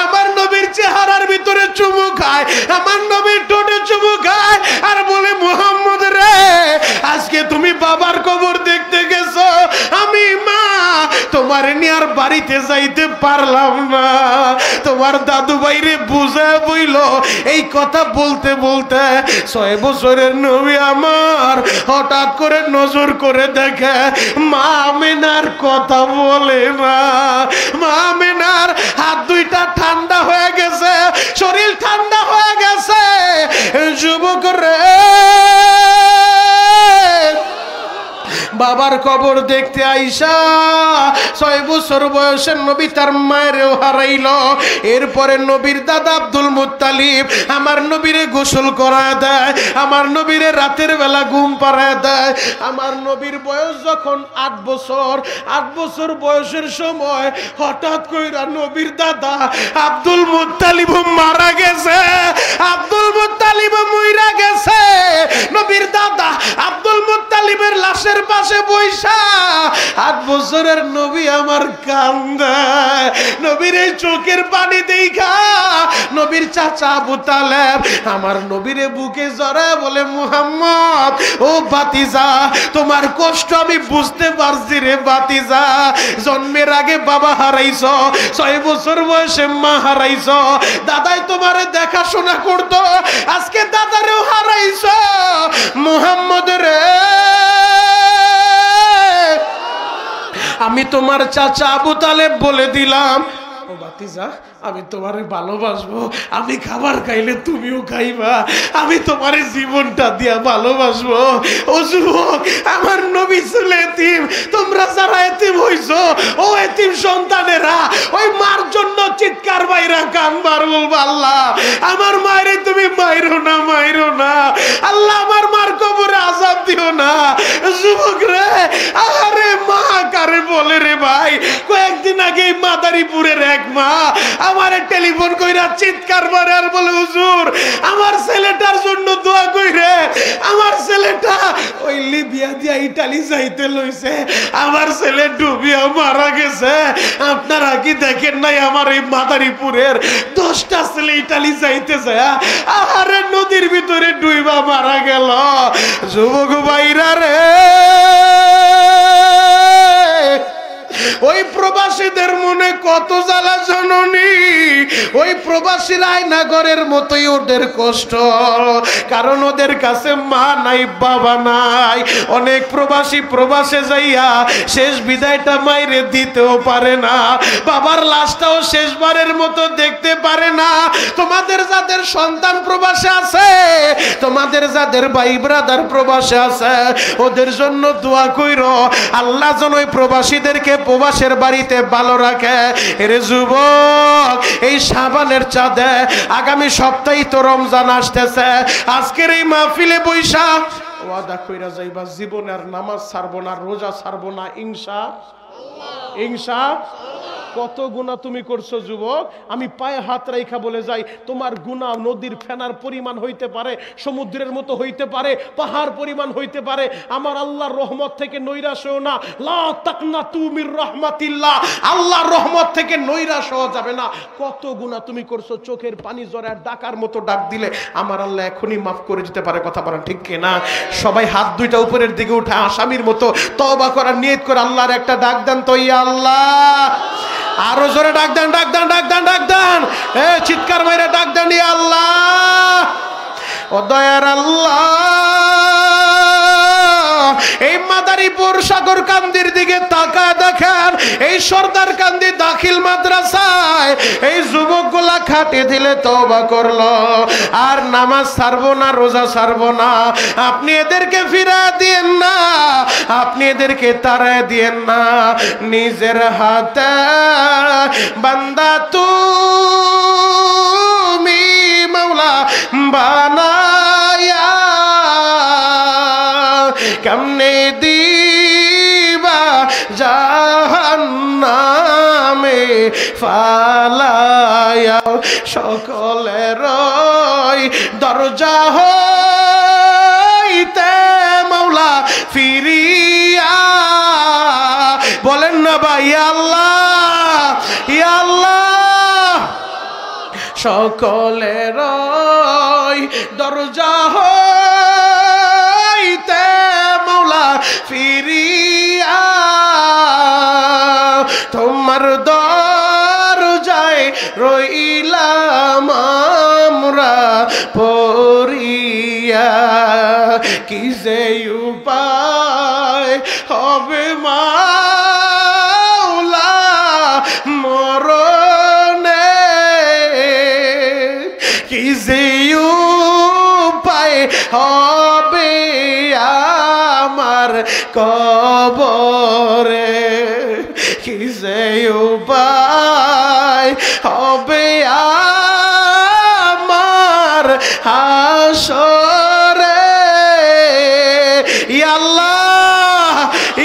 আমার নবীর চেহারার ভিতরে চুমু খায়, আমার নবীর ঠোঁটে চুমু খায় আর বলে মুহাম্মদ রে, আজকে তুমি বাবার কবর দেখতে গেছো, আমি মা তোমার নিয়ে আর বাড়িতে যাইতে পারলাম না। তোমার দাদু ভাইরে বুঝা বইল। এই কথা বলতে বলতে 6 বছরের নবী আমার হঠাৎ করে নজর করে দেখে মা আমেনার কথা বলে না। মা আমেনার হাত দুইটা ঠান্ডা হয়ে গেছে, শরীর ঠান্ডা হয়ে গেছে। যুবক রে, বাবার কবর দেখতে আইসা 6 বছর বয়সের নবী তার মায়েরও হারাইল। এরপরে নবীর দাদা আব্দুল মুত্তালিব আমার নবীরে গোসল করায় দেয়, আমার নবীরে রাতের বেলা ঘুম পাড়ায় দেয়। আমার নবীর বয়স যখন 8 বছর, 8 বছর বয়সের সময় হঠাৎ কইরা নবীর দাদা আব্দুল মুত্তালিব মারা গেছে। আব্দুল মুত্তালিব মইরা গেছে। নবীর দাদা আব্দুল মুত্তালিবের লাশের পাশে বইসা 8 বছরের নবী আমার কান্দে। নবীর এই চোখের পানি দেখা নবীর চাচা আবু তালেব আমার নবীরে বুকে জড়ায় বলে মুহাম্মদ, ও ভাতিজা তোমার কষ্ট আমি বুঝতে পারছি রে ভাতিজা। জন্মের আগে বাবা হারাইছ, 6 বছর বয়সে মা হারাইছ, দাদাই তোমারে দেখাশোনা করতো, আজকে দাদারেও হারাইছ। মুহাম্মদ রে, আমি তোমার চাচা আবু তালেব বলে দিলাম, ও ভাতিজা আমি তোমারে ভালোবাসবো, আমি খাবার খাইলে তুমিও খাইবা, আমি তোমারে জীবনটা দিয়া ভালোবাসবো। ও যুবক, আমার নবী ছিল এতিম, তোমরা যারা এতিম হইছো ও এতিম সন্তানেরা ওই মার জন্য চিৎকার বাইরা কানবার বলবো আল্লাহ আমার মায়েরে তুমি মাইরো না আল্লাহ আমার মার কবরে আযাব দিও না। যুবক রে আরে মা কারে বলে রে ভাই, কয়েকদিন আগে মাদারীপুরের এক মা আমারে টেলিফোন কইরা চিৎকার করে আর বলে হুজুর আমার ছেলেটার জন্য দোয়া কইরে, আমার ছেলেটা ওই লিবিয়া দিয়া ইটালি যাইতে লইছে, আমার ছেলে ডুবিয়া মারা গেছে। আপনারা কি দেখেন নাই আমার এই মাদারীপুরের 10টা ছেলে ইটালি যাইতে যায় আরে নদীর ভিতরে ডুইবা মারা গেল। যুবক ভাইরা রে ওই প্রবাসীদের মনে কত জ্বালা জননী, ওই প্রবাসীর আয়নাগরের মতোই ওদের কষ্ট, কারণ ওদের কাছে মা নাই বাবা নাই। অনেক প্রবাসী প্রবাসে যাইয়া শেষ বিদায়টা মাইরে দিতেও পারে না, বাবার লাশটাও শেষবারের মতো দেখতে পারে না। তোমাদের যাদের সন্তান প্রবাসে আছে, তোমাদের যাদের ভাই ব্রাদার প্রবাসে আছে, ওদের জন্য দোয়া কইরো আল্লাহ যেন ওই প্রবাসীদেরকে প্রবাসের বাড়িতে ভালো রাখে। এরে যুবক এই শাবানের চাঁদে আগামী সপ্তাহে তো রমজান আসতেছে, আজকের এই মাহফিলে বৈশা ওয়াদা কইরা যাইবা জীবনে আর নামাজ ছাড়বো না, রোজা ছাড়বো না, ইনশাআল্লাহ। কত গুনাহ তুমি করছো যুবক, আমি পায়ে হাত রাইখা বলে যাই তোমার গুনাহ নদীর ফেনার পরিমাণ হইতে পারে, সমুদ্রের মতো হইতে পারে, পাহাড় পরিমাণ হইতে পারে। আমার আল্লাহর রহমত থেকে নৈরাশ হও না, লা তাকনাতু মির রাহমাতিল্লাহ, আল্লাহর রহমত থেকে নৈরাশ হওয়া যাবে না। কত গুনাহ তুমি করছো, চোখের পানি ঝরে আর ডাকার মতো ডাক দিলে আমার আল্লাহ এখনই মাফ করে দিতে পারে। কথা বলেন ঠিক কি না? সবাই হাত দুইটা উপরের দিকে উঠে আসামির মতো তওবা করার নিয়ত করে আল্লাহর একটা ডাক দেন তো, ইয়া আল্লাহ। আরো জোরে ডাক দেন, ডাক দেন, ডাক দেন, ডাক দেন, চিৎকার মাইরা ডাক দেন, ইয়া আল্লাহ। ও দয়ার আল্লাহ এই মাদারীপুর সাগরকান্দির দিকে তাকায় দেখেন, এই সরদারকান্দি দাখিল মাদ্রাসায় এই যুবকগুলা খাটে দিলে তওবা করলো আর নামাজ ছাড়বো না, রোজা ছাড়বো না। আপনি এদেরকে ফিরায় দিয়েন না, আপনি এদেরকে তাড়ায় দিয়েন না, নিজের হাতে বান্দা তুমি মাওলা বানায়া কেমনে দিবা জাহান্নামে ফালায়া, সকলের দরজা হইতে মাওলা ফিরিয়া বলেন না ভাই আল্লাহ, ইয়া আল্লাহ। সকলের দরজা হইতে মাওলা ফিরিয়া তোমার দরজায় রইলাম আমরা পড়িয়া, কি যে উপায় হবে মাওলা মরণে, কি যে উপায় হবে আমার কবরে, কি যে উপায় হবে আমার হাসরে। ইয়া আল্লাহ,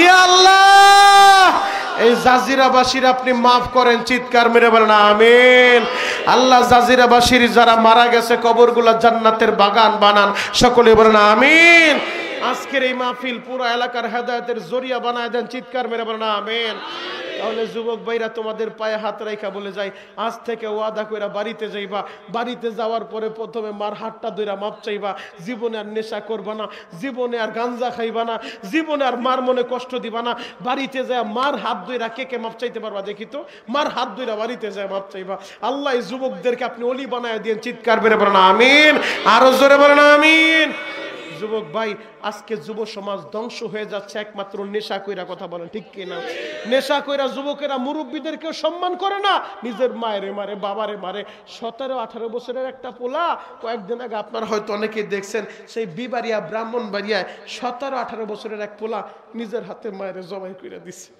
ইয়া আল্লাহ। এই জাজিরাবাসীর আপনি মাফ করেন, চিৎকার মেরে বলেন আমিন। আল্লাহ জাজিরাবাসীর যারা মারা গেছে কবরগুলা জান্নাতের বাগান বানান, সকলে বলেন আমিন। আজকের এই মাহফিল পুরো এলাকার হেদায়েতের জরিয়া বানায় দেন, চিৎকার মেরে বলেন আমিন। তাহলে যুবক ভাইরা তোমাদের পায়ে হাত রাইখা বলে যাই, আজ থেকে ওয়াদা কইরা বাড়িতে যাইবা, বাড়িতে যাওয়ার পরে প্রথমে মার হাতটা ধইরা মাপ চাইবা, জীবনে আর নেশা করবা না, জীবনে আর গাঞ্জা খাইবা না, জীবনে আর মার মনে কষ্ট দিবা না। বাড়িতে যায় মার হাত ধইরা কে কে মাপ চাইতে পারবা দেখি তো, মার হাত ধইরা বাড়িতে যায় মাপ চাইবা। আল্লাহ এই যুবকদেরকে আপনি ওলি বানায় দেন, চিৎকার মেরে বলেন আমিন, আরো জোরে বলেন আমিন। যুবক ভাই আজকে যুব সমাজ ধ্বংস হয়ে যাচ্ছে একমাত্র নেশা কইরা, কথা বলেন ঠিক কিনা? নেশা কইরা যুবকেরা মুরব্বীদেরকেও সম্মান করে না, নিজের মায়েরে মারে, বাবারে মারে। 17-18 বছরের একটা পোলা, কয়েকদিন আগে আপনারা হয়তো অনেকেই দেখছেন, সেই বিবাড়িয়া ব্রাহ্মণবাড়িয়ায় 17-18 বছরের এক পোলা নিজের হাতে মায়েরে জবাই কইরা দিচ্ছে।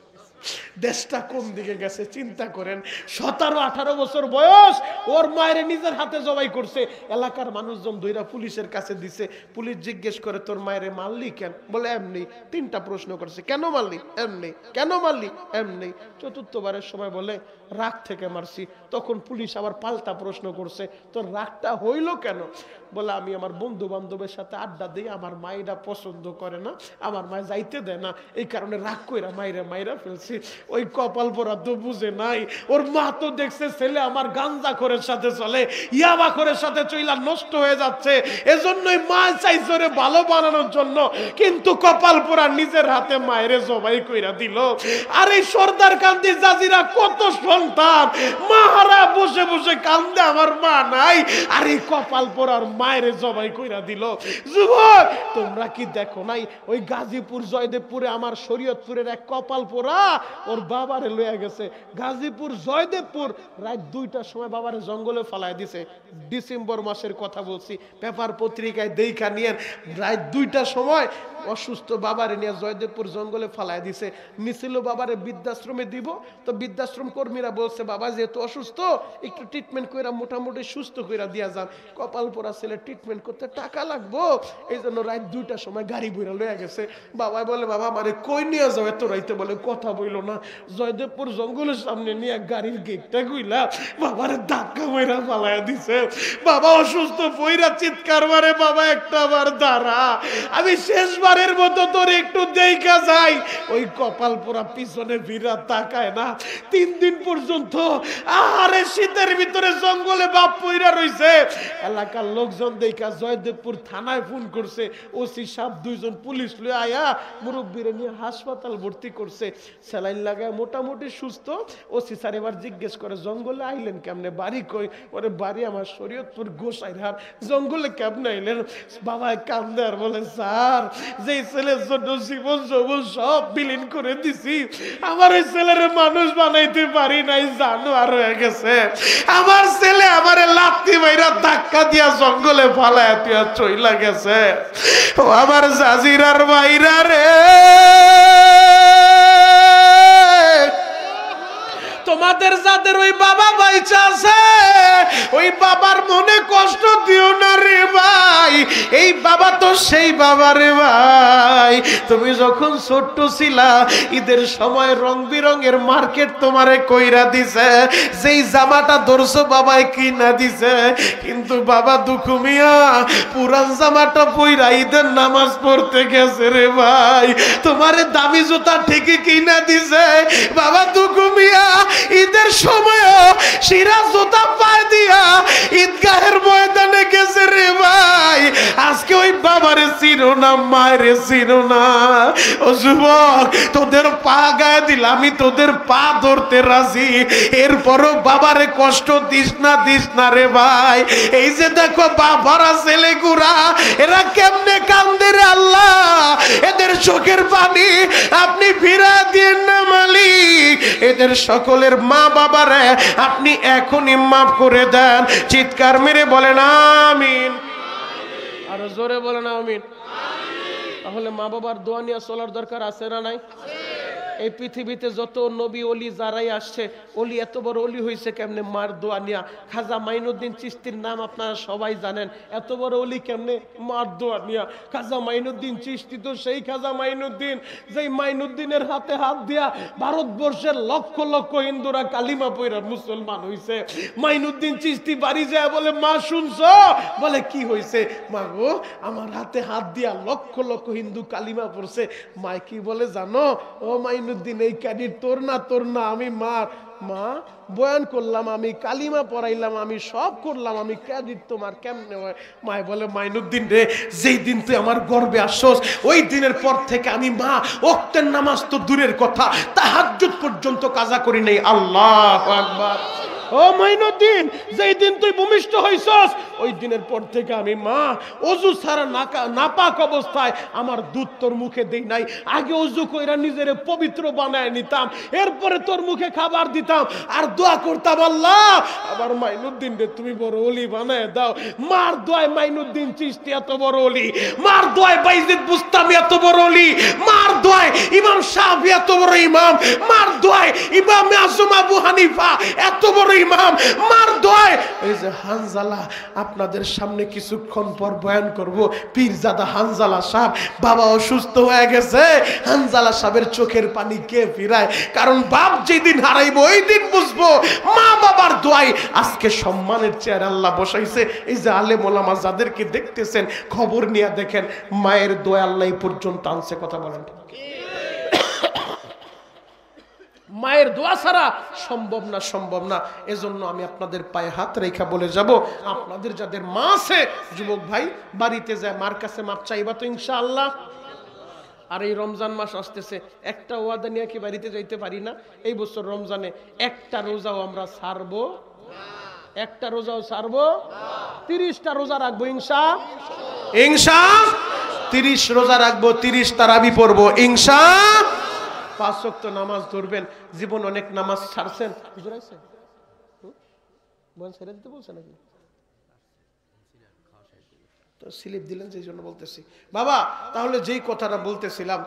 দেশটা কোন দিকে গেছে চিন্তা করেন। 17-18 বছর বয়স, ওর মায়ের নিজের হাতে জবাই করছে। এলাকার মানুষজন ধইরা পুলিশের কাছে দিছে। পুলিশ জিজ্ঞেস করে তোর মায়ের মারলি কেন? বলে এমনি। 3টা প্রশ্ন করছে, কেন মারলি? এমনি। কেন মারলি? এমনি। চতুর্থবারের সময় বলে রাগ থেকে মারছি। তখন পুলিশ আবার পাল্টা প্রশ্ন করছে, তোর রাগটা হইল কেন? বলে আমি আমার বন্ধু বান্ধবের সাথে আড্ডা দিই, আমার মায়েরা পছন্দ করে না, আমার মায়ে যাইতে দেয় না, এই কারণে রাগ কইরা মাইরা ফেলছি। ওই কপাল পোড়া তো বুঝে নাই, ওর মা তো দেখছে ছেলে আমার গাঞ্জা খোরের সাথে চলে, ইয়াবা খোরের সাথে চইলা নষ্ট হয়ে যাচ্ছে, এজন্যই মা চাইছে ওরে ভালো বানানোর জন্য, কিন্তু কপাল পোড়া নিজের হাতে মায়েরে জবাই কইরা দিল। আর এই সর্দার কান্দি জাজিরা কত সন্তান মাহারা বসে বসে কান্দে, আমার মা নাই, আর এই কপাল পোড়ার মায়েরে জবাই কইরা দিল। যুবক, তোমরা কি দেখো নাই ওই গাজীপুর জয়দেবপুরে আমার শরীয়তপুরের এক কপাল পোড়া ওর বাবারে লইয়া গেছে। গাজীপুর জয়দেবপুর রাত 2টার সময় বাবারে জঙ্গলে ফালায় দিছে। ডিসেম্বর মাসের কথা বলছি, পেপার পত্রিকায় দেখা নিয়েন। রাত 2টার সময় অসুস্থ বাবারে নিয়ে জয়দেবপুর জঙ্গলে ফালায় দিছে। মিছিল বাবারে বৃদ্ধাশ্রমে দিব, তো বৃদ্ধাশ্রম কর্মীরা বলছে বাবা যেহেতু অসুস্থ একটু ট্রিটমেন্ট কইরা মোটামুটি সুস্থ কইরা দিয়া যান। কপাল পোড়া ছেলে ট্রিটমেন্ট করতে টাকা লাগবো, এই জন্য রাত 2টার সময় গাড়ি বইরা লইয়া গেছে। বাবা বলে বাবা আমারে কই নিয়ে যাও এত রাইতে? বলে কথা বইল না, জয়দেবপুর জঙ্গলের সামনে নিয়ে গাড়ির গেটটা গুইলা বাবারে ধাক্কা মাইরা ফালাইয়া দিছে। বাবা অসুস্থ পইরা চিৎকার মারে, বাবা একটা বার দাঁড়া, আমি শেষবারের মতো তোর একটু দেখা যাই। ওই কপাল পোড়া পিছনে ভিড়া তাকায় না। 3 দিন পর্যন্ত আরে শীতের ভিতরে জঙ্গলে বাপ পইরা রইছে। এলাকার লোকজন দেখা জয়দেবপুর থানায় ফোন করছে, ওসি সাহেব 2 জন পুলিশ লয়ে আয়া মুরব্বিরে নিয়ে হাসপাতাল ভর্তি করছে, স্যালাইন লাগায় মোটামুটি সুস্থ। ওসি স্যার এবার জিজ্ঞেস করে জঙ্গলে আইলেন কেমনে? বাড়ি কই? ওরে বাড়ি আমার শরীয়তপুর গোসাইরহাট। জঙ্গলে কেমনে আইলেন? বাবা কান্দে আর বলে স্যার যেই ছেলের জন্য জীবন যৌবন সব বিলীন করে দিছি, আমার ওই ছেলের মানুষ বানাইতে পারি নাই, জানোয়ার হয়ে গেছে। আমার ছেলে আমারে লাথি মাইরা ধাক্কা দিয়া জঙ্গলে ফালায় দিয়া চইলা গেছে। ও আমার জাজিরার মাইরা রে, তোমাদের যাদের ওই বাবা বাইচা আছে ওই বাবার মনে কষ্ট দিও না রে ভাই, এই বাবা তো সেই বাবা রে ভাই। তুমি যখন ছোট্ট ছিলা ঈদের সময় রং বিরঙের মার্কেট তোমারে কইরা দিছে, যেই জামাটা ধরছো বাবাই কিনা দিছে, কিন্তু বাবা দুঃখু মিয়া পুরান জামাটা পইরা ঈদের নামাজ পড়তে গেছে রে ভাই। তোমারে দামি জুতা ঠিকই কিনা দিছে, বাবা দুঃখু মিয়া ঈদের সময় শিরা জুতা পায় দিয়া ঈদগাহের ময়দানে গেছে রে ভাই। আজকে ওই বাবারে চিনো না, মায়েরে চিনো না। ও যুবক, তোদের পা গায়ে দিলাম, আমি তোদের পা ধরতে রাজি, এরপরও বাবারে কষ্ট দিস না রে ভাই। এই যে দেখো বাবারা ছেলেগুড়া এরা কেমনে কান্দে রে আল্লাহ, এদের চোখের পানি আপনি ফিরা দিয়েন না মালিক। এদের সকলের মা বাবারে আপনি এখনই মাফ করে দেন। চিৎকার মেরে বলেন আমিন। আরো জোরে বলেন আমিন। তাহলে মা বাবার দোয়া নিয়ে চলার দরকার আছে না নাই? এই পৃথিবীতে যত নবী ওলি যারাই আসছে, ওলি এত বড় ওলি হয়েছে কেমনে? মার দোয়া নিয়া। খাজা মাইনুদ্দিন চিশতির নাম আপনারা সবাই জানেন, এত বড় ওলি কেমনে? মার দোয়া নিয়া। খাজা মাইনুদ্দিন চিশতি তো সেই খাজা মাইনুদ্দিন যেই মাইনুদ্দিনের হাতে হাত দিয়া ভারতবর্ষের লক্ষ লক্ষ হিন্দুরা কালিমা পইরা মুসলমান হইছে। মাইনুদ্দিন চিশতি বাড়ি যায় বলে মা শুনছো? বলে কি হয়েছে? মা গো আমার হাতে হাত দিয়া লক্ষ লক্ষ হিন্দু কালিমা পড়ছে। মা কি বলে জানো? ও মাইনুদ্দিন এই ক্যাডিট তোর না, আমি মা বয়ান করলাম, আমি কালিমা পড়াইলাম, আমি সব করলাম, আমি ক্যাডিট তোমার কেমনে হয়? মায় বলে মাইনুদ্দিন রে, যেই দিন তুই আমার গর্বে আসছস ওই দিনের পর থেকে আমি মা ওয়াক্তের নামাজ তো দূরের কথা, তাহাজ্জুদ পর্যন্ত কাজা করি নাই। আল্লাহু আকবার। ও মাইনুদ্দিন, যেই দিন তুই ভূমিষ্ঠ হইছস ওই দিনের পর থেকে আমি মা ওযু ছাড়া নাপাক অবস্থায় আমার দুধ তোর মুখে দেই নাই। আগে ওযু কইরা নিজেরে পবিত্র বানায় নিতাম, এরপরে তোর মুখে খাবার দিতাম আর দোয়া করতাম, আল্লাহ আমার মাইনুদ্দিন রে তুমি বড় ওলি বানায় দাও। মার দোয়ায় মাইনুদ্দিন চিশতি এত বড় ওলি, মার দোয়ায় বাইজিদ বুস্তামি এত বড় ওলি, মার দোয়ায় ইমাম শাফি এত বড় ইমাম, মার দোয়ায় ইমাম আযম আবু হানিফা এত বড় ইমাম, মার দোয়ায় এই যে হানজালা আপনাদের সামনে কিছুক্ষণ পর বয়ান করব, পীরজাদা হানজালা সাহেব বাবা অসুস্থ হয়ে গেছে। হানজালা সাহেবের চোখের পানি কে ফিরায়? কারণ বাপ যেদিন হারাইবো ওই দিন বুঝবো মা বাবার দোয়াই আজকে সম্মানের চেয়ার আল্লাহ বসাইছে। এই যে আলেম ওলামা যাদেরকে দেখতেছেন খবর নিয়ে দেখেন, মায়ের দোয়া আল্লাহ এই পর্যন্ত আনছে। কথা বলেন, মায়ের দোয়া ছাড়া সম্ভব না, সম্ভব না। এজন্য আমি আপনাদের পায়ে হাত রেখা বলে যাব, আপনাদের যাদের মা আছে যুবক ভাই বাড়িতে যায় মার কাছে মাপ চাইবা তো ইনশাআল্লাহ। আর এই রমজান মাস আসতেছে, একটা ওয়াদা নিয়ে কি বাড়িতে যাইতে পারি না? এই বছর রমজানে একটা রোজাও আমরা ছাড়বো, একটা রোজাও ছাড়বো, 30টা রোজা রাখবো ইনশা 30 রোজা রাখবো, 30 তারাবি পড়বো ইনশা। 5 ওয়াক্ত নামাজ ধরবেন। জীবন অনেক নামাজ ছাড়ছেন, হুজুর আইছে বল ছেড়ে দিতে বলছে নাকি? তো স্লিপ দিলেন সেই জন্য বলতেছি বাবা। তাহলে যেই কথাটা বলতেছিলাম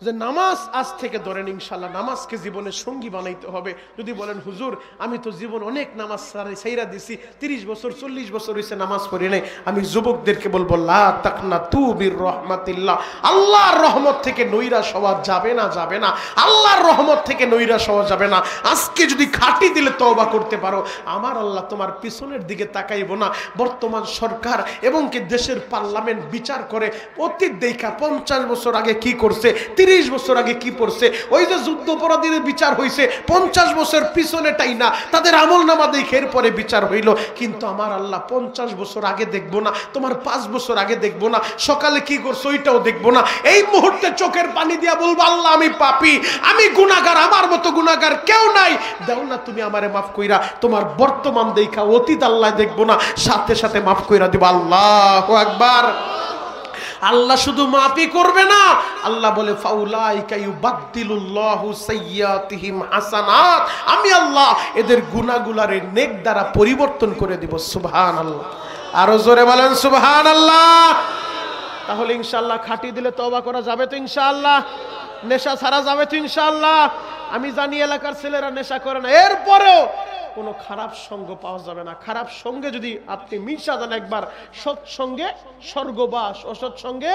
যে নামাজ আজ থেকে ধরেন ইনশাআল্লাহ নামাজকে জীবনের সঙ্গী বানাইতে হবে। যদি বলেন হুজুর আমি তো জীবন অনেক নামাজ ছাইরা দিছি, 30 বছর 40 বছর হইছে নামাজ পড়ি নাই, আমি যুবকদেরকে বলবো লা তাকনাতু বির রাহমাতিল্লাহ, আল্লাহর রহমত থেকে নৈরাশ হওয়া যাবে না, যাবে না। আল্লাহর রহমত থেকে নৈরাশ হওয়া যাবে না। আজকে যদি খাঁটি দিলে তওবা করতে পারো, আমার আল্লাহ তোমার পিছনের দিকে তাকাইবো না। বর্তমান সরকার এবং কি দেশের পার্লামেন্ট বিচার করে অতীত দেখা 50 বছর আগে কি করছে, 30 বছর আগে কি পড়ছে, ওই যে যুদ্ধ অপরাধীদের বিচার হইছে 50 বছর পিছনেটাই না, তাদের আমল নামা দেখে এরপরে বিচার হইল। কিন্তু আমার আল্লাহ 50 বছর আগে দেখবো না, তোমার 5 বছর আগে দেখবো না, সকালে কি করছো ওইটাও দেখবো না। এই মুহূর্তে চোখের পানি দিয়া বলবো আল্লাহ আমি পাপী, আমি গুনাহগার, আমার মতো গুনাহগার কেউ নাই, দাও না তুমি আমারে মাফ কইরা। তোমার বর্তমান দেখা অতীত আল্লাহ দেখবো না, সাথে সাথে মাফ কইরা দিব। আল্লাহু আকবার। আল্লাহ শুধু মাফই করবে না, আল্লাহ বলে ফাউলাইকা ইউবাদদিলুল্লাহু সাইয়্যাতিহিম হাসানাত, আমি আল্লাহ এদের গুনাহগুলারে নেক দ্বারা পরিবর্তন করে দিব। সুবহানাল্লাহ, আরো জোরে বলেন সুবহানাল্লাহ। তাহলে ইনশাআল্লাহ খাঁটি দিলে তওবা করা যাবে তো ইনশাআল্লাহ, নেশা ছাড়া যাবে তো ইনশাআল্লাহ। আমি জানি এলাকার ছেলেরা নেশা করে না, এরপরেও কোনো খারাপ সঙ্গ পাওয়া যাবে না। খারাপ সঙ্গে যদি আপনি মিশা যান একবার, সৎসঙ্গে স্বর্গবাস, অসৎ সঙ্গে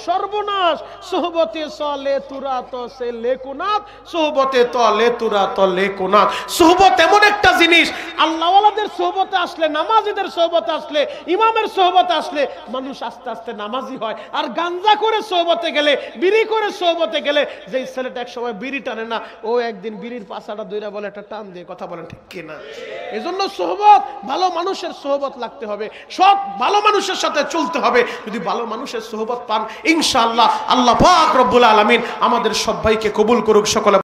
সর্বনাশ। সোহবতে চলে তুরা তো সে লেকুনাথ, সোহবতে তলে তুরা তো লেকুনাথ। সোহবত এমন একটা জিনিস, আল্লাহওয়ালাদের সোহবতে আসলে, নামাজিদের সোহবতে আসলে, ইমামের সোহবতে আসলে মানুষ আস্তে আস্তে নামাজি হয়। আর গাঞ্জা করে সোহবতে গেলে, বিড়ি করে সোহবতে গেলে, যেই ছেলেটা এক সময় বিড়ি টানে না, ও একদিন বিড়ির পাশাটা দইরা বলে একটা টান দিয়ে। কথা বলেন ঠিক কিনা? এজন্য সোহবত, ভালো মানুষের সোহবত লাগতে হবে, সব ভালো মানুষের সাথে চলতে হবে। যদি ভালো মানুষের সোহবত পান ইনশাআল্লাহ আল্লাহ পাক রব্বুল আলামিন আমাদের সবাইকে কবুল করুক। সকলে